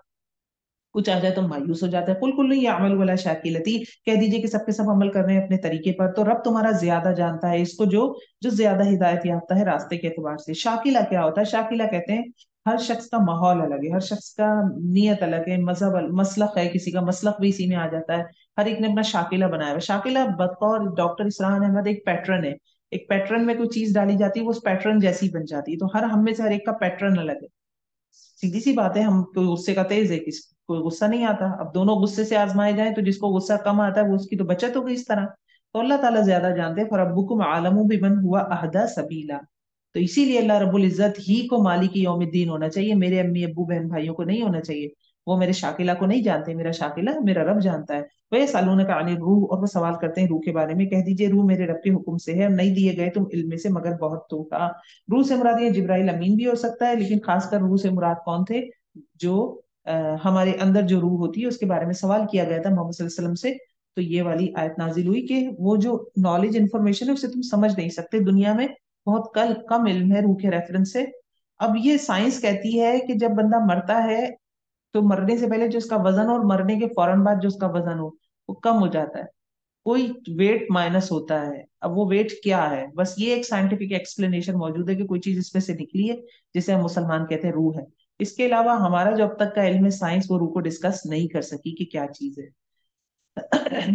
کچھ آ جائے تو مایوس ہو جاتا ہے. قل کل یعمل ولا شاکلتی, کہہ دیجئے کہ سب کے سب عمل کر رہے ہیں اپنے طریقے پر, تو رب تمہارا زیادہ جانتا ہے اس کو جو جو زیادہ ہدایت یافتہ ہے راستے کے اعتبار سے. شاکلہ کیا ہوتا ہے؟ شاکلہ کہتے ہیں ہر شخص کا ماحول الگ ہے, ہر شخص کا نیت الگ ہے, مذہب مسلک ہے, کسی کا مسلک بھی اسی میں آ جاتا ہے. ہر ایک نے اپنا شاکلہ بنایا ہوا. شاکلہ بطور ڈاکٹر اسران احمد ایک پیٹرن ہے. ایک پیٹرن میں کوئی چیز ڈالی جاتی ہے, وہ اس پیٹرن جیسی بن جاتی ہے. تو ہم میں سے ہر ایک کا پیٹرن الگ ہے. سیدھی سی بات ہے, ہم کوئی غصے کا تیز ہے, کوئی غصہ نہیں آتا. اب دونوں غصے سے آزمائے جائیں تو جس کو غصہ کم آتا ہے وہ اس کی تو بچت ہوگی اس طرح. تو اللہ تعالیٰ زیادہ جانتے ہیں. فَرَبُّكُمْ أَعْلَمُ بِمَنْ هُوَ أَهْدَىٰ سَبِيلًا, تو اسی لیے اللہ رب العزت ہی کو مالک یوم الدین ہونا چاہیے. میرے امی ابو بہن بھائیوں کو نہیں ہونا چاہیے. وہ میرے شاکلہ کو نہیں جانتے, میرا شاکلہ میرا رب جانتا ہے. وَيَسْأَلُونَكَ عَنِ الرُّوحِ, اور وہ سوال کرتے ہیں روح کے بارے میں. کہہ دیجئے روح میرے رب کے حکم سے ہے, اور نہیں دیے گئے تم علم میں سے مگر بہت تو کا. روح سے مراد یہ جبرائیل امین بھی ہو سکتا ہے, لیکن خاص کر روح سے مراد کون تھے؟ جو ہمارے اندر جو روح ہوتی ہے اس کے بارے میں سوال کیا گیا تھا محمد صلی اللہ علیہ وسلم سے. تو یہ والی آیت نازل ہوئی کہ وہ جو نالج انفارمیشن ہے اسے تم سمجھ نہیں سکتے, دنیا میں بہت کم علم ہے روح کے ریفرنس سے. اب یہ سائنس کہتی ہے کہ جب بندہ مرتا ہے تو مرنے سے پہلے جو اس کا وزن اور مرنے کے فوراً بعد جو اس کا وزن ہو وہ کم ہو جاتا ہے. کوئی ویٹ مائنس ہوتا ہے. اب وہ ویٹ کیا ہے؟ بس یہ ایک سائنٹیفک ایکسپلینیشن موجود ہے کہ کوئی چیز اس میں سے نکلی ہے جسے ہم مسلمان کہتے ہیں روح ہے. اس کے علاوہ ہمارا جو اب تک کا علم ہے سائنس, وہ روح کو ڈسکس نہیں کر سکی کہ کیا چیز ہے.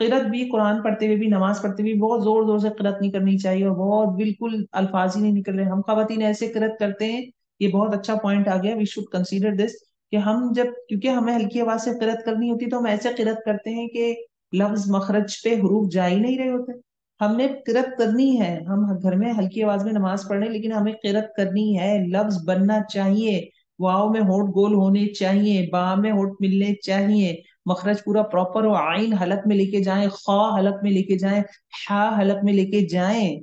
قرت بھی قرآن پڑھتے ہوئے بھی، نماز پڑھتے ہوئے بھی بہت زور زور سے قرت نہیں کرنی چاہیے، اور بہت بالکل الفاظ ہی نہیں نکل رہے. ہم خواتین ایسے قرت کرتے ہیں، یہ بہت اچھا پوائنٹ آ گیا، وی شوڈ کنسیڈر دس، کہ ہم جب کیونکہ ہمیں ہلکی آواز سے قرت کرنی ہوتی تو ہم ایسے قرت کرتے ہیں کہ لفظ مخرج پہ حروف جا ہی نہیں رہے ہوتے. ہم نے قرت کرنی ہے، ہم گھر میں ہلکی آواز میں نماز پڑھ رہے ہیں لیکن ہمیں قرت کرنی ہے، لفظ بننا چاہیے، واؤ میں ہونٹ گول ہونے چاہیے، با میں ہونٹ ملنے چاہیے، مخرج پورا پراپر ہو، عین حلق میں لے کے جائیں، خا حلق میں لے کے جائیں، ہا حلق میں لے کے جائیں.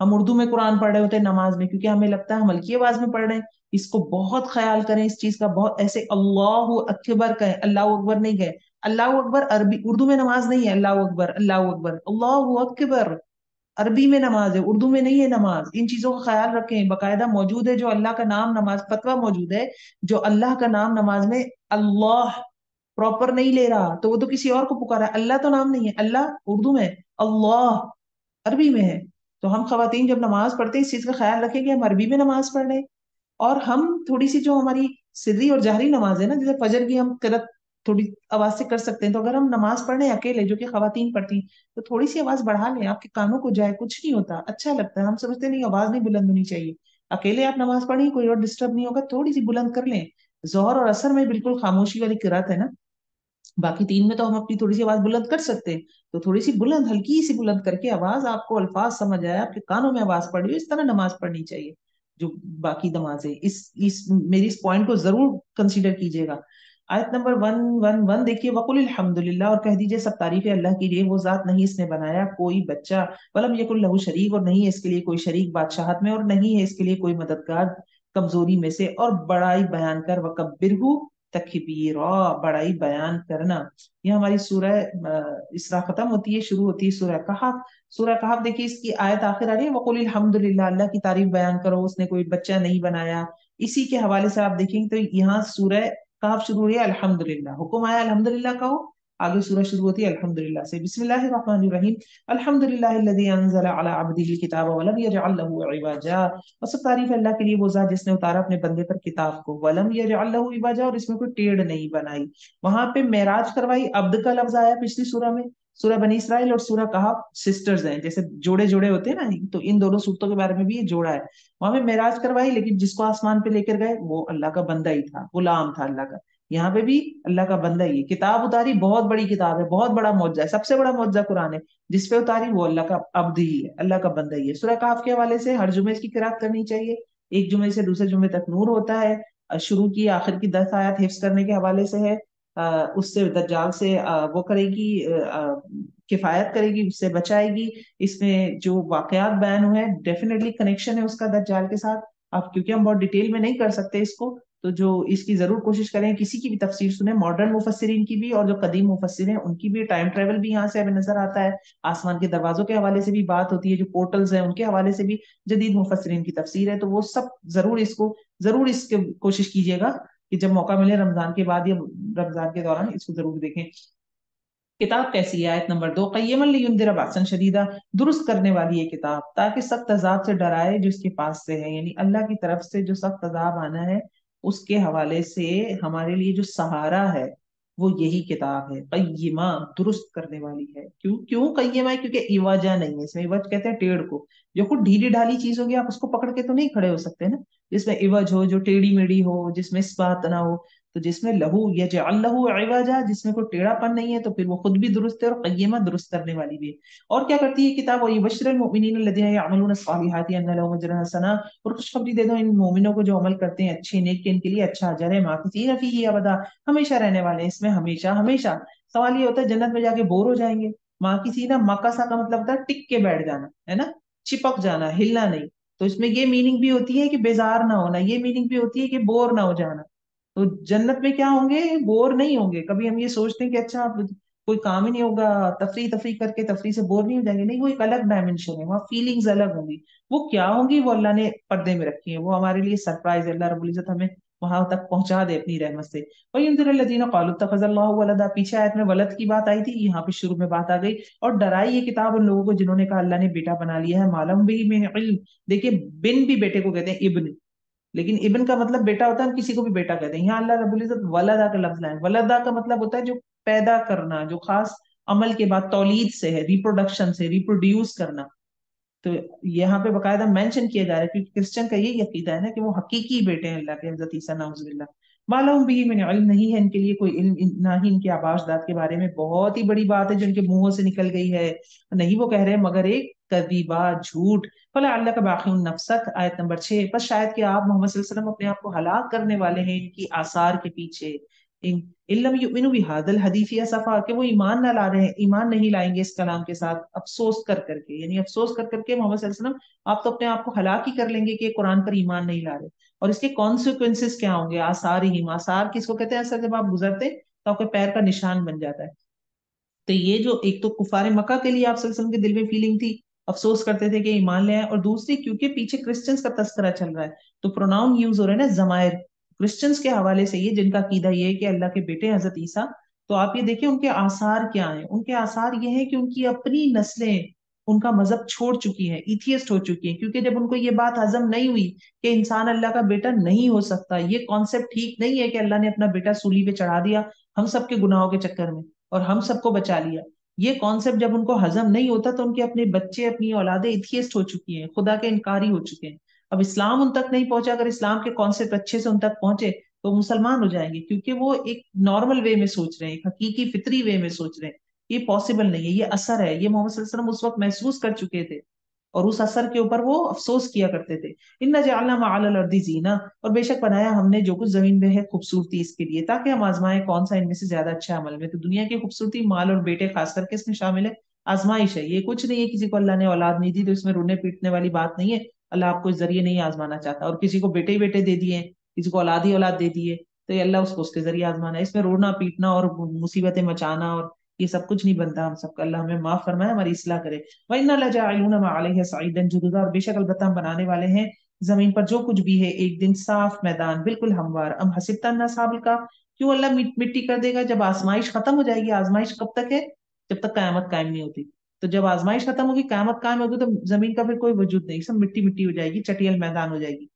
ہم اردو میں قرآن پڑھ رہے ہوتے ہیں نماز میں کیونکہ ہمیں لگتا ہے ہم ہلکی آواز میں پڑھ رہے ہیں. اس کو بہت خیال کریں اس چیز کا، بہت ایسے اللہ اکبر کہیں، اللہ اکبر نہیں کہیں. اللہ اکبر عربی اردو میں نماز نہیں ہے، اللہ اکبر اللہ اکبر اللہ اکبر عربی میں نماز ہے، اردو میں نہیں ہے نماز. ان چیزوں کا خیال رکھیں، باقاعدہ موجود ہے جو اللہ کا نام نماز فتویٰ موجود ہے، جو اللہ کا نام نماز میں اللہ پراپر نہیں لے رہا تو وہ تو کسی اور کو پکارا ہے، اللہ تو نام نہیں ہے، اللہ اردو میں، اللہ عربی میں ہے. تو ہم خواتین جب نماز پڑھتے ہیں اس چیز کا خیال رکھیں کہ ہم عربی میں نماز پڑھ رہے ہیں. اور ہم تھوڑی سی جو ہماری سری اور جہری نماز ہے نا، جیسے فجر کی ہم قرات تھوڑی آواز سے کر سکتے ہیں، تو اگر ہم نماز پڑھ رہے ہیں اکیلے جو کہ خواتین پڑھتی ہیں تو تھوڑی سی آواز بڑھا لیں، آپ کے کانوں کو جائے، کچھ نہیں ہوتا، اچھا لگتا ہے. ہم سمجھتے نہیں آواز نہیں بلند ہونی چاہیے، اکیلے آپ نماز پڑھیں کوئی اور ڈسٹرب نہیں ہوگا، تھوڑی سی بلند کر لیں. ظہر اور عصر میں بالکل خاموشی والی قرات ہے نا، باقی تین میں تو ہم اپنی تھوڑی سی آواز بلند کر سکتے ہیں. تو تھوڑی سی بلند، ہلکی سی بلند کر کے آواز، آپ کو الفاظ سمجھ آئے، آپ کے کانوں میں آواز پڑ رہی ہو، اس طرح نماز پڑھنی چاہیے جو باقی نمازیں. میری اس پوائنٹ کو ضرور کنسیڈر کیجیے گا. آیت نمبر 111 دیکھیے، وقل الحمد للہ، اور کہہ دیجیے سب تعریف ہے اللہ کے لیے، وہ ذات نہیں اس نے بنایا کوئی بچہ، ولم یکن لہ شریک، اور نہیں ہے اس کے لیے کوئی شریک بادشاہت میں، اور نہیں ہے اس کے لیے کوئی مددگار کمزوری میں سے، اور بڑائی بیان کر، وکبرہ تکبیرا، بڑائی بیان کرنا. یہ ہماری سورہ اسراء ختم ہوتی ہے، شروع ہوتی ہے سورہ کہف. سورہ کہف دیکھیے اس کی آیت آخر آ رہی ہے، وقل الحمد للہ، اللہ کی تعریف بیان کرو، اس نے کوئی بچہ نہیں بنایا. اسی کے حوالے سے آپ دیکھیں تو یہاں سورہ کہف شروع ہوئی ہے الحمد للہ، حکم آیا الحمد للہ کہو، آگے سورہ شروع ہوتی ہے الحمد للہ سے. بسم اللہ الرحمن الرحیم، الحمد للہ الذی انزل علی عبدہ الکتاب ولم یجعل لہ عوجا، اور سب تعریف ہے اللہ کے لیے وہ ذات جس نے اتارا اپنے بندے پر کتاب کو، ولم یجعل لہ عوجا، اور اس میں کوئی ٹیڑھ نہیں بنائی. وہاں پہ معراج کروائی، عبد کا لفظ آیا پچھلی سورہ میں. سورہ بنی اسرائیل اور سورہ کہف سسٹرز ہیں، جیسے جوڑے جوڑے ہوتے ہیں نا، تو ان دونوں صورتوں کے بارے میں بھی یہ جوڑا ہے. وہاں پہ معراج کروائی لیکن جس کو آسمان پہ لے کر گئے وہ اللہ کا بندہ ہی تھا، غلام تھا اللہ کا. یہاں پہ بھی اللہ کا بندہ ہی ہے. کتاب اتاری، بہت بڑی کتاب ہے، بہت بڑا معجزہ ہے، سب سے بڑا معجزہ قرآن ہے. جس پہ اتاری وہ اللہ کا عبد ہی ہے، اللہ کا بندہ ہی ہے. سورہ کہف کے حوالے سے ہر جمعے اس کی قرات کرنی چاہیے، ایک جمعے سے دوسرے جمعے تک نور ہوتا ہے. شروع کی آخر کی 10 آیات حفظ کرنے کے حوالے سے ہے. اس سے دجال سے وہ کرے گی، کفایت کرے گی، اس سے بچائے گی. اس میں جو واقعات بیان ہوئے ہیں ڈیفینیٹلی کنیکشن ہے اس کا دجال کے ساتھ. اب کیونکہ ہم بہت ڈیٹیل میں نہیں کر سکتے اس کو، تو جو اس کی ضرور کوشش کریں، کسی کی بھی تفسیر سنیں، ماڈرن مفسرین کی بھی اور جو قدیم مفسر ہیں ان کی بھی. ٹائم ٹریول بھی یہاں سے ہمیں نظر آتا ہے، آسمان کے دروازوں کے حوالے سے بھی بات ہوتی ہے، جو پورٹلز ہیں ان کے حوالے سے بھی جدید مفسرین کی تفسیر ہے. تو وہ سب ضرور اس کی کوشش کیجیے گا کہ جب موقع ملے رمضان کے بعد یا رمضان کے دوران اس کو ضرور دیکھیں. کتاب کیسی ہے؟ آیت نمبر 2، قیما لینذر باسا شدیدا، درست کرنے والی ہے کتاب تاکہ سخت عذاب سے ڈرائے جو اس کے پاس سے ہے. یعنی اللہ کی طرف سے جو سخت عذاب آنا ہے اس کے حوالے سے ہمارے لیے جو سہارا ہے وہ یہی کتاب ہے. قیمہ، درست کرنے والی ہے. کیوں قیمہ ہے؟ کیونکہ ایواجہ نہیں ہے اس میں. ایواج کہتے ہیں ٹیڑھ کو، جو کچھ ڈھیلی ڈھالی چیز ہوگی آپ اس کو پکڑ کے تو نہیں کھڑے ہو سکتے نا. جس میں ایوج ہو، جو ٹیڑھی میڑھی ہو، جس میں اسپات نہ ہو. تو جس میں لہو یجعل لہ عوجا، جس میں کوئی ٹیڑھا پن نہیں ہے تو پھر وہ خود بھی درست ہے اور قیمہ، درست کرنے والی بھی ہے. اور کیا کرتی ہے کتاب؟ وَيُبَشِّرُ الْمُؤْمِنِينَ الَّذِينَ يَعْمَلُونَ الصَّالِحَاتِ أَنَّ لَهُمْ أَجْرًا حَسَنًا، اور خوشخبری دے دو ان مومنوں کو جو عمل کرتے ہیں اچھے نیک کے، ان کے لیے اچھا اجر ہے. ماکثین فیہ ابدا، ہمیشہ رہنے والے ہیں اس میں، ہمیشہ ہمیشہ. سوال یہ ہوتا ہے جنت میں جا کے بور ہو جائیں گے؟ ماکثین، مکثا کا مطلب ہوتا ہے ٹک کے بیٹھ جانا ہے نا، چپک جانا، ہلنا نہیں. تو اس میں یہ میننگ بھی ہوتی ہے کہ بیزار نہ ہونا، یہ میننگ بھی ہوتی ہے کہ بور نہ ہو جانا. تو جنت میں کیا ہوں گے؟ بور نہیں ہوں گے. کبھی ہم یہ سوچتے ہیں کہ اچھا کوئی کام ہی نہیں ہوگا، تفریح تفریح کر کے تفریح سے بور نہیں ہو جائیں گے. نہیں، وہ ایک الگ ڈائمنشن ہے، وہاں فیلنگز الگ ہوں گی. وہ کیا ہوں گی وہ اللہ نے پردے میں رکھی ہیں، وہ ہمارے لیے سرپرائز ہے. اللہ رب العزت ہمیں وہاں تک پہنچا دے اپنی رحمت سے. وَيُنذِرُ الَّذِينَ قَالُوا اتَّخَذَ اللَّهُ وَلَدًا، پیچھے آیت میں ولد کی بات آئی تھی، یہاں پہ شروع میں بات آ گئی. اور ڈرائی یہ کتاب ان لوگوں کو جنہوں نے کہا اللہ نے بیٹا بنا لیا ہے. مَا لَهُم بِهِ مِنْ عِلْمٍ، دیکھیے بن بھی بیٹے کو کہتے ہیں، ابن، لیکن ابن کا مطلب بیٹا ہوتا ہے، ہم کسی کو بھی بیٹا کہتے ہیں. یہاں اللہ رب العزت ولدا کا لفظ لائیں. ولدا کا مطلب ہوتا ہے جو پیدا کرنا، جو خاص عمل کے بعد تولید سے ہے، ریپروڈکشن سے، ریپروڈیوس کرنا. تو یہاں پہ باقاعدہ مینشن کیا جا رہا ہے کیونکہ کرسچن کا یہی عقیدہ ہے نا کہ وہ حقیقی بیٹے ہیں اللہ کے، حضرت عیسیٰ نعوذ باللہ. معلوم بھی من علم، نہیں ہے ان کے لیے کوئی علم، نہ ہی ان کے آباش داد کے بارے میں. بہت ہی بڑی بات ہے جو ان کے منہوں سے نکل گئی ہے. نہیں وہ کہہ رہے ہیں مگر ایک کذیبہ، جھوٹ. فلا اللہ کا باقی نفسک، آیت نمبر 6. بس شاید کہ آپ محمد صلی اللہ علیہ وسلم اپنے آپ کو ہلاک کرنے والے ہیں ان کی آثار کے پیچھے. علم یؤمنوا بهذا الحدیث اسفا، کہ وہ ایمان نہ لا رہے ہیں، ایمان نہیں لائیں گے اس کلام کے ساتھ افسوس کر کر کے. یعنی افسوس کر کر کے محمد صلی اللہ علیہ وسلم آپ تو اپنے آپ کو ہلاک ہی کر لیں گے کہ قرآن پر ایمان نہیں لا رہے. اور اس کے کانسیکوینسز کیا ہوں گے؟ آثار ہی، آثار کس کو کہتے ہیں؟ اثر جب آپ گزرتے تو آپ کے پیر کا نشان بن جاتا ہے. تو یہ جو ایک تو کفار مکہ کے لیے آپ صلی اللہ علیہ وسلم کے دل میں فیلنگ تھی، افسوس کرتے تھے کہ ایمان لے آئے، اور دوسری کیونکہ پیچھے کرسچنز کا تذکرہ چل رہا ہے تو پروناؤن یوز ہو رہے ہیں نا، ضمائر کرسچنز کے حوالے سے، یہ جن کا عقیدہ یہ ہے کہ اللہ کے بیٹے ہیں حضرت عیسیٰ. تو آپ یہ دیکھیں ان کے آثار کیا ہیں. ان کے آثار یہ ہیں کہ ان کی اپنی نسلیں ان کا مذہب چھوڑ چکی ہیں، ایتھیسٹ ہو چکی ہیں، کیونکہ جب ان کو یہ بات ہضم نہیں ہوئی کہ انسان اللہ کا بیٹا نہیں ہو سکتا، یہ کانسیپٹ ٹھیک نہیں ہے کہ اللہ نے اپنا بیٹا سولی پہ چڑھا دیا ہم سب کے گناہوں کے چکر میں اور ہم سب کو بچا لیا. یہ کانسیپٹ جب ان کو ہضم نہیں ہوتا تو ان کے اپنے بچے، اپنی اولادیں ایتھیسٹ ہو چکی ہیں، خدا کے انکاری ہو چکے ہیں. اب اسلام ان تک نہیں پہنچا، اگر اسلام کے کانسیپٹ اچھے سے ان تک پہنچے تو مسلمان ہو جائیں گے، کیونکہ وہ ایک نارمل وے میں سوچ رہے ہیں، ایک حقیقی فطری وے میں سوچ رہے ہیں. یہ پاسبل نہیں ہے، یہ اثر ہے. یہ محمد صلی اللہ علیہ وسلم اس وقت محسوس کر چکے تھے اور اس اثر کے اوپر وہ افسوس کیا کرتے تھے. ان جعلنا ما علی الارض زینہ، اور بے شک بنایا ہم نے جو کچھ زمین میں ہے خوبصورتی اس کے لیے، تاکہ ہم آزمائیں کون سا ان میں سے زیادہ اچھا عمل میں. تو دنیا کی خوبصورتی مال اور بیٹے خاص کر کے اس میں شامل ہے، آزمائش ہے. یہ کچھ نہیں ہے کسی کو اللہ نے اولاد نہیں دی تو اس میں رونے پیٹنے والی بات نہیں ہے. اللہ آپ کو اس ذریعے نہیں آزمانا چاہتا. اور کسی کو بیٹے ہی بیٹے دے دیے، کسی کو اولاد ہی اولاد دے دیے تو یہ اللہ اس کو اس کے ذریعے آزمانا ہے. اس میں رونا پیٹنا اور مصیبتیں مچانا اور یہ سب کچھ نہیں بنتا ہم سب کا. اللہ ہمیں معاف فرمائے، ہماری اصلاح کرے. وَإِنَّا لَجَاعِلُونَ مَا عَلَيْهَا صَعِيدًا جُرُزًا، اور بے شک البتہ ہم بنانے والے ہیں زمین پر جو کچھ بھی ہے ایک دن صاف میدان، بالکل ہموار. ام حسبت ان اصحاب الکہف، کیوں اللہ مٹی کر دے گا جب آزمائش ختم ہو جائے گی؟ آزمائش کب تک ہے؟ جب تک قیامت قائم نہیں ہوتی. تو جب آزمائش ختم ہوگی، قیامت قائم ہوگی، تو زمین کا پھر کوئی وجود نہیں، سب مٹی مٹی ہو جائے گی، چٹیل میدان ہو جائے گی.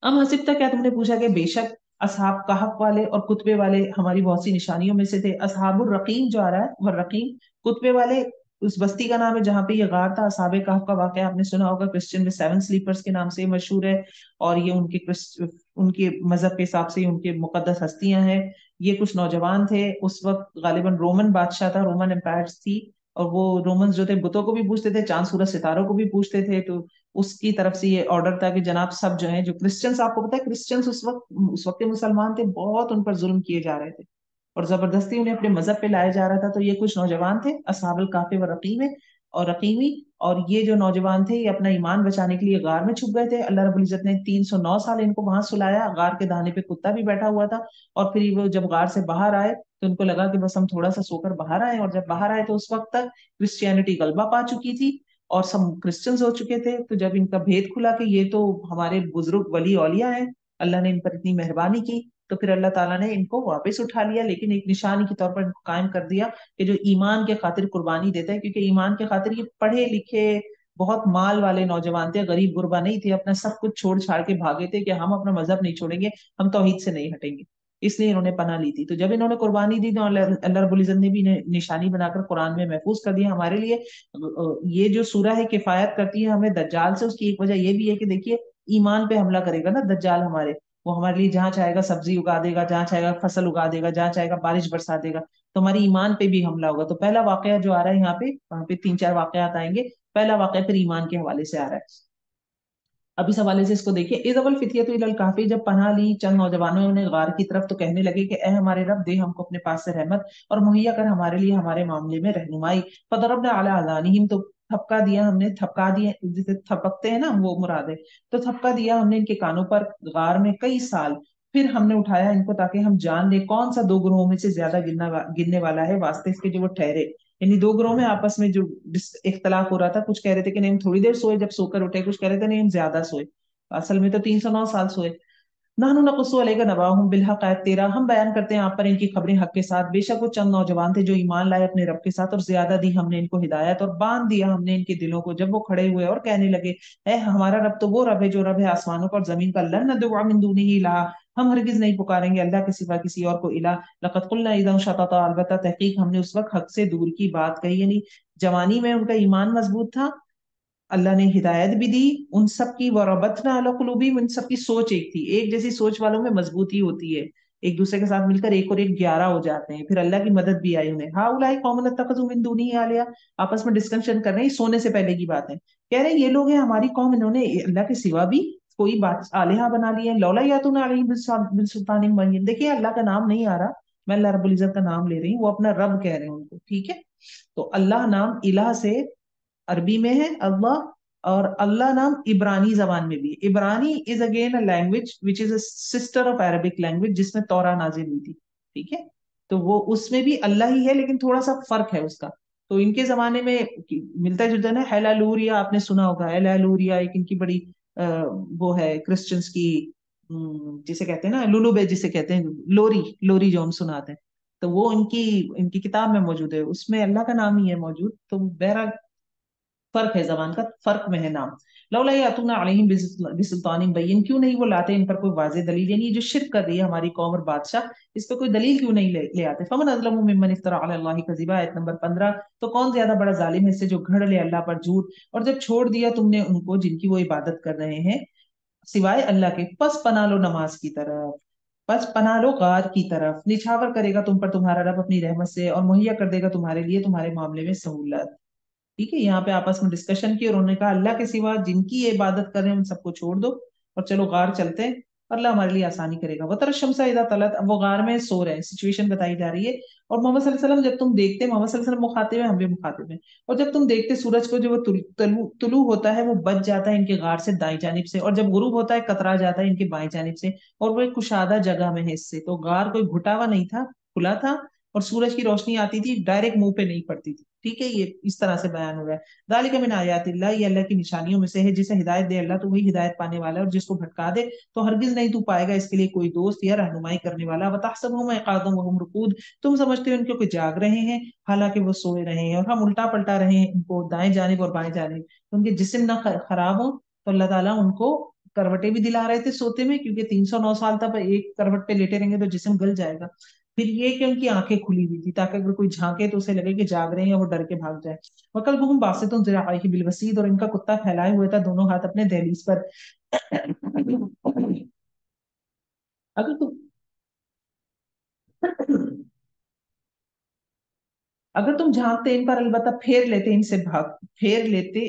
ام حسب تک، کیا تم نے پوچھا کہ بے شک اصحاب کہف والے اور کتبے والے ہماری بہت سی نشانیوں میں سے تھے. اصحاب الرقیم جو آ رہا ہے، والرقیم کتبے والے اس بستی کا نام ہے جہاں پہ یہ غار تھا. اصحاب کہف کا واقعہ آپ نے سنا ہوگا، کرسچن میں 7 سلیپرز کے نام سے مشہور ہے، اور یہ ان کے مذہب کے حساب سے ان کے مقدس ہستیاں ہیں. یہ کچھ نوجوان تھے اس وقت، غالباً رومن بادشاہ تھا، رومن امپائر تھی، اور وہ رومنز جو تھے بتوں کو بھی پوجتے تھے، چاند سورج ستاروں کو بھی پوجتے تھے. تو اس کی طرف سے یہ آرڈر تھا کہ جناب سب جو ہیں، جو کرسچنس، آپ کو پتا ہے کرسچنس اس وقت کے مسلمان تھے، بہت ان پر ظلم کیے جا رہے تھے اور زبردستی انہیں اپنے مذہب پہ لایا جا رہا تھا. تو یہ کچھ نوجوان تھے اصحاب الکہف و رقیم اور رقیمی، اور یہ جو نوجوان تھے یہ اپنا ایمان بچانے کے لیے غار میں چھپ گئے تھے. اللہ رب العزت نے 309 سال ان کو وہاں سلایا. غار کے دہانے پہ کتا بھی بیٹھا ہوا تھا، اور پھر وہ جب غار سے باہر آئے تو ان کو لگا کہ بس ہم تھوڑا سا سو کر باہر آئے. اور جب باہر آئے تو اس وقت تک کرسچینٹی غلبہ پا چکی تھی اور سب کرسچنز ہو چکے تھے. تو جب ان کا بھید کھلا کہ یہ تو ہمارے بزرگ ولی اولیاء ہیں، اللہ نے ان پر اتنی مہربانی کی، تو پھر اللہ تعالیٰ نے ان کو واپس اٹھا لیا، لیکن ایک نشانی کے طور پر ان کو قائم کر دیا کہ جو ایمان کے خاطر قربانی دیتا ہے. کیونکہ ایمان کے خاطر یہ پڑھے لکھے بہت مال والے نوجوان تھے، غریب غربا نہیں تھے، اپنا سب کچھ چھوڑ چھاڑ کے بھاگے تھے کہ ہم اپنا مذہب نہیں چھوڑیں گے، ہم توحید سے نہیں ہٹیں گے. اس لیے انہوں نے پناہ لی تھی. تو جب انہوں نے قربانی دی تو اللہ رب العزت نے بھی نشانی بنا کر قرآن میں محفوظ کر دیا ہمارے لیے. یہ جو سورہ ہے کفایت کرتی ہے ہمیں دجال سے. اس کی ایک وجہ یہ بھی ہے کہ دیکھیے ایمان پہ حملہ کرے گا نا دجال ہمارے، وہ ہمارے لیے جہاں چاہے گا سبزی اگا دے گا، جہاں چاہے گا فصل اگا دے گا، جہاں چاہے گا بارش برسا دے گا. تو ہماری ایمان پہ بھی حملہ ہوگا. تو پہلا واقعہ جو آ رہا ہے یہاں پہ، وہاں پہ 3-4 واقعات آئیں گے. پہلا واقعہ پھر ایمان کے حوالے سے آ رہا ہے. اب اس حوالے سے اس کو دیکھیے، اذ اول فتیۃ الی الکہف، جب پناہ لی چند نوجوانوں نے غار کی طرف، تو کہنے لگے کہ اے ہمارے رب، دے ہم کو اپنے پاس سے رحمت اور مہیا کر ہمارے لیے ہمارے معاملے میں رہنمائی. فضربنا علی اذانہم، تو تھپکا دیا ہم نے، تھپکا دیے جسے تھپکتے ہیں نا وہ مراد ہے، تو تھپکا دیا ہم نے ان کے کانوں پر غار میں کئی سال. پھر ہم نے اٹھایا ان کو تاکہ ہم جان لیں کون سا 2 گروہوں میں سے زیادہ گننے والا ہے، واسطے اس کے جو وہ ٹھہرے. یعنی 2 گروہ میں آپس میں جو اختلاف ہو رہا تھا، کچھ کہہ رہے تھے کہ نہیں ہم تھوڑی دیر سوئے جب سو کر اٹھے، کچھ کہہ رہے تھے نہیں ہم زیادہ سوئے، اصل میں تو 309 سال سوئے. نحن نقص علیک نباہم بالحق، آیت 13، ہم بیان کرتے ہیں آپ پر ان کی خبریں حق کے ساتھ. بے شک وہ چند نوجوان تھے جو ایمان لائے اپنے رب کے ساتھ، اور زیادہ دی ہم نے ان کو ہدایت اور باندھ دیا ہم نے ان کے دلوں کو. جب وہ کھڑے ہوئے اور کہنے لگے اے ہمارا رب تو وہ رب ہے جو رب ہے آسمانوں کا اور زمین کا، لن ندعو من دونہ الہا، ہم ہرگز نہیں پکاریں گے اللہ کے سوا کسی اور کو الہ، لقد قلنا اذا شططا، البتہ تحقیق ہم نے اس وقت حق سے دور کی بات کہی. یعنی جوانی میں ان کا ایمان مضبوط تھا، اللہ نے ہدایت بھی دی ان سب کی، وربطنا علی قلوبہم، ان سب کی سوچ ایک تھی، ایک جیسی سوچ والوں میں مضبوطی ہوتی ہے، ایک دوسرے کے ساتھ مل کر ایک اور ایک 11 ہو جاتے ہیں. پھر اللہ کی مدد بھی آئی انہیں. ہؤلاء قوم اتخذوا من دونہ آلیہ، آپس میں ڈسکشن کر رہے ہیں، سونے سے پہلے کی بات ہے. کہہ رہے ہیں یہ لوگ ہیں ہماری قوم، انہوں نے اللہ کے سوا بھی کوئی بات آلیہ بنا لی ہے. لولا یاتون علیہم بالسلطان مبین، دیکھیے اللہ کا نام نہیں آ رہا، میں اللہ رب العزت کا نام لے رہی ہوں، وہ اپنا رب کہہ رہے ہیں ان کو. ٹھیک ہے، تو اللہ نام الہ سے عربی میں ہے اللہ، اور اللہ نام عبرانی زبان میں بھی ہے. عبرانی is again a language which is a sister of Arabic language, جس میں تورا نازل ہوئی تھی. ٹھیک ہے، تو وہ اس میں بھی اللہ ہی ہے لیکن تھوڑا سا فرق ہے اس کا. تو ان کے زمانے میں ملتا جلتا نا. ہیلالوریا آپ نے سنا ہوگا، ہیلالوریا ایک ان کی بڑی وہ ہے کرسچنس کی، جسے کہتے ہیں نا لولو بے، جسے کہتے ہیں لوری، لوری جو ہم سناتے ہیں، تو وہ ان کی کتاب میں موجود ہے، اس میں اللہ کا نام ہی ہے موجود. تو بہرحال فرق ہے، زبان کا فرق میں ہے نام. لولا یاتون علیہم بسلطان بین، کیوں نہیں وہ لاتے ان پر کوئی واضح دلیل. یعنی یہ جو شرک کر رہی ہے ہماری قوم اور بادشاہ، اس پہ کوئی دلیل کیوں نہیں لے آتے. فمن اظلم ممن افترى علی اللہ کذبا، آیت نمبر 15. تو کون زیادہ بڑا ظالم ہے اس سے جو گھڑ لے اللہ پر جھوٹ، اور جب چھوڑ دیا تم نے ان کو جن کی وہ عبادت کر رہے ہیں سوائے اللہ کے، پس پناہ لو نماز کی طرف، پس پناہ لو غار کی طرف. نچھاور کرے گا تم پر تمہارا رب اپنی رحمت سے، اور مہیا کر دے گا تمہارے لیے تمہارے معاملے میں سہولت. ٹھیک ہے، یہاں پہ آپس میں ڈسکشن کی، اور انہوں نے کہا اللہ کے سوا جن کی یہ عبادت کر رہے ہیں ان سب کو چھوڑ دو اور چلو غار چلتے ہیں، اللہ ہمارے لیے آسانی کرے گا. وتر الشمس اذا طلعت، اب وہ غار میں سو رہے ہیں، سچویشن بتائی جا رہی ہے. اور محمد صلی اللہ علیہ وسلم جب تم دیکھتے، محمد صلی اللہ علیہ وسلم مخاطب ہیں، ہم بھی مخاطب ہیں، اور جب تم دیکھتے سورج کو جو وہ طلوع ہوتا ہے، وہ بچ جاتا ہے ان کے غار سے دائیں جانب سے، اور جب غروب ہوتا ہے کترا جاتا ہے ان کے بائیں جانب سے، اور وہ ایک کشادہ جگہ میں ہے اس سے. تو غار کوئی گھٹا ہوا نہیں تھا، کھلا تھا، اور سورج کی روشنی آتی تھی ڈائریکٹ منہ پہ نہیں پڑتی تھی. ٹھیک ہے، یہ اس طرح سے بیان ہو رہا ہے. ذالک من آیات اللہ، یہ اللہ کی نشانیوں میں سے ہے. جسے ہدایت دے اللہ تو وہی ہدایت پانے والا ہے، اور جس کو بھٹکا دے تو ہرگز نہیں تو پائے گا اس کے لیے کوئی دوست یا رہنمائی کرنے والا. وتحسبهم ایقاظا وهم رقود، تم سمجھتے ہو ان کو کہ جاگ رہے ہیں حالانکہ وہ سوئے رہے ہیں، اور ہم الٹا پلٹا رہے ہیں ان کو دائیں جانب اور بائیں جانب. ان کے جسم نہ خراب ہو تو اللہ تعالیٰ ان کو کروٹیں بھی دلا رہے تھے سوتے میں، کیونکہ 309 سال تک ایک کروٹ پہ لیٹے رہیں گے تو جسم گل جائے گا. پھر یہ کہ ان کی آنکھیں کھلی ہوئی تھی تاکہ اگر کوئی جھانکے تو اسے لگے کہ جاگ رہے ہیں، وہ ڈر کے بھاگ جائے. وَكَلْبُهُمْ بَاسِطٌ ذِرَاعَيْهِ بِالْوَسِيدِ، اور ان کا کتا پھیلائے ہوئے تھا دونوں ہاتھ اپنے دہلیز پر. اگر تم اگر تم جھانکتے ان پر، البتہ پھیر لیتے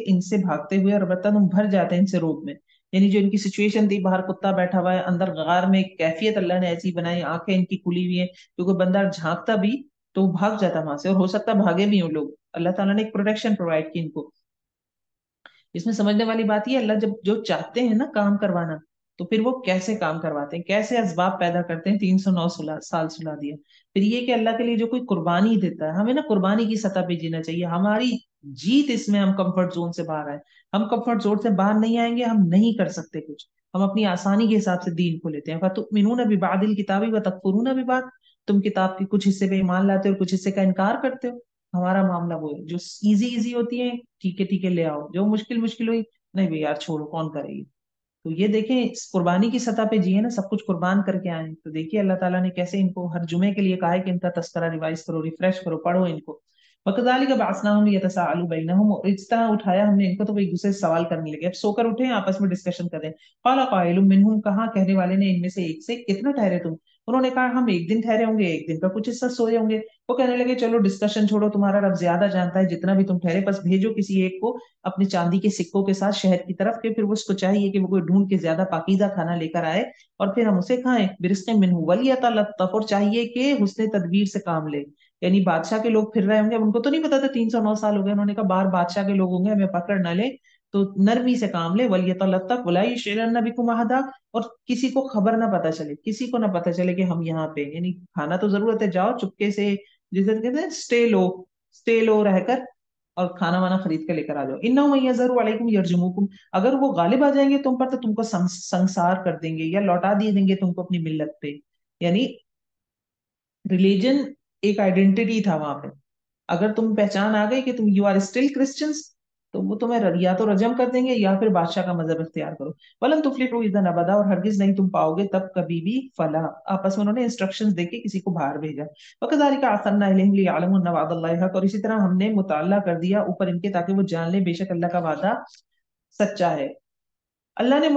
ان سے بھاگتے ہوئے، اور البتہ تم بھر جاتے ان سے روب میں. یعنی جو ان کی سچویشن تھی، باہر کتا بیٹھا ہوا ہے، اندر غار میں ایک کیفیت اللہ نے ایسی بنائی، آنکھیں ان کی کھلی ہوئی ہیں، کیونکہ بندہ جھانکتا بھی تو وہ بھاگ جاتا وہاں سے، اور ہو سکتا بھاگے بھی ہوں لوگ. اللہ تعالیٰ نے ایک پروٹیکشن پرووائڈ کی ان کو. اس میں سمجھنے والی بات یہ، اللہ جب جو چاہتے ہیں نا کام کروانا، تو پھر وہ کیسے کام کرواتے ہیں، کیسے اسباب پیدا کرتے ہیں. 309 سال سلا دیا. پھر یہ کہ اللہ کے لیے جو کوئی قربانی دیتا ہے، ہمیں نا قربانی کی سطح پہ جینا چاہیے. ہماری جیت اس میں ہم کمفرٹ زون سے باہر آئے، ہم کمفرٹ زون سے باہر نہیں آئیں گے، ہم نہیں کر سکتے کچھ. ہم اپنی آسانی کے حساب سے دین کو لیتے ہیں. فَتُؤْمِنُونَ بِبَعْضِ الْكِتَابِ وَتَكْفُرُونَ بِبَعْضٍ، تم کتاب کے کچھ حصے پہ ایمان لاتے ہو اور کچھ حصے کا انکار کرتے ہو. ہمارا معاملہ وہ ہے جو ایزی ہوتی ہے، ٹھیک ہے لے آؤ، جو مشکل ہوئی نہیں بھائی یار چھوڑو، کون کرے گی. تو یہ دیکھیں اس قربانی کی سطح پہ جیے نا، سب کچھ قربان کر کے آئے. تو دیکھیے اللہ تعالیٰ نے کیسے ان کو ہر جمعے کے لیے کہا ہے کہ ان کا تذکرہ ریوائز کرو، ریفریش کرو، پڑھو ان کو. وَكَذَلِكَ بَعَثْنَاهُمْ لِيَتَسَاءَلُوا بَيْنَهُمْ، اور اس طرح اٹھایا ہم نے ان کو تو وہ ایک دوسرے سے سوال کرنے لگے. اب سو کر اٹھے آپس میں ڈسکشن کریں. قَالَ قَائِلٌ مِّنْهُمْ، کہا کہنے والے نے ان میں سے ایک سے، کتنا ٹھہرے تم. انہوں نے کہا ہم ایک دن ٹھہرے ہوں گے، ایک دن کا کچھ حصہ سوئے ہوں گے. وہ کہنے لگے چلو ڈسکشن چھوڑو، تمہارا رب زیادہ جانتا ہے، جتنا بھی تم ٹھہرے بس بھیجو کسی ایک کو اپنے چاندی کے سکوں کے ساتھ شہر کی طرف، کہ پھر اس کو چاہیے کہ وہ کوئی ڈھونڈ کے زیادہ پاکیزہ کھانا لے کر آئے اور پھر ہم اسے کھائیں. برزق منہ ولیتلطف، اور چاہیے کہ حسن تدبیر سے کام لے. یعنی بادشاہ کے لوگ پھر رہے ہوں گے، ان کو تو نہیں پتا تھا 309 سال ہو گئے، انہوں نے کہا باہر بادشاہ کے لوگ ہوں گے، ہمیں پکڑ نہ لے، تو نرمی سے کام لے. ولیتلطف ولا یشعرن بکم احدا، اور کسی کو خبر نہ پتا چلے، کسی کو نہ پتا چلے کہ ہم یہاں پہ. یعنی کھانا تو ضرورت ہے، جاؤ چپکے سے، جسے کہتے ہیں اسٹے لو رہ کر، اور کھانا وانا خرید کے لے کر آ جاؤ. انہم یظہروا علیکم یرجموکم، اگر وہ غالب آ جائیں گے تم پر تو تم کو سنسار کر دیں گے یا لوٹا دیے دیں گے تم کو اپنی ملت پہ. یعنی ریلیجن ایک آئیڈینٹی تھا وہاں پہ. اگر تم پہچان آ گئی کہ تم یو آر اسٹل کرسچنس، تو وہ تمہیں یا تو رجم کر دیں گے یا پھر بادشاہ کا مذہب اختیار کرو. ولن تفلحوا اذا ابدا، اور ہرگز نہیں تم پاؤ گے تب کبھی بھی فلاح. آپس میں انہوں نے انسٹرکشنز دے کے کسی کو باہر بھیجا. وكذلك اعثرنا اليهم ليعلموا ان وعد الله حق، اور اسی طرح ہم نے مطالعہ کر دیا اوپر ان کے تاکہ وہ جان لیں بے شک اللہ کا وعدہ سچا ہے. اللہ نے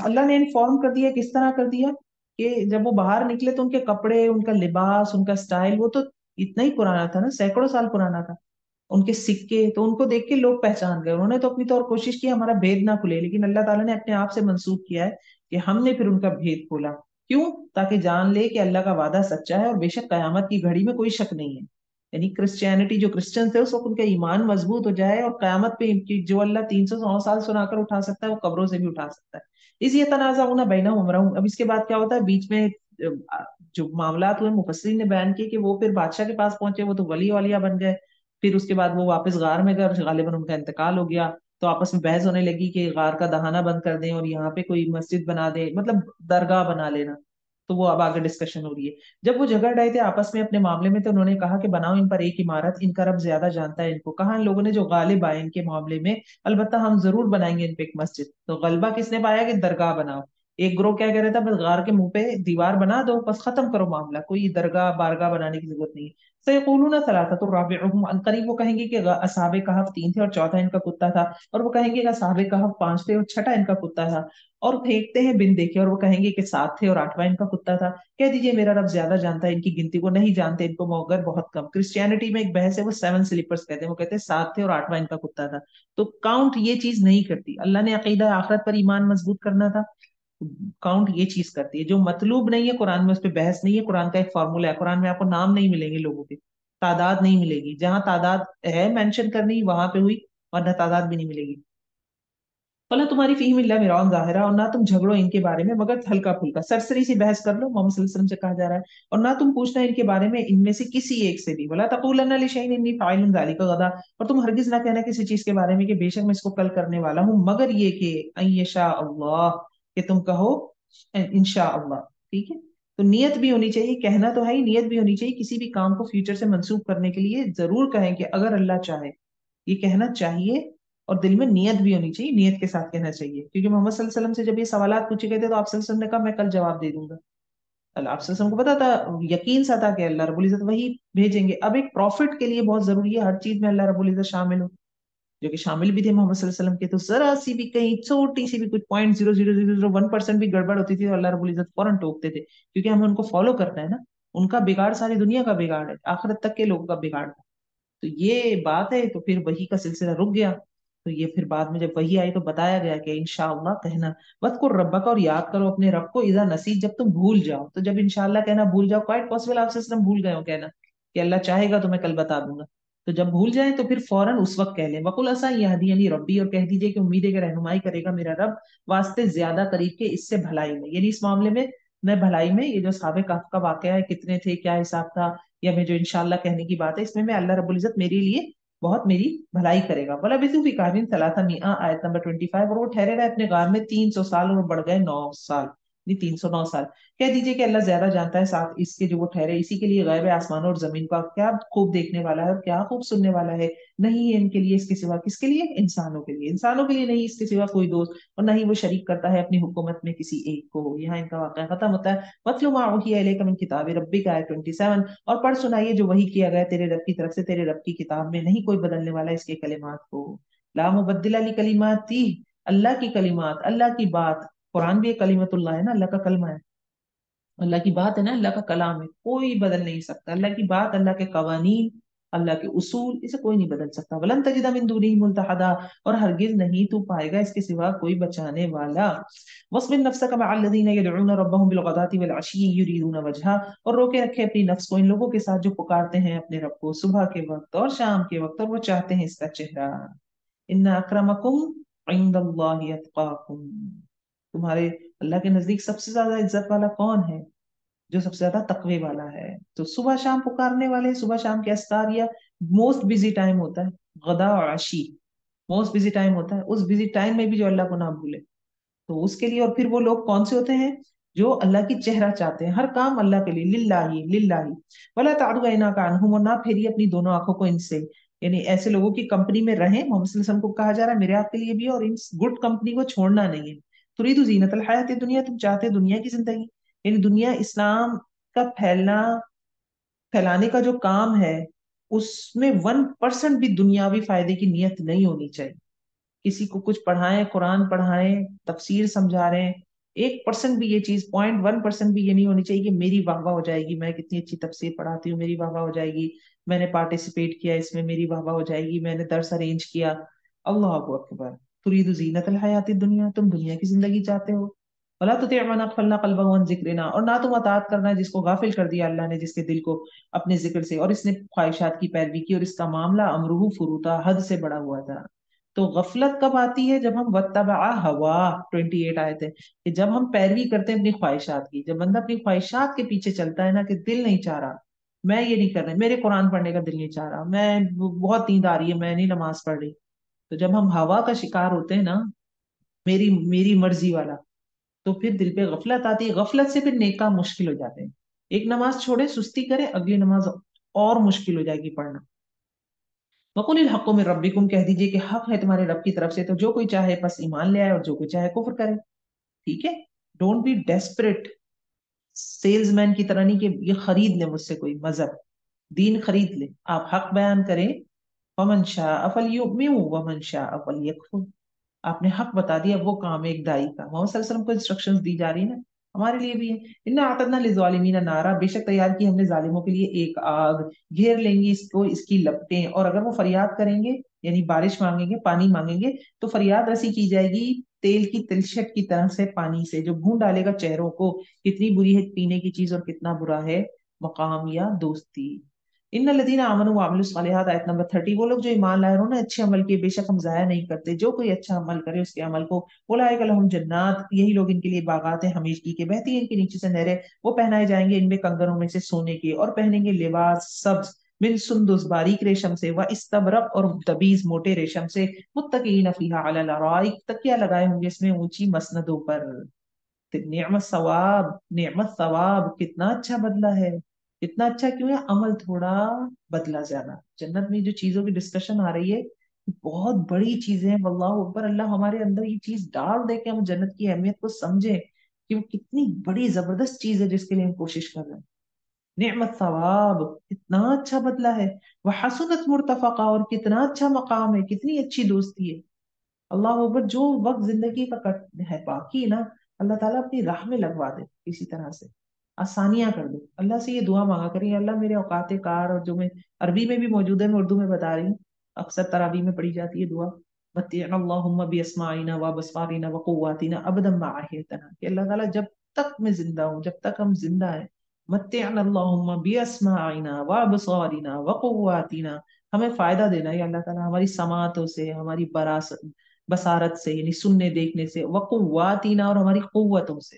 اللہ نے انفارم کر دیا. کس طرح کر دیا؟ کہ جب وہ باہر نکلے تو ان کے کپڑے، ان کا لباس، ان کا سٹائل وہ تو اتنا ہی پرانا تھا نا، سینکڑوں سال پرانا تھا. ان کے سکے تو ان کو دیکھ کے لوگ پہچان گئے. انہوں نے تو اپنی طور کوشش کی ہمارا بھید نہ کھلے، لیکن اللہ تعالیٰ نے اپنے آپ سے منسوخ کیا ہے کہ ہم نے پھر ان کا بھید کھولا. کیوں؟ تاکہ جان لے کہ اللہ کا وعدہ سچا ہے اور بے شک قیامت کی گھڑی میں کوئی شک نہیں ہے. یعنی کرسچینٹی جو کرسچن تھے اس وقت ان کا ایمان مضبوط ہو جائے، اور قیامت پہ جو اللہ 300 سال سنا کر اٹھا سکتا ہے وہ قبروں سے بھی اٹھا سکتا ہے. اس یہ تنازعون بینہم امرہم. اب اس کے بعد کیا ہوتا ہے؟ بیچ میں جو معاملات ہوئے مفسرین نے بیان کیے کہ وہ پھر بادشاہ کے پاس پہنچے، وہ تو ولی اولیاء بن گئے. پھر اس کے بعد وہ واپس غار میں گئے اور غالباً ان کا انتقال ہو گیا. تو آپس میں بحث ہونے لگی کہ غار کا دہانہ بند کر دیں اور یہاں پہ کوئی مسجد بنا دیں، مطلب درگاہ بنا لینا. تو وہ اب آگے ڈسکشن ہو رہی ہے. جب وہ جھگڑ رہے تھے آپس میں اپنے معاملے میں تو انہوں نے کہا کہ بناؤ ان پر ایک عمارت، ان کا رب زیادہ جانتا ہے ان کو. کہا ان لوگوں نے جو غالب آئے ان کے معاملے میں، البتہ ہم ضرور بنائیں گے ان پہ ایک مسجد. تو غلبہ کس نے پایا کہ درگاہ بناؤ. ایک گروہ کیا کہہ رہا تھا بس غار کے منہ پہ دیوار بنا دو، بس ختم کرو معاملہ، کوئی درگاہ بارگاہ بنانے کی ضرورت نہیں ہے. سيقولون ثلاثة رابعهم، ان قریب وہ کہیں گے کہ اصحاب کہف 3 تھے اور چوتھا ان کا کتا تھا. اور وہ کہیں گے کہ اصحاب کہف 5 تھے اور چھٹا ان کا کتا تھا. اور پھینکتے ہیں بن دیکھے، اور وہ کہیں گے کہ 7 تھے اور 8واں ان کا کتا تھا. کہہ دیجئے میرا رب زیادہ جانتا ہے ان کی گنتی کو نہیں جانتے ان کو مگر بہت کم. کرسچینٹی میں ایک بحث ہے، وہ 7 سلیپرز کہتے ہیں، وہ کہتے ہیں 7 تھے اور 8واں ان کا کتا تھا. تو کاؤنٹ یہ چیز نہیں کرتی. اللہ نے عقیدہ آخرت پر ایمان مضبوط کرنا تھا، کاؤنٹ یہ چیز کرتی ہے. جو مطلوب نہیں ہے قرآن میں اس پہ بحث نہیں ہے. قرآن کا ایک فارمولا ہے، قرآن میں آپ کو نام نہیں ملیں گے لوگوں کے، تعداد نہیں ملے گی. جہاں تعداد ہے مینشن کرنی وہاں پہ ہوئی، ورنہ تعداد بھی نہیں ملے گی. فلا تمہاری فیہم الا مران ظاہرہ، اور نہ تم جھگڑو ان کے بارے میں مگر ہلکا پھلکا سرسری سی بحث کر لو. محمد صلی اللہ علیہ وسلم سے کہا جا رہا ہے. اور نہ تم پوچھنا ان کے بارے میں ان میں سے کسی ایک سے بھی. ولا تقولن لشیء انی فاعل ذلک غدا، اور تم ہرگز نہ کہنا کسی چیز کے بارے میں کہ بے شک میں اس کو کل کرنے والا ہوں، مگر یہ کہ ان یشاء اللہ، کہ تم کہو انشاء اللہ. ٹھیک ہے؟ تو نیت بھی ہونی چاہیے، کہنا تو ہے ہی، نیت بھی ہونی چاہیے. کسی بھی کام کو فیوچر سے منسوخ کرنے کے لیے ضرور کہیں کہ اگر اللہ چاہے. یہ کہنا چاہیے، اور دل میں نیت بھی ہونی چاہیے، نیت کے ساتھ کہنا چاہیے. کیونکہ محمد صلی اللہ علیہ وسلم سے جب یہ سوالات پوچھے گئے تھے تو آپ صلی اللہ علیہ وسلم نے کہا میں کل جواب دے دوں گا. اللہ آپ صلی اللہ علیہ وسلم کو پتا تھا، یقین سا تھا کہ اللہ رب العزت وہی بھیجیں گے. اب ایک پروفٹ کے لیے بہت ضروری ہے ہر چیز میں اللہ رب العزت شامل ہو، جو کہ شامل بھی تھے محمد صلی اللہ علیہ وسلم کے. تو ذرا سی بھی کہیں چھوٹی سی بھی کچھ 0.0001% بھی گڑبڑ ہوتی تھی تو اللہ رب العزت فوراً ٹوکتے تھے، کیونکہ ہمیں ان کو فالو کرنا ہے نا. ان کا بگاڑ ساری دنیا کا بگاڑ ہے، آخرت تک کے لوگوں کا بگاڑ ہے. تو یہ بات ہے. تو پھر وہی کا سلسلہ رک گیا. تو یہ پھر بعد میں جب وہی آئی تو بتایا گیا کہ انشاءاللہ کہنا. وَاذْكُرْ رَبَّكَ، اور یاد کرو اپنے رب کو، اذا نسیت، جب تم بھول جاؤ. تو جب انشاءاللہ کہنا بھول جاؤ، کوائٹ پاسبل آپ سے بھول گئے ہو کہنا کہ اللہ چاہے گا تو میں کل بتا دوں گا. تو جب بھول جائیں تو پھر فوراً اس وقت کہہ لیں وَقُلْ عَسَىٰ أَن يَهْدِيَنِي رَبِّي، اور کہہ دیجئے کہ امید ہے کہ رہنمائی کرے گا میرا رب واسطے زیادہ قریب کے اس سے بھلائی میں. یعنی اس معاملے میں بھلائی میں، یہ جو اصحاب کہف کا واقعہ ہے کتنے تھے کیا حساب تھا، یا میں جو انشاءاللہ کہنے کی بات ہے اس میں اللہ رب العزت میرے لیے بہت میری بھلائی کرے گا. وَلَبِثُوا فِي كَهْفِهِمْ 300، آیت نمبر 25. اور وہ ٹھہرے رہے اپنے غار میں 300 سال، اور بڑھ گئے 9 سال، یعنی 309 سال. کہہ دیجئے کہ اللہ زیادہ جانتا ہے ساتھ اس کے جو وہ ٹھہرے. اسی کے لیے غیب آسمانوں اور زمین کا کیا خوب دیکھنے والا ہے اور کیا خوب سننے والا ہے. نہیں ہے ان کے لیے اس کے سوا. کس کے لیے؟ انسانوں کے لیے. انسانوں کے لیے نہیں اس کے سوا کوئی دوست، اور نہ ہی وہ شریک کرتا ہے اپنی حکومت میں کسی ایک کو. یہاں ان کا واقعہ ختم ہوتا ہے. وَاتْلُ مَا أُوحِيَ إِلَيْكَ مِن كِتَابِ رَبِّكَ، آیت 27. اور پڑھ سنائیے جو وحی کیا گیا تیرے رب کی طرف سے تیرے رب کی کتاب میں، نہیں کوئی بدلنے والا اس کے کلمات کو. لا مبدل لکلماتہ، اللہ کی کلمات، اللہ کی بات. قرآن بھی ایک کلمت اللہ ہے نا، اللہ کا کلمہ ہے، اللہ کی بات ہے نا، اللہ کا کلام ہے، کوئی بدل نہیں سکتا. اللہ کی بات، اللہ کے قوانین، اللہ کے اصول، اسے کوئی نہیں بدل سکتا. ولن تجد من دونہ ملتحدا، اور ہرگز نہیں تو پائے گا اس کے سوا کوئی بچانے والا. واصبر نفسك مع الذين يدعون ربهم بالغداة والعشي يريدون وجهه، اور روکے رکھے اپنی نفس کو ان لوگوں کے ساتھ جو پکارتے ہیں اپنے رب کو صبح کے وقت اور شام کے وقت، اور وہ چاہتے ہیں اس کا چہرہ. ان اکرمکم عند اللہ اتقاکم، تمہارے اللہ کے نزدیک سب سے زیادہ عزت والا کون ہے؟ جو سب سے زیادہ تقوی والا ہے. تو صبح شام پکارنے والے، صبح شام کے اسکار یا موسٹ بزی ٹائم ہوتا ہے غدا اور عشی، موسٹ بزی ٹائم ہوتا ہے. اس بزی ٹائم میں بھی جو اللہ کو نہ بھولے تو اس کے لیے. اور پھر وہ لوگ کون سے ہوتے ہیں؟ جو اللہ کی چہرہ چاہتے ہیں، ہر کام اللہ کے لیے، للہ للہ. ولا تعد عیناک عنہم، اور نہ پھیری اپنی دونوں آنکھوں کو ان سے. یعنی ایسے لوگوں کی کمپنی میں رہیں، محمد صلی اللہ علیہ وسلم کو کہا جا رہا ہے میرے آپ کے لیے بھی، اور ان گڈ کمپنی کو چھوڑنا نہیں ہے۔ تريد زینت الحیات دنیا، تم چاہتے دنیا کی زندگی، یعنی دنیا اسلام کا پھیلانے کا جو کام ہے اس میں 1% بھی دنیاوی فائدے کی نیت نہیں ہونی چاہیے۔ کسی کو کچھ پڑھائیں، قرآن پڑھائیں، تفسیر سمجھا رہے ہیں، 1% بھی یہ چیز، 0.1% بھی یہ نہیں ہونی چاہیے کہ میری واہ واہ ہو جائے گی، میں کتنی اچھی تفسیر پڑھاتی ہوں، میری واہ واہ ہو جائے گی، میں نے پارٹیسپیٹ کیا اس میں، میری واہ واہ ہو جائے گی، میں نے درس ارینج کیا۔ اللہ اکبر، تريد زینت الحیات الدنیا، تم دنیا کی زندگی چاہتے ہو۔ ولا تطع من اغفلنا قلبه عن ذکرنا، اور نہ تم اطاعت کرنا جس کو غافل کر دیا اللہ نے، جس کے دل کو اپنے ذکر سے، اور اس نے خواہشات کی پیروی کی، اور اس کا معاملہ امرہ فروتا، حد سے بڑا ہوا تھا۔ تو غفلت کب آتی ہے؟ جب ہم وتبع ہوا، 28 آئے تھے کہ جب ہم پیروی کرتے ہیں اپنی خواہشات کی، جب بندہ اپنی خواہشات کے پیچھے چلتا ہے نا، کہ دل نہیں چاہ رہا، میں یہ نہیں کر رہا، میرے قرآن پڑھنے کا دل نہیں چاہ رہا، میں بہت نیند آ رہی ہے، میں نہیں نماز پڑھ رہی، تو جب ہم ہوا کا شکار ہوتے ہیں نا، میری میری مرضی والا، تو پھر دل پہ غفلت آتی ہے، غفلت سے پھر نیک کام مشکل ہو جاتے ہیں۔ ایک نماز چھوڑے، سستی کرے، اگلی نماز اور مشکل ہو جائے گی پڑھنا۔ وقل الحق من ربکم، کہہ دیجئے کہ حق ہے تمہارے رب کی طرف سے، تو جو کوئی چاہے بس ایمان لے آئے، اور جو کوئی چاہے کفر کرے۔ ٹھیک ہے، don't be desperate, sales man کی طرح نہیں کہ یہ خرید لے مجھ سے کوئی مذہب، دین خرید لے، آپ حق بیان کریں۔ ومن شاء فلیؤمن ومن شاء فلیکفر، آپ نے حق بتا دیا، وہ کام ہے ایک دائی کا۔ محمد صلی اللہ علیہ وسلم کو انسٹرکشنز دی جا رہی ہیں نا، ہمارے لیے بھی ہے۔ انا اعتدنا للظالمین نارا، بے شک تیار کی ہم نے ظالموں کے لیے ایک آگ، گھیر لیں گی اس کو اس کی لپٹیں، اور اگر وہ فریاد کریں گے، یعنی بارش مانگیں گے، پانی مانگیں گے، تو فریاد رسی کی جائے گی تیل کی تلچھٹ کی طرح سے پانی سے، جو بھون ڈالے گا چہروں کو۔ کتنی بری ہے پینے کی چیز، اور کتنا برا ہے مقام یا دوستی۔ ان الذین آمنوا وعملوا الصالحات، آیت نمبر 30، وہ لوگ جو ایمان لائے انہوں نے اچھے عمل کیے، بے شک ہم ضائع نہیں کرتے جو کوئی اچھا عمل کرے اس کے عمل کو۔ اولئک لہم جنات، یہی لوگ ان کے لیے باغات ہیں ہمیشگی کے، بہتی ہیں ان کے نیچے سے نہریں، وہ پہنائے جائیں گے ان میں کنگنوں میں سے سونے کے، اور پہنیں گے لباس سبز، من سندس باریک ریشم سے، و استبرق، اور تبیز موٹے ریشم سے، متکئین فیہا علی الارائک، تکیہ لگائے ہوں گے اس میں اونچی مسندوں پر۔ نعمت ثواب، نعمت ثواب، کتنا اچھا بدلہ ہے، اتنا اچھا کیوں ہے؟ عمل تھوڑا، بدلہ زیادہ۔ جنت میں جو چیزوں کی ڈسکشن آ رہی ہے بہت بڑی چیزیں ہیں، واللہ اکبر، اللہ ہمارے اندر یہ چیز ڈال دے کہ ہم جنت کی اہمیت کو سمجھیں کہ وہ کتنی بڑی زبردست چیز ہے جس کے لیے ہم کوشش کر رہے ہیں۔ نعمت ثواب، اتنا اچھا بدلہ ہے، وہ حسنت مرتفقہ، اور کتنا اچھا مقام ہے، کتنی اچھی دوستی ہے۔ اللہ اکبر، جو وقت زندگی کا کٹ ہے باقی نا، اللہ تعالیٰ اپنی راہ میں لگوا دے، کسی طرح سے آسانیاں کر دے۔ اللہ سے یہ دعا مانگا کریں، یا اللہ میرے اوقات کار، اور جو میں عربی میں بھی موجود ہے، میں اردو میں بتا رہی ہوں، اکثر تراویح میں پڑھی جاتی ہے دعا، متعنا اللہم باسماعنا وابصارنا وقواتنا ابدا ما احییتنا، کہ اللہ تعالیٰ جب تک میں زندہ ہوں، جب تک ہم زندہ ہیں، متعنا اللہم باسماعنا وابصارنا وقواتنا، ہمیں فائدہ دینا ہے اللہ تعالیٰ، ہماری سماعتوں سے، ہماری بصارت سے، یعنی سننے دیکھنے سے، وقواتنا، اور ہماری قوتوں سے،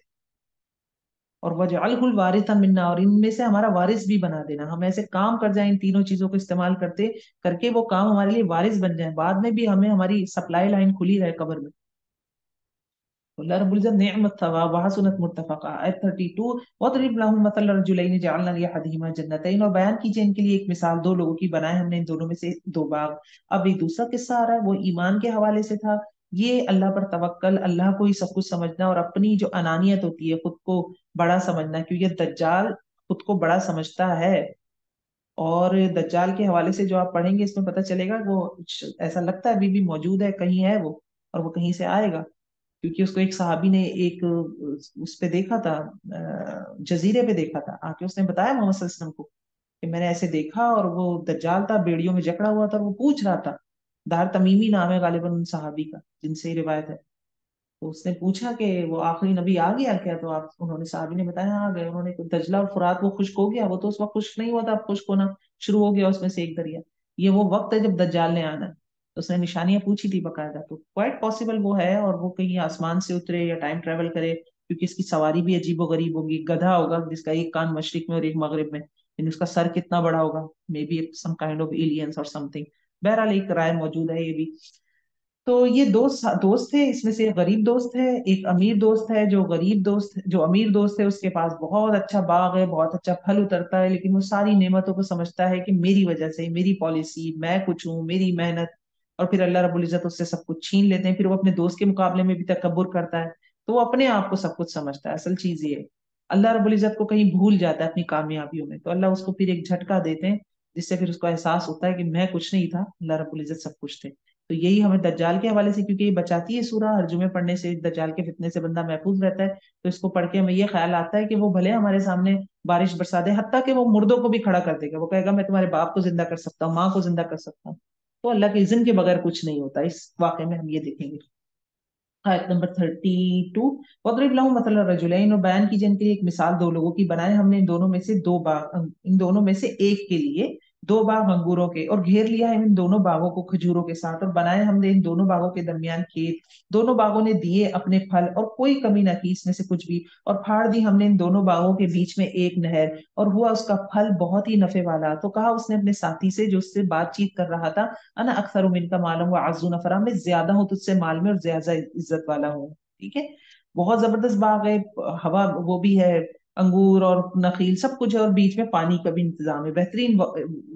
اور وجعلہ الوارث منا، اور ان میں سے ہمارا وارث بھی بنا دینا، ہم ایسے کام کر جائیں ان تینوں چیزوں کو استعمال کرتے کر کے، وہ کام ہمارے لیے وارث بن جائیں، بعد میں بھی ہمیں ہماری سپلائی لائن کھلی رہے قبر میں۔ اللہ رب العزت نعمت ثواب وحسنت مرتفقہ، آیت 32، وَاضْرِبْ لَهُم مَثَلَ رَجُلَيْنِ جَعَلْنَا لِأَحَدِهِمَا جَنَّتَيْنِ، اور بیان کیجئے ان کے لیے ایک مثال، دو لوگوں کی بنائے ہم نے ان دونوں میں سے دو باغ۔ اب ایک دوسرا قصہ آ رہا ہے، وہ ایمان کے حوالے سے تھا، یہ اللہ پر توکل، اللہ کو ہی سب کچھ سمجھنا، اور اپنی جو انانیت ہوتی ہے، خود کو بڑا سمجھنا، کیونکہ دجال خود کو بڑا سمجھتا ہے۔ اور دجال کے حوالے سے جو آپ پڑھیں گے اس میں پتہ چلے گا، وہ ایسا لگتا ہے ابھی بھی موجود ہے، کہیں ہے وہ، اور وہ کہیں سے آئے گا، کیونکہ اس کو ایک صحابی نے ایک اس پہ دیکھا تھا، جزیرے پہ دیکھا تھا، آ کے اس نے بتایا محمد صلی اللہ علیہ وسلم کو کہ میں نے ایسے دیکھا، اور وہ دجال تھا، بیڑیوں میں جکڑا ہوا تھا، اور وہ پوچھ رہا تھا، دار تمیمی نام ہے غالباً ان صحابی کا جن سے یہ روایت ہے، تو اس نے پوچھا کہ وہ آخری نبی آ گیا کیا؟ تو آپ، انہوں نے، صحابی نے بتایا آ گئے، انہوں نے، دجلہ اور فرات وہ خشک ہو گیا، وہ تو اس وقت خشک نہیں ہوا تھا، اب خشک ہونا شروع ہو گیا اس میں سے ایک دریا، یہ وہ وقت ہے جب دجال نے آنا ہے۔ تو اس نے نشانیاں پوچھی تھی باقاعدہ، تو کوائٹ پاسبل وہ ہے، اور وہ کہیں آسمان سے اترے یا ٹائم ٹریول کرے، کیونکہ اس کی سواری بھی عجیب و غریب ہوگی، گدھا ہوگا جس کا ایک کان مشرق میں اور ایک مغرب میں، یعنی اس کا سر کتنا بڑا ہوگا، may be some kind of aliens اور سم تھنگ، بہرحال ایک رائے موجود ہے یہ بھی۔ تو یہ دوست دوست تھے، اس میں سے ایک غریب دوست ہے، ایک امیر دوست ہے۔ جو امیر دوست ہے اس کے پاس بہت اچھا باغ ہے، بہت اچھا پھل اترتا ہے، لیکن وہ ساری نعمتوں کو سمجھتا ہے کہ میری وجہ سے، میری پالیسی، میں کچھ ہوں، میری محنت، اور پھر اللہ رب العزت اس سے سب کچھ چھین لیتے ہیں۔ پھر وہ اپنے دوست کے مقابلے میں بھی تکبر کرتا ہے، تو وہ اپنے آپ کو سب کچھ سمجھتا ہے۔ اصل چیز یہ ہے، اللہ رب العزت کو کہیں بھول جاتا ہے اپنی کامیابیوں میں، تو اللہ اس کو پھر ایک جھٹکا دیتے ہیں، جس سے پھر اس کو احساس ہوتا ہے کہ میں کچھ نہیں تھا، اللہ رب العزت سب کچھ تھے۔ تو یہی ہمیں دجال کے حوالے سے، کیونکہ یہ بچاتی ہے سورہ، ہر جمعے پڑھنے سے دجال کے فتنے سے بندہ محفوظ رہتا ہے، تو اس کو پڑھ کے ہمیں یہ خیال آتا ہے کہ وہ بھلے ہمارے سامنے بارش برسا دے، حتیٰ کہ وہ مردوں کو بھی کھڑا کر دے گا، وہ کہے گا میں تمہارے باپ کو زندہ کر سکتا ہوں، ماں کو زندہ کر سکتا ہوں۔ تو اللہ کے اذن کے بغیر کچھ نہیں ہوتا، اس واقعے میں ہم یہ دیکھیں گے۔ آیت نمبر 32، وَاضْرِبْ لَهُم مَثَلَ الرَّجُلَيْنِ، اور بیان کیجئے ان کے لیے ایک مثال دو لوگوں کی، بنائے ہم نے ان دونوں میں سے دو باغ، ان دونوں میں سے ایک کے لیے دو باغ انگوروں کے، اور گھیر لیا ہے ان دونوں باغوں کو کھجوروں کے ساتھ، اور بنائے ہم نے ان دونوں باغوں کے درمیان کھیت، دونوں باغوں نے دیے اپنے پھل، اور کوئی کمی نہ کی اس میں سے کچھ بھی، اور پھاڑ دی ہم نے ان دونوں باغوں کے بیچ میں ایک نہر، اور ہوا اس کا پھل بہت ہی نفع والا۔ تو کہا اس نے اپنے ساتھی سے جو اس سے بات چیت کر رہا تھا، انا اکثر من کا معلوم و عزو نفرا، میں زیادہ ہوں تجھ سے مال میں اور زیادہ عزت والا ہوں۔ ٹھیک ہے، بہت زبردست باغ ہے، ہوا وہ بھی ہے، انگور اور نخیل سب کچھ ہے، اور بیچ میں پانی کا بھی انتظام ہے، بہترین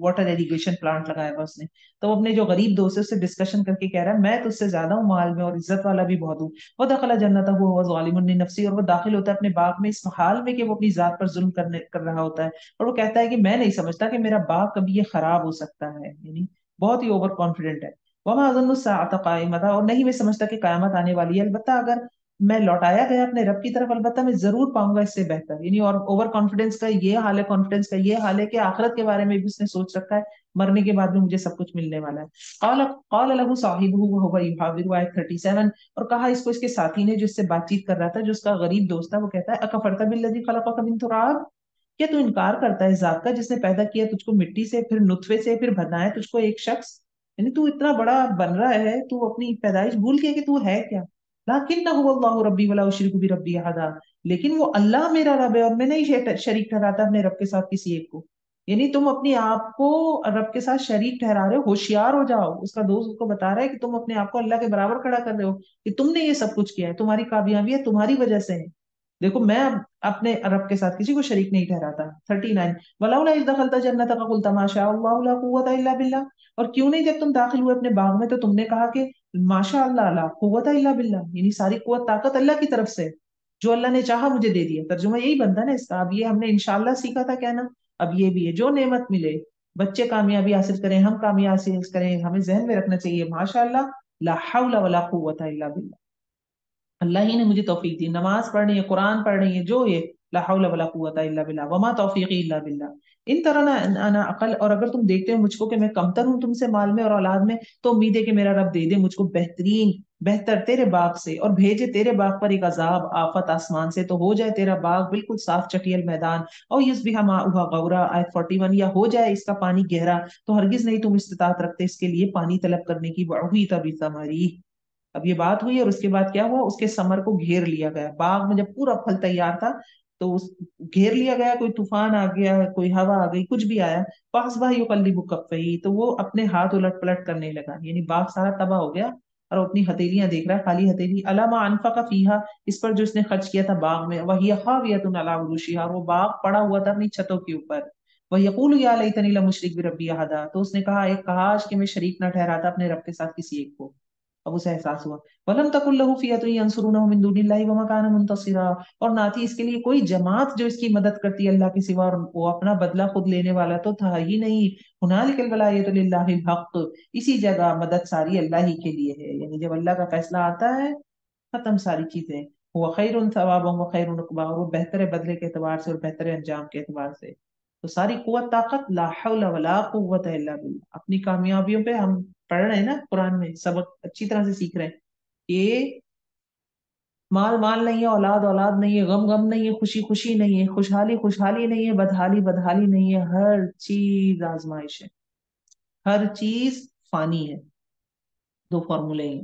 واٹر ایریگیشن پلانٹ لگایا ہوا اس نے۔ تو وہ اپنے جو غریب دوست ہے اس سے ڈسکشن کر کے کہہ رہا ہے میں تجھ سے زیادہ ہوں مال میں اور عزت والا بھی بہت ہوں۔ وہ دخل جنت ہوا ظالم لنفسی، اور وہ داخل ہوتا ہے اپنے باغ میں اس حال میں کہ وہ اپنی ذات پر ظلم کر رہا ہوتا ہے، اور وہ کہتا ہے کہ میں نہیں سمجھتا کہ میرا باغ کبھی یہ خراب ہو سکتا ہے، یعنی بہت ہی اوور کانفیڈنٹ ہے۔ وما اظن الساعة قائمة، اور نہیں میں سمجھتا کہ قیامت آنے والی ہے، البتہ اگر میں لوٹایا گیا اپنے رب کی طرف، البتہ میں ضرور پاؤں گا اس سے بہتر، یعنی اور اوور کانفیڈنس کا یہ حال ہے، کانفیڈنس کا یہ حال ہے کہ آخرت کے بارے میں بھی اس نے سوچ رکھا ہے، مرنے کے بعد بھی مجھے سب کچھ ملنے والا ہے۔ قال له صاحبه وهو يحاوره، آیت 37، اور کہا اس کو اس کے ساتھی نے جو اس سے بات چیت کر رہا تھا، جو اس کا غریب دوست تھا، وہ کہتا ہے اکفرت بالذی خلقک من تراب، کیا تو انکار کرتا ہے اس ذات کا جس نے پیدا کیا تجھ کو مٹی سے، پھر نطفے سے، پھر بنایا تجھ کو ایک شخص، یعنی تو اتنا بڑا بن رہا ہے، تو اپنی پیدائش بھول گیا کہ تو ہے کیا؟ لیکنہ اللہ ربی ولا اشرک بربی احدا، لیکن وہ اللہ میرا رب ہے اور میں نہیں شریک ٹھہراتا اپنے رب کے ساتھ کسی ایک کو۔ یعنی تم اپنے آپ کو رب کے ساتھ شریک ٹھہرا رہے ہو، ہوشیار ہو جاؤ۔ اس کا دوست اس کو بتا رہا ہے کہ تم اپنے آپ کو اللہ کے برابر کھڑا کر رہے ہو، کہ تم نے یہ سب کچھ کیا ہے، تمہاری کامیابی ہے تمہاری وجہ سے ہے۔ دیکھو میں اپنے رب کے ساتھ کسی کو شریک نہیں ٹھہراتا۔ 39، ولولا اذ دخلت جنتک قلت ما شاء اللہ لا قوت الا باللہ، اور کیوں نہیں جب تم داخل ہوئے اپنے باغ میں تو تم نے کہا کہ ماشاء اللہ لا قوت الا باللہ، یعنی ساری قوت طاقت اللہ کی طرف سے، جو اللہ نے چاہا مجھے دے دیا۔ ترجمہ یہی بنتا نا اس کا۔ اب یہ ہم نے انشاءاللہ سیکھا تھا کہنا، اب یہ بھی ہے جو نعمت ملے، بچے کامیابی حاصل کریں، ہم کامیابی حاصل کریں، ہمیں ذہن میں رکھنا چاہیے ماشاء اللہ لا حول ولا قوت الا باللہ، اللہ ہی نے مجھے توفیق دی، نماز پڑھنی ہے، قرآن پڑھنی ہے، جو یہ لا حول ولا قوت الا باللہ وما توفیقی الا باللہ۔ ان طرح انا عقل، اور اگر تم دیکھتے ہو مجھ کو کہ میں کمتر ہوں تم سے مال میں اور اولاد میں، تو امید ہے کہ میرا رب دے دے مجھ کو بہترین بہتر تیرے باغ سے، اور بھیجے تیرے باغ پر ایک عذاب آفت آسمان سے، تو ہو جائے تیرا باغ بالکل صاف چٹیل میدان، اور یصبح ماؤہا غورا، آیت 41، یا ہو جائے اس کا پانی گہرا، تو ہرگز نہیں تم استطاعت رکھتے اس کے لیے پانی طلب کرنے کی، وعوی تبھی ثمری۔ اب یہ بات ہوئی اور اس کے بعد کیا ہوا، اس کے ثمر کو گھیر لیا گیا، باغ میں جب پورا پھل تیار تھا تو اس گھیر لیا گیا، کوئی طوفان آ گیا، کوئی ہوا آ گئی، کچھ بھی آیا، فاصبح یقلب کفیہ، تو وہ اپنے ہاتھ الٹ پلٹ کرنے لگا، یعنی باغ سارا تباہ ہو گیا اور وہ اپنی ہتھیلیاں دیکھ رہا ہے، خالی ہتھیلی، الا ما انفق فیہا، اس پر جو اس نے خرچ کیا تھا باغ میں، وہی خاویۃ علی عروشہا، وہ باغ پڑا ہوا تھا اپنی چھتوں کے اوپر، وہ یقول یا لیتنی لم اشرک بربی احدا، تو اس نے کہا ایک کاش کہ میں شریک نہ ٹھہراتا اپنے رب کے ساتھ کسی ایک کو۔ اب اسے احساس ہوا، وَلَمْ تَكُنْ لَهُ فِئَةٌ يَنْصُرُونَهُ مِن دُونِ اللَّهِ وَمَا كَانَ مُنتَصِرًا، اور نہ تھی اس کے لیے کوئی جماعت جو اس کی مدد کرتی اللہ کے سوا، اور وہ اپنا بدلہ خود لینے والا تو تھا ہی نہیں۔ هُنَالِكَ الْوَلَایَةُ لِلَّهِ الْحَقُّ، اسی جگہ مدد ساری اللہ ہی کے لیے ہے، یعنی جب اللہ کا فیصلہ آتا ہے ختم ساری چیزیں۔ وہ خیر ثوابا و خیر عقبا، وہ بہتر ہے بدلے کے اعتبار سے اور بہتر ہے انجام کے اعتبار سے۔ تو ساری قوت طاقت لا حول ولا قوت الا باللہ، اپنی کامیابیوں پہ ہم پڑھ رہے ہیں نا قرآن میں، سبق اچھی طرح سے سیکھ رہے ہیں کہ مال مال نہیں ہے، اولاد اولاد نہیں ہے، غم غم نہیں ہے، خوشی خوشی نہیں ہے، خوشحالی خوشحالی نہیں ہے، بدحالی بدحالی نہیں ہے، ہر چیز آزمائش ہے، ہر چیز فانی ہے، دو فارمولے ہیں۔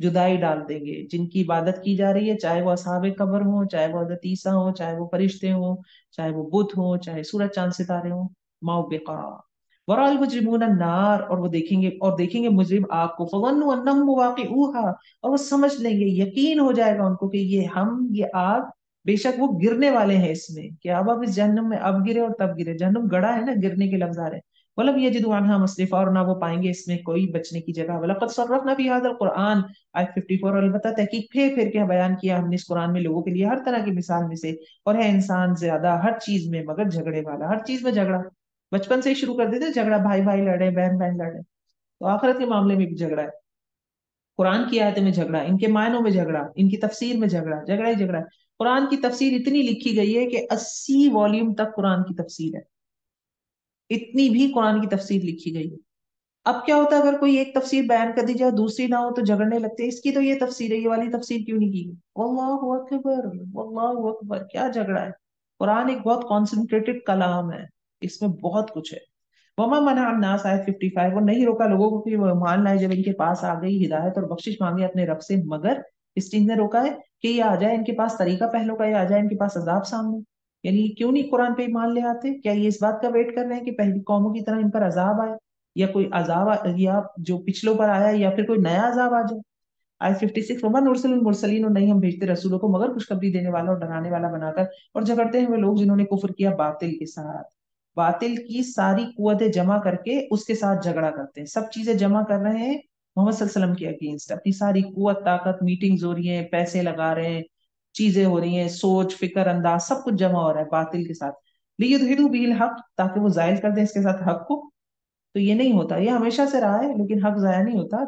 جدائی ڈال دیں گے جن کی عبادت کی جا رہی ہے، چاہے وہ اصحاب قبر ہوں، چاہے وہ حضرت عیسیٰ ہوں، چاہے وہ فرشتے ہوں، چاہے وہ بت ہوں، چاہے سورج چاند ستارے ہوں. موبقا ورا المجرمون النار، اور وہ دیکھیں گے، اور دیکھیں گے مجرم آگ کو. فظنوا انهم مواقعوها، اور وہ سمجھ لیں گے، یقین ہو جائے گا ان کو کہ یہ آگ بے شک وہ گرنے والے ہیں اس میں، کہ اب اس جہنم میں اب گرے اور تب گرے. جہنم گڑا ہے نا، گرنے کے لفظ آ رہے ہیں. ولم یجدوا عنها مصرفا، اور نہ وہ پائیں گے اس میں کوئی بچنے کی جگہ. ولقد صرفنا فی هذا القرآن، آیت 54. اور البتہ تحقیق پھر پھر کے بیان کیا ہم نے اس قرآن میں لوگوں کے لیے ہر طرح کی مثال میں سے، اور ہے انسان زیادہ ہر چیز میں مگر جھگڑے والا. ہر چیز میں جھگڑا، بچپن سے ہی شروع کر دیتے جھگڑا، بھائی بھائی لڑے، بہن بہن لڑے، تو آخرت کے معاملے میں بھی جھگڑا ہے. قرآن کی آیتوں میں جھگڑا، ان کے معنوں میں جھگڑا، ان کی تفسیر میں جھگڑا، جھگڑا ہی جھگڑا ہے. قرآن کی تفسیر اتنی لکھی گئی ہے کہ 80 والیوم تک قرآن کی تفسیر ہے. اتنی بھی قرآن کی تفسیر لکھی گئی ہے. اب کیا ہوتا ہے اگر کوئی ایک تفسیر بیان کر دی جائے دوسری نہ ہو تو جھگڑنے لگتے ہیں، اس کی تو یہ تفسیر ہے، یہ والی تفسیر کیوں نہیں کی گئی. واللہ اکبر، واللہ اکبر، کیا جھگڑا ہے. قرآن ایک بہت کانسنٹریٹڈ کلام ہے، اس میں بہت کچھ ہے. وما منع الناس، آیت 55. وہ نہیں روکا لوگوں کو کہ وہ مان لائے جب ان کے پاس آ گئی ہدایت اور بخشش مانگے اپنے رب سے، مگر اس چیز نے روکا ہے کہ یہ آ جائے ان کے پاس طریقہ پہلو کا، یہ آ جائے ان کے پاس عذاب سامنے. یعنی کیوں نہیں قرآن پہ ایمان لے آتے؟ کیا یہ اس بات کا ویٹ کر رہے ہیں کہ پہلی قوموں کی طرح ان پر عذاب آئے، یا کوئی عذاب یا جو پچھلوں پر آیا، یا پھر کوئی نیا عذاب آ جائے. آیت 56. ومن نرسل المرسلین، اور نہیں ہم بھیجتے رسولوں کو مگر خوشخبری دینے والا اور ڈرانے والا بنا کر. اور جھگڑتے ہیں وہ لوگ جنہوں نے کفر کیا باطل کے ساتھ. باطل کی ساری قوتیں جمع کر کے اس کے ساتھ جھگڑا کرتے ہیں، سب چیزیں جمع کر رہے ہیں محمد صلی اللہ علیہ وسلم کے اگینسٹ. اپنی ساری قوت طاقت، میٹنگز ہو رہی ہیں، پیسے لگا رہے ہیں، چیزیں ہو رہی ہیں، سوچ فکر انداز سب کچھ جمع ہو رہا ہے باطل کے ساتھ. لیدحضوا به الحق، تاکہ وہ زائل کر دیں اس کے ساتھ حق کو. تو یہ نہیں ہوتا، یہ ہمیشہ سے رہا ہے، لیکن حق ضائع نہیں ہوتا،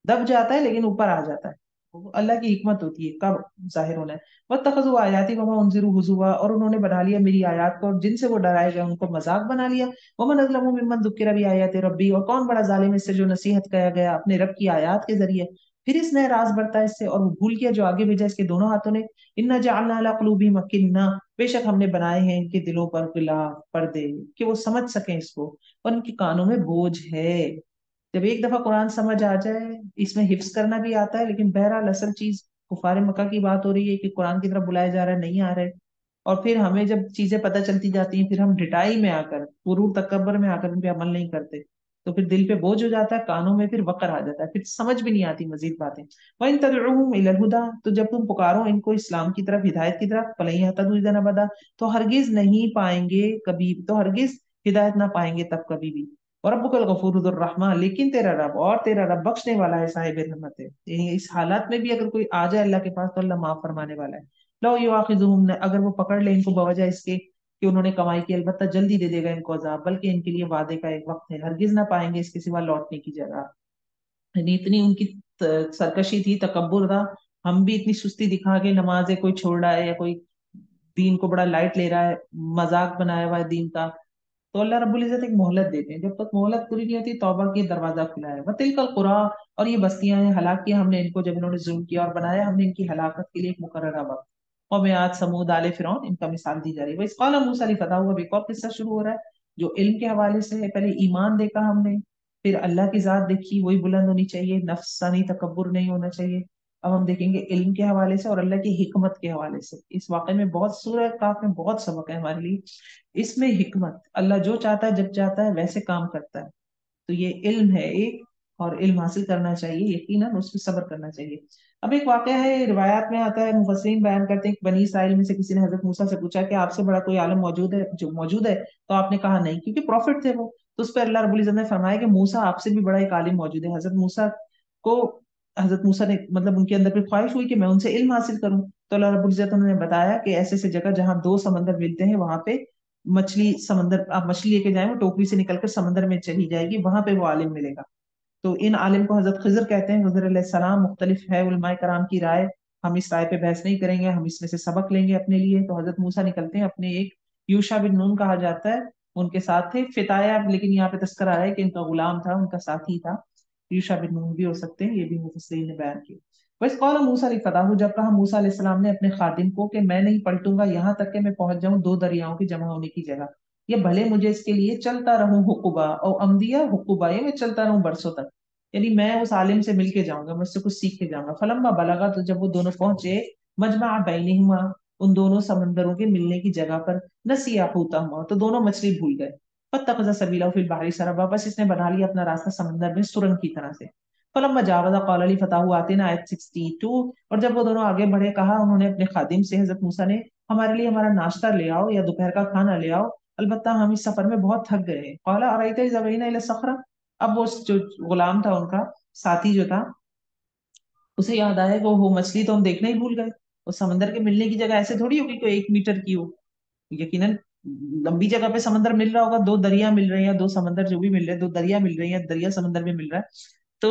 دب جاتا ہے لیکن اوپر آ جاتا ہے. وہ اللہ کی حکمت ہوتی ہے کب ظاہر ہونا ہے. واتخذوا آیاتی وما انذروا ہزوا، اور انہوں نے بنا لیا میری آیات کو اور جن سے وہ ڈرائے گئے ان کو مذاق بنا لیا. ومن اظلم ممن ذکر بآیات ربی، اور کون بڑا ظالم اس سے جو نصیحت کیا گیا اپنے رب کی آیات کے ذریعے، پھر اس نے راز برتا اس سے اور وہ بھول گیا جو آگے بھیجا اس کے دونوں ہاتھوں نے. انا جعلنا علی قلوبہم اکنہ، بے شک ہم نے بنائے ہیں ان کے دلوں پر غلاف، پردے، کہ وہ سمجھ سکیں اس کو، اور ان کے کانوں میں بوجھ ہے. جب ایک دفعہ قرآن سمجھ آ جائے، اس میں حفظ کرنا بھی آتا ہے، لیکن بہرحال اصل چیز کفار مکہ کی بات ہو رہی ہے کہ قرآن کی طرف بلایا جا رہا ہے، نہیں آ رہے. اور پھر ہمیں جب چیزیں پتہ چلتی جاتی ہیں پھر ہم ڈٹائی میں آ کر، غرور تکبر میں آ کر ان پہ عمل نہیں کرتے، تو پھر دل پہ بوجھ ہو جاتا ہے، کانوں میں پھر وقر آ جاتا ہے، پھر سمجھ بھی نہیں آتی مزید باتیں. وَإِن تَدْعُوهُمْ إِلَى الْهُدَىٰ، تو جب تم پکارو ان کو اسلام کی طرف، ہدایت کی طرف، فَلَن يَهْتَدُوا إِذًا أَبَدًا، تو ہرگز نہیں پائیں گے کبھی، تو ہرگز ہدایت نہ پائیں گے تب کبھی بھی. وَرَبُّكَ الْغَفُورُ ذُو الرَّحْمَٰ، لیکن تیرا رب، اور تیرا رب بخشنے والا ہے، صاحب رحمت ہے. یعنی اس حالات میں بھی اگر کوئی آ جائے اللہ کے پاس تو اللہ معاف فرمانے والا ہے. لو یواخذہم، اگر وہ پکڑ لے ان کو بوجہ اس کے کہ انہوں نے کمائی کی، البتہ جلدی دے دے گا ان کو عذاب، بلکہ ان کے لیے وعدے کا ایک وقت ہے، ہرگز نہ پائیں گے اس کے سوا لوٹنے کی جگہ. یعنی اتنی ان کی سرکشی تھی، تکبر تھا. ہم بھی اتنی سستی دکھا کے نمازیں کوئی چھوڑ رہا ہے، یا کوئی دین کو بڑا لائٹ لے رہا ہے، مذاق بنایا ہوا ہے دین کا، تو اللہ رب العزت ایک مہلت دیتے ہیں، جب تک مہلت پوری نہیں ہوتی توبہ کی دروازہ کھلا ہے. وَتِلْكَ الْقُرَىٰ، اور یہ بستیاں ہیں، ہلاک کیا ہم نے ان کو جب انہوں نے ظلم کیا، اور بنایا ہم نے ان کی ہلاکت کے لیے ایک مقررہ وقت. قوم عاد، سمود، آل فرعون، ان کا مثال دی جا رہی ہے. وَإِذْ قَالَ مُوسَىٰ لِفَتَاهُ، اب ایک اور قصہ شروع ہو رہا ہے جو علم کے حوالے سے ہے. پہلے ایمان دیکھا ہم نے، پھر اللہ کی ذات دیکھی، وہی بلند ہونی چاہیے، نفسانی تکبر نہیں ہونا چاہیے. اب ہم دیکھیں گے علم کے حوالے سے اور اللہ کی حکمت کے حوالے سے. اس واقعے میں بہت، سورہ کاف میں بہت سبق ہے ہمارے لیے. اس میں حکمت، اللہ جو چاہتا ہے جب چاہتا ہے ویسے کام کرتا ہے. تو یہ علم ہے ایک، اور علم حاصل کرنا چاہیے، یقیناً اس پہ صبر کرنا چاہیے. اب ایک واقعہ ہے، روایات میں آتا ہے، مفسرین بیان کرتے ہیں کہ بنی اسرائیل میں سے کسی نے حضرت موسیٰ سے پوچھا کہ آپ سے بڑا کوئی عالم موجود ہے جو موجود ہے؟ تو آپ نے کہا نہیں، کیونکہ پروفٹ تھے وہ. تو اس پہ اللہ رب العزت نے فرمایا کہ موسیٰ آپ سے بھی بڑا ایک عالم موجود ہے. حضرت موسیٰ کو، حضرت موسیٰ نے مطلب ان کے اندر پھر خواہش ہوئی کہ میں ان سے علم حاصل کروں. تو اللہ رب العزت نے بتایا کہ ایسے ایسے جگہ جہاں دو سمندر ملتے ہیں وہاں پہ مچھلی، سمندر آپ مچھلی لے کے جائیں، وہ ٹوکری سے نکل کر سمندر میں چلی جائے گی، وہاں پہ وہ عالم ملے گا. تو ان عالم کو حضرت خضر کہتے ہیں، خضر علیہ السلام. مختلف ہے علماء کرام کی رائے، ہم اس رائے پہ بحث نہیں کریں گے، ہم اس میں سے سبق لیں گے اپنے لیے. تو حضرت موسیٰ نکلتے ہیں اپنے ایک، یوشع بن نون کہا جاتا ہے، ان کے ساتھ تھے. فتایا، لیکن یہاں پہ تذکرہ آ رہا ہے کہ ان کا غلام تھا، ان کا ساتھی تھا. یوشع بن نون بھی ہو سکتے ہیں، یہ بھی مفسرین نے بیان کیا. بس قال موسیٰ لفتاہ، جب کہا موسیٰ علیہ السلام نے اپنے خادم کو کہ میں نہیں پلٹوں گا یہاں تک کہ میں پہنچ جاؤں دو دریاؤں کے جمع ہونے کی جگہ، یہ بھلے مجھے اس کے لیے چلتا رہوں حقبا، اور امدیا حقبا، یہ میں چلتا رہوں برسوں تک. یعنی میں اس عالم سے مل کے جاؤں گا، مجھ سے کچھ سیکھ کے جاؤں گا. فلما بلغا، تو جب وہ دونوں پہنچے مجمع بینہما، ان دونوں سمندروں کے ملنے کی جگہ پر، نسیا حوتہما، تو دونوں مچھلی بھول گئے. فاتخذ سبیلہ فی البحر سربا، بس اس نے بنا لیا اپنا راستہ سمندر میں سرنگ کی طرح سے. فلما جاوزا قال لفتاه آتنا، آیت 62. اور جب وہ دونوں آگے بڑھے، کہا انہوں نے اپنے خادم سے، حضرت موسیٰ نے، ہمارے لیے ہمارا ناشتہ لے آؤ یا دوپہر کا کھانا لے آؤ، البتہ ہم اس سفر میں بہت تھک گئے ہیں. قال ارأیت اذ اوینا الی الصخرہ، اب وہ جو غلام تھا ان کا ساتھی جو تھا، اسے یاد آیا کہ وہ مچھلی تو ہم دیکھنا ہی بھول گئے. وہ سمندر کے ملنے کی جگہ ایسے تھوڑی ہوگی کوئی 1 میٹر کی ہو، یقیناً لمبی جگہ پہ سمندر مل رہا ہوگا، دو دریا مل رہے ہیں یا دو سمندر جو بھی مل رہے ہیں، دو دریا مل رہی ہیں، دریا سمندر میں مل رہا ہے. تو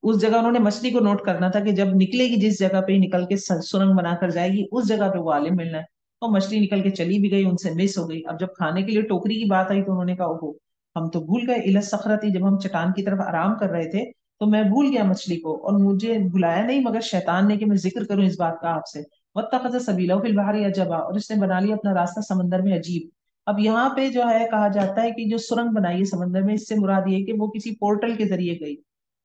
اس جگہ انہوں نے مچھلی کو نوٹ کرنا تھا کہ جب نکلے گی جس جگہ پہ نکل کے سرنگ بنا کر جائے گی، اس جگہ پہ وہ عالم ملنا ہے. اور مچھلی نکل کے چلی بھی گئی، ان سے مس ہو گئی. اب جب کھانے کے لیے ٹوکری کی بات آئی تو انہوں نے کہا اوہو، ہم تو بھول گئے. الی الصخرۃ، جب ہم چٹان کی طرف آرام کر رہے تھے تو میں بھول گیا مچھلی کو، اور مجھے بلایا نہیں مگر شیطان نے کہ میں ذکر کروں اس بات کا آپ سے. واتخذ سبیلہ فی البحر عجبا، اور اس نے بنا لیا اپنا راستہ سمندر میں عجیب. اب یہاں پہ جو ہے کہا جاتا ہے کہ جو سرنگ بنائی ہے سمندر میں، اس سے مراد یہ کہ وہ کسی پورٹل کے ذریعے گئی.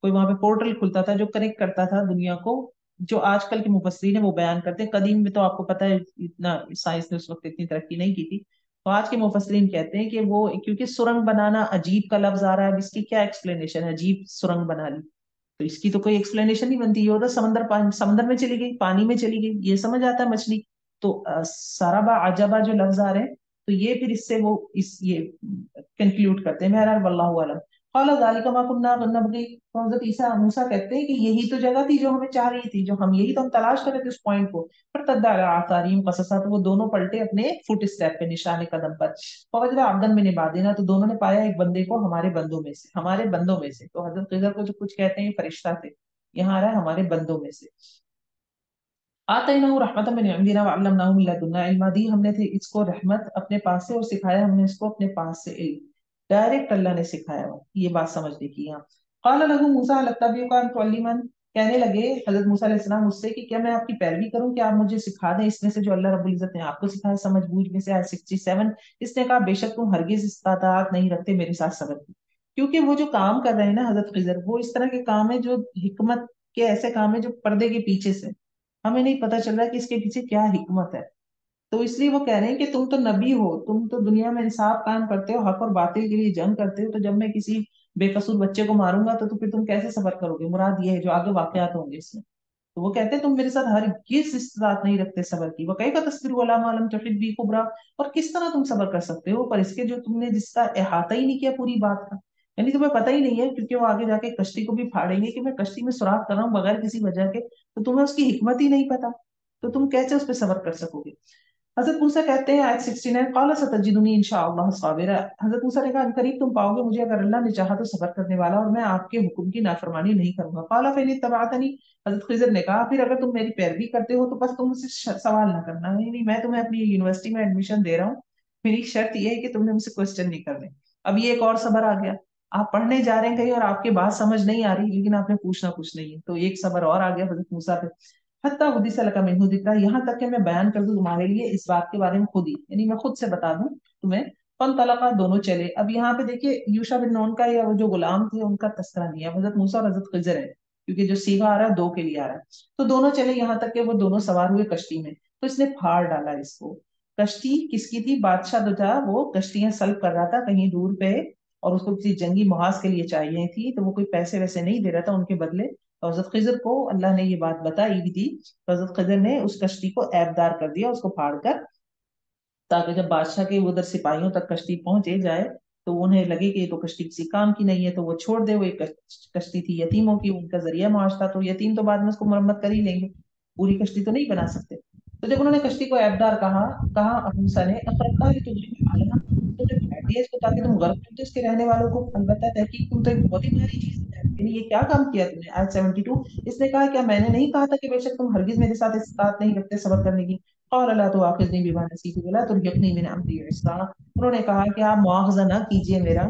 کوئی وہاں پہ پورٹل کھلتا تھا جو کنیکٹ کرتا تھا دنیا کو. جو آج کل کے مفسرین ہیں وہ بیان کرتے ہیں، قدیم میں تو آپ کو پتا ہے اتنا سائنس نے اس وقت اتنی ترقی نہیں کی تھی. تو آج کے مفسرین کہتے ہیں کہ وہ کیونکہ سرنگ بنانا عجیب کا لفظ آ رہا ہے، اب اس کی کیا ایکسپلینیشن ہے؟ عجیب سرنگ بنا لی تو اس کی تو کوئی ایکسپلینیشن نہیں بنتی. یہ ہوتا سمندر میں چلی گئی، پانی میں چلی گئی، یہ سمجھ آتا ہے مچھلی. تو سارابا عجبا جو لفظ آ رہے ہیں، تو یہ پھر اس سے وہ یہ کنکلوڈ کرتے ہیں. بہرحال واللہ اعلم. قال ذلك ما كنا نبغي، تو حضرت عیسیٰ موسیٰ کہتے ہیں کہ یہی تو جگہ تھی جو ہمیں چاہ رہی تھی، جو ہم یہی تو ہم تلاش کر رہے تھے اس پوائنٹ کو. فارتد على آثارهم قصصا، تو وہ دونوں پلٹے اپنے فٹ اسٹیپ پہ، نشان قدم پر. فوجد عبدا من عبادنا، تو دونوں نے پایا ایک بندے کو ہمارے بندوں میں سے، ہمارے بندوں میں سے. تو حضرت خضر کو جو کچھ کہتے ہیں یہ فرشتہ تھے، یہاں آ رہا ہے ہمارے بندوں میں سے. آتیناہ رحمۃ من عندنا وعلمناہ من لدنا علما، دی ہم نے تھے اس کو رحمت اپنے پاس سے، اور سکھایا ہم نے اس کو اپنے پاس سے علم. ڈائریکٹ اللہ نے سکھایا ہوا، یہ بات سمجھنے کی یہاں. قال له موسیٰ هل اتبعک ان تعلمن، کہنے لگے حضرت موسیٰ علیہ السلام اس سے کہ کیا میں آپ کی پیروی کروں، کہ آپ مجھے سکھا دیں اس میں سے جو اللہ رب العزت نے آپ کو سکھایا سمجھ بوجھ میں سے. 67. اس نے کہا بے شک تم ہرگز استطاعت نہیں رکھتے میرے ساتھ صبر کی. کیونکہ وہ جو کام کر رہے ہیں نا حضرت خضر، وہ اس طرح کے کام ہے جو حکمت کے ایسے کام ہے جو پردے کے پیچھے سے ہمیں نہیں پتا چل رہا کہ اس کے پیچھے کیا حکمت ہے. تو اس لیے وہ کہہ رہے ہیں کہ تم تو نبی ہو، تم تو دنیا میں انصاف قائم کرتے ہو، حق اور باطل کے لیے جنگ کرتے ہو، تو جب میں کسی بے قصور بچے کو ماروں گا تو پھر تم کیسے صبر کرو گے؟ مراد یہ ہے جو آگے واقعات ہوں گے اس میں. تو وہ کہتے ہیں تم میرے ساتھ ہرگز استطاعت نہیں رکھتے صبر کی. وکیف تصبر علی ما لم تحط به خبرا، اور کس طرح تم صبر کر سکتے ہو پر اس کے جو تم نے جس کا احاطہ ہی نہیں کیا پوری بات کا. یعنی تمہیں پتہ ہی نہیں ہے، کیونکہ وہ آگے جا کے کشتی کو بھی پھاڑیں گے کہ میں کشتی میں سوراخ کر رہا ہوں بغیر کسی وجہ کے، تو تمہیں اس کی حکمت ہی نہیں پتا، تو تم کیسے اس پہ صبر کر سکو گے؟ حضرت موسیٰ کہتے ہیں آیت 69، قال ستجدنی انشاءاللہ صابرا، حضرت موسیٰ نے کہا ان قریب تم پاؤ گے مجھے اگر اللہ نے چاہا تو صبر کرنے والا، اور میں آپ کے حکم کی نافرمانی نہیں کروں گا. قال فإن اتبعتنی، حضرت خضر نے کہا پھر اگر تم میری پیروی کرتے ہو تو بس تم مجھ سے سوال نہ کرنا، نہیں میں تمہیں اپنی یونیورسٹی میں ایڈمیشن دے رہا ہوں، میری شرط یہ ہے کہ تم نے مجھ سے کوشچن نہیں کرنے. اب یہ ایک اور صبر آ گیا، آپ پڑھنے جا رہے ہیں کہیں اور آپ کے بات سمجھ نہیں آ رہی لیکن آپ نے پوچھنا کچھ نہیں ہے، تو ایک صبر اور آ گیا حضرت موسیٰ پہ. حتیٰ حدیث لک منہ ذکرا، یہاں تک کہ میں بیان کر دوں تمہارے لیے اس بات کے بارے میں خود ہی، یعنی میں خود سے بتا دوں تمہیں. فانطلقا، دونوں چلے. اب یہاں پہ دیکھیے یوشع بن نون کا یا وہ جو غلام تھے ان کا تذکرہ نہیں ہے، حضرت موسیٰ اور حضرت خضر ہے، کیونکہ جو سیغہ آ رہا ہے دو کے لیے آ رہا ہے. تو دونوں چلے یہاں تک کہ وہ دونوں سوار ہوئے کشتی میں. تو اس نے پھاڑ ڈالا اس کو. کشتی کس کی تھی؟ بادشاہ جو تھا وہ کشتیاں سلب کر رہا تھا کہیں دور پہ، اور اس کو کسی جنگی محاذ کے لیے چاہیے تھی، تو وہ کوئی پیسے ویسے نہیں دے رہا تھا ان کے بدلے. تو حضرت خضر کو اللہ نے یہ بات بتائی بھی تھی، تو حضرت خضر نے اس کشتی کو عیبدار کر دیا، اس کو پھاڑ کر، تاکہ جب بادشاہ کے ادھر سپاہیوں تک کشتی پہنچے جائے تو انہیں لگے کہ یہ تو کشتی کسی کام کی نہیں ہے، تو وہ چھوڑ دے. وہ ایک کشتی تھی یتیموں کی، ان کا ذریعہ معاش تھا، تو یتیم تو بعد میں اس کو مرمت کر ہی لیں گے، پوری کشتی تو نہیں بنا سکتے. تو جب انہوں نے کشتی کو عیبدار کہا، کہا ابو موسیٰ نے اخرقہ لتغرق، تو نے پھاڑ دیا اس کو تاکہ تم غرق کر دو اس کے رہنے والوں کو. البتہ تحقیق تم تو ایک بہت ہی بھاری چیز ہے، یعنی یہ کیا کام کیا تم نے. آیت 72، اس نے کہا کیا میں نے نہیں کہا تھا کہ بے شک تم ہرگز میرے ساتھ استطاعت نہیں رکھتے صبر کرنے کی. قال لا تؤاخذنی بما نسیت ولا ترهقنی من امری عسرا، انہوں نے کہا کہ آپ مواخذہ نہ کیجئے میرا،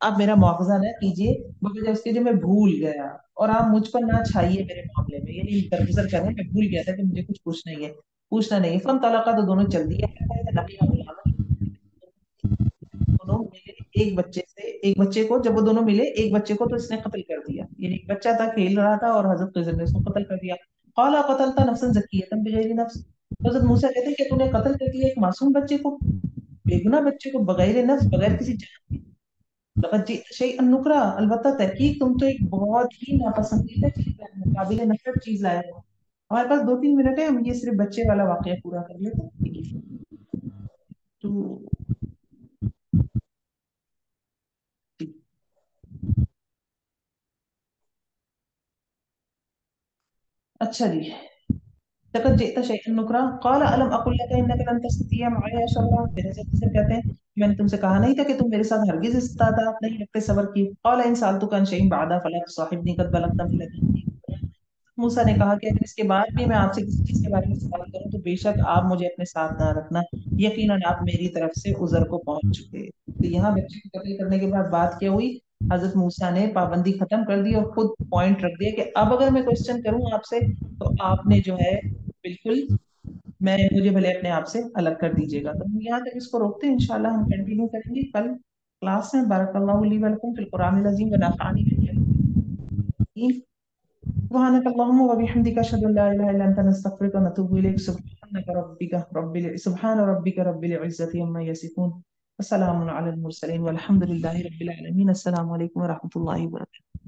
آپ میرا مواخذہ نہ کیجئے بجائے اس کے جو میں بھول گیا، اور آپ مجھ پر نہ چھائیے میرے معاملے میں، یعنی درگزر کریں میں بھول گیا تھا کہ مجھے کچھ پوچھنا نہیں. فن طلقہ، تو دونوں چل دیے. دونوں ملے ایک بچے کو جب وہ دونوں ملے، ایک بچے کو تو اس نے قتل کر دیا، یعنی ایک بچہ تھا کھیل رہا تھا اور حضرت خضر نے اس کو قتل کر دیا. قال قتلت نفسا زکیۃ بغیر نفس. حضرت موسیٰ کہتے ہیں کہ تو نے قتل کر دیا ایک معصوم بچے کو، بے گناہ بچے کو، بغیر نفس، بغیر کسی جان کے. لقد جئت شیئا نکرا، البتہ تحقیق تم تو ایک بہت ہی ناپسندیدہ چیز لائے ہو، قابل نفرت چیز لائے ہو. ہمارے پاس 2-3 منٹ ہے، ہم یہ صرف بچے والا واقعہ پورا کر لیتے ہیں، ٹھیک ہے؟ تو اچھا جی. لقد جئت شيئا نكرا قال الم اقل لك انك لن تستطيع معي صبرا. پھر حضرت حسن کہتے ہیں میں نے تم سے کہا نہیں تھا کہ تم میرے ساتھ ہرگز استطاعت نہیں رکھتے صبر کی. قال ان سالتك عن شيء بعد فلا تصاحبني قد بلغت من لدني. موسیٰ نے کہا کہ اگر اس کے بعد بھی میں آپ سے کسی چیز کے بارے میں سوال کروں تو بے شک آپ مجھے اپنے ساتھ نہ رکھنا، یقیناً آپ میری طرف سے عذر کو پہنچ چکے. تو یہاں بچے کو قتل کرنے کے بعد بات کیا ہوئی؟ حضرت موسیٰ نے پابندی ختم کر دی اور خود پوائنٹ رکھ دیا کہ اب اگر میں کوشچن کروں آپ سے تو آپ نے جو ہے بالکل، مجھے بھلے اپنے آپ سے الگ کر دیجیے گا. تو ہم یہاں تک اس کو روکتے ہیں، انشاءاللہ ہم کنٹینیو کریں گے کل کلاس میں. بارک اللہ لی ولکم فی القرآن العظیم ونفعنی بالآیات. سبحانك اللهم وبحمدك أشهد أن لا إله إلا أنت نستغفرك ونتوب إليك. سبحان ربك رب العزة عما يصفون وسلام على المرسلين والحمد لله رب العالمين. السلام عليكم ورحمة الله وبركاته.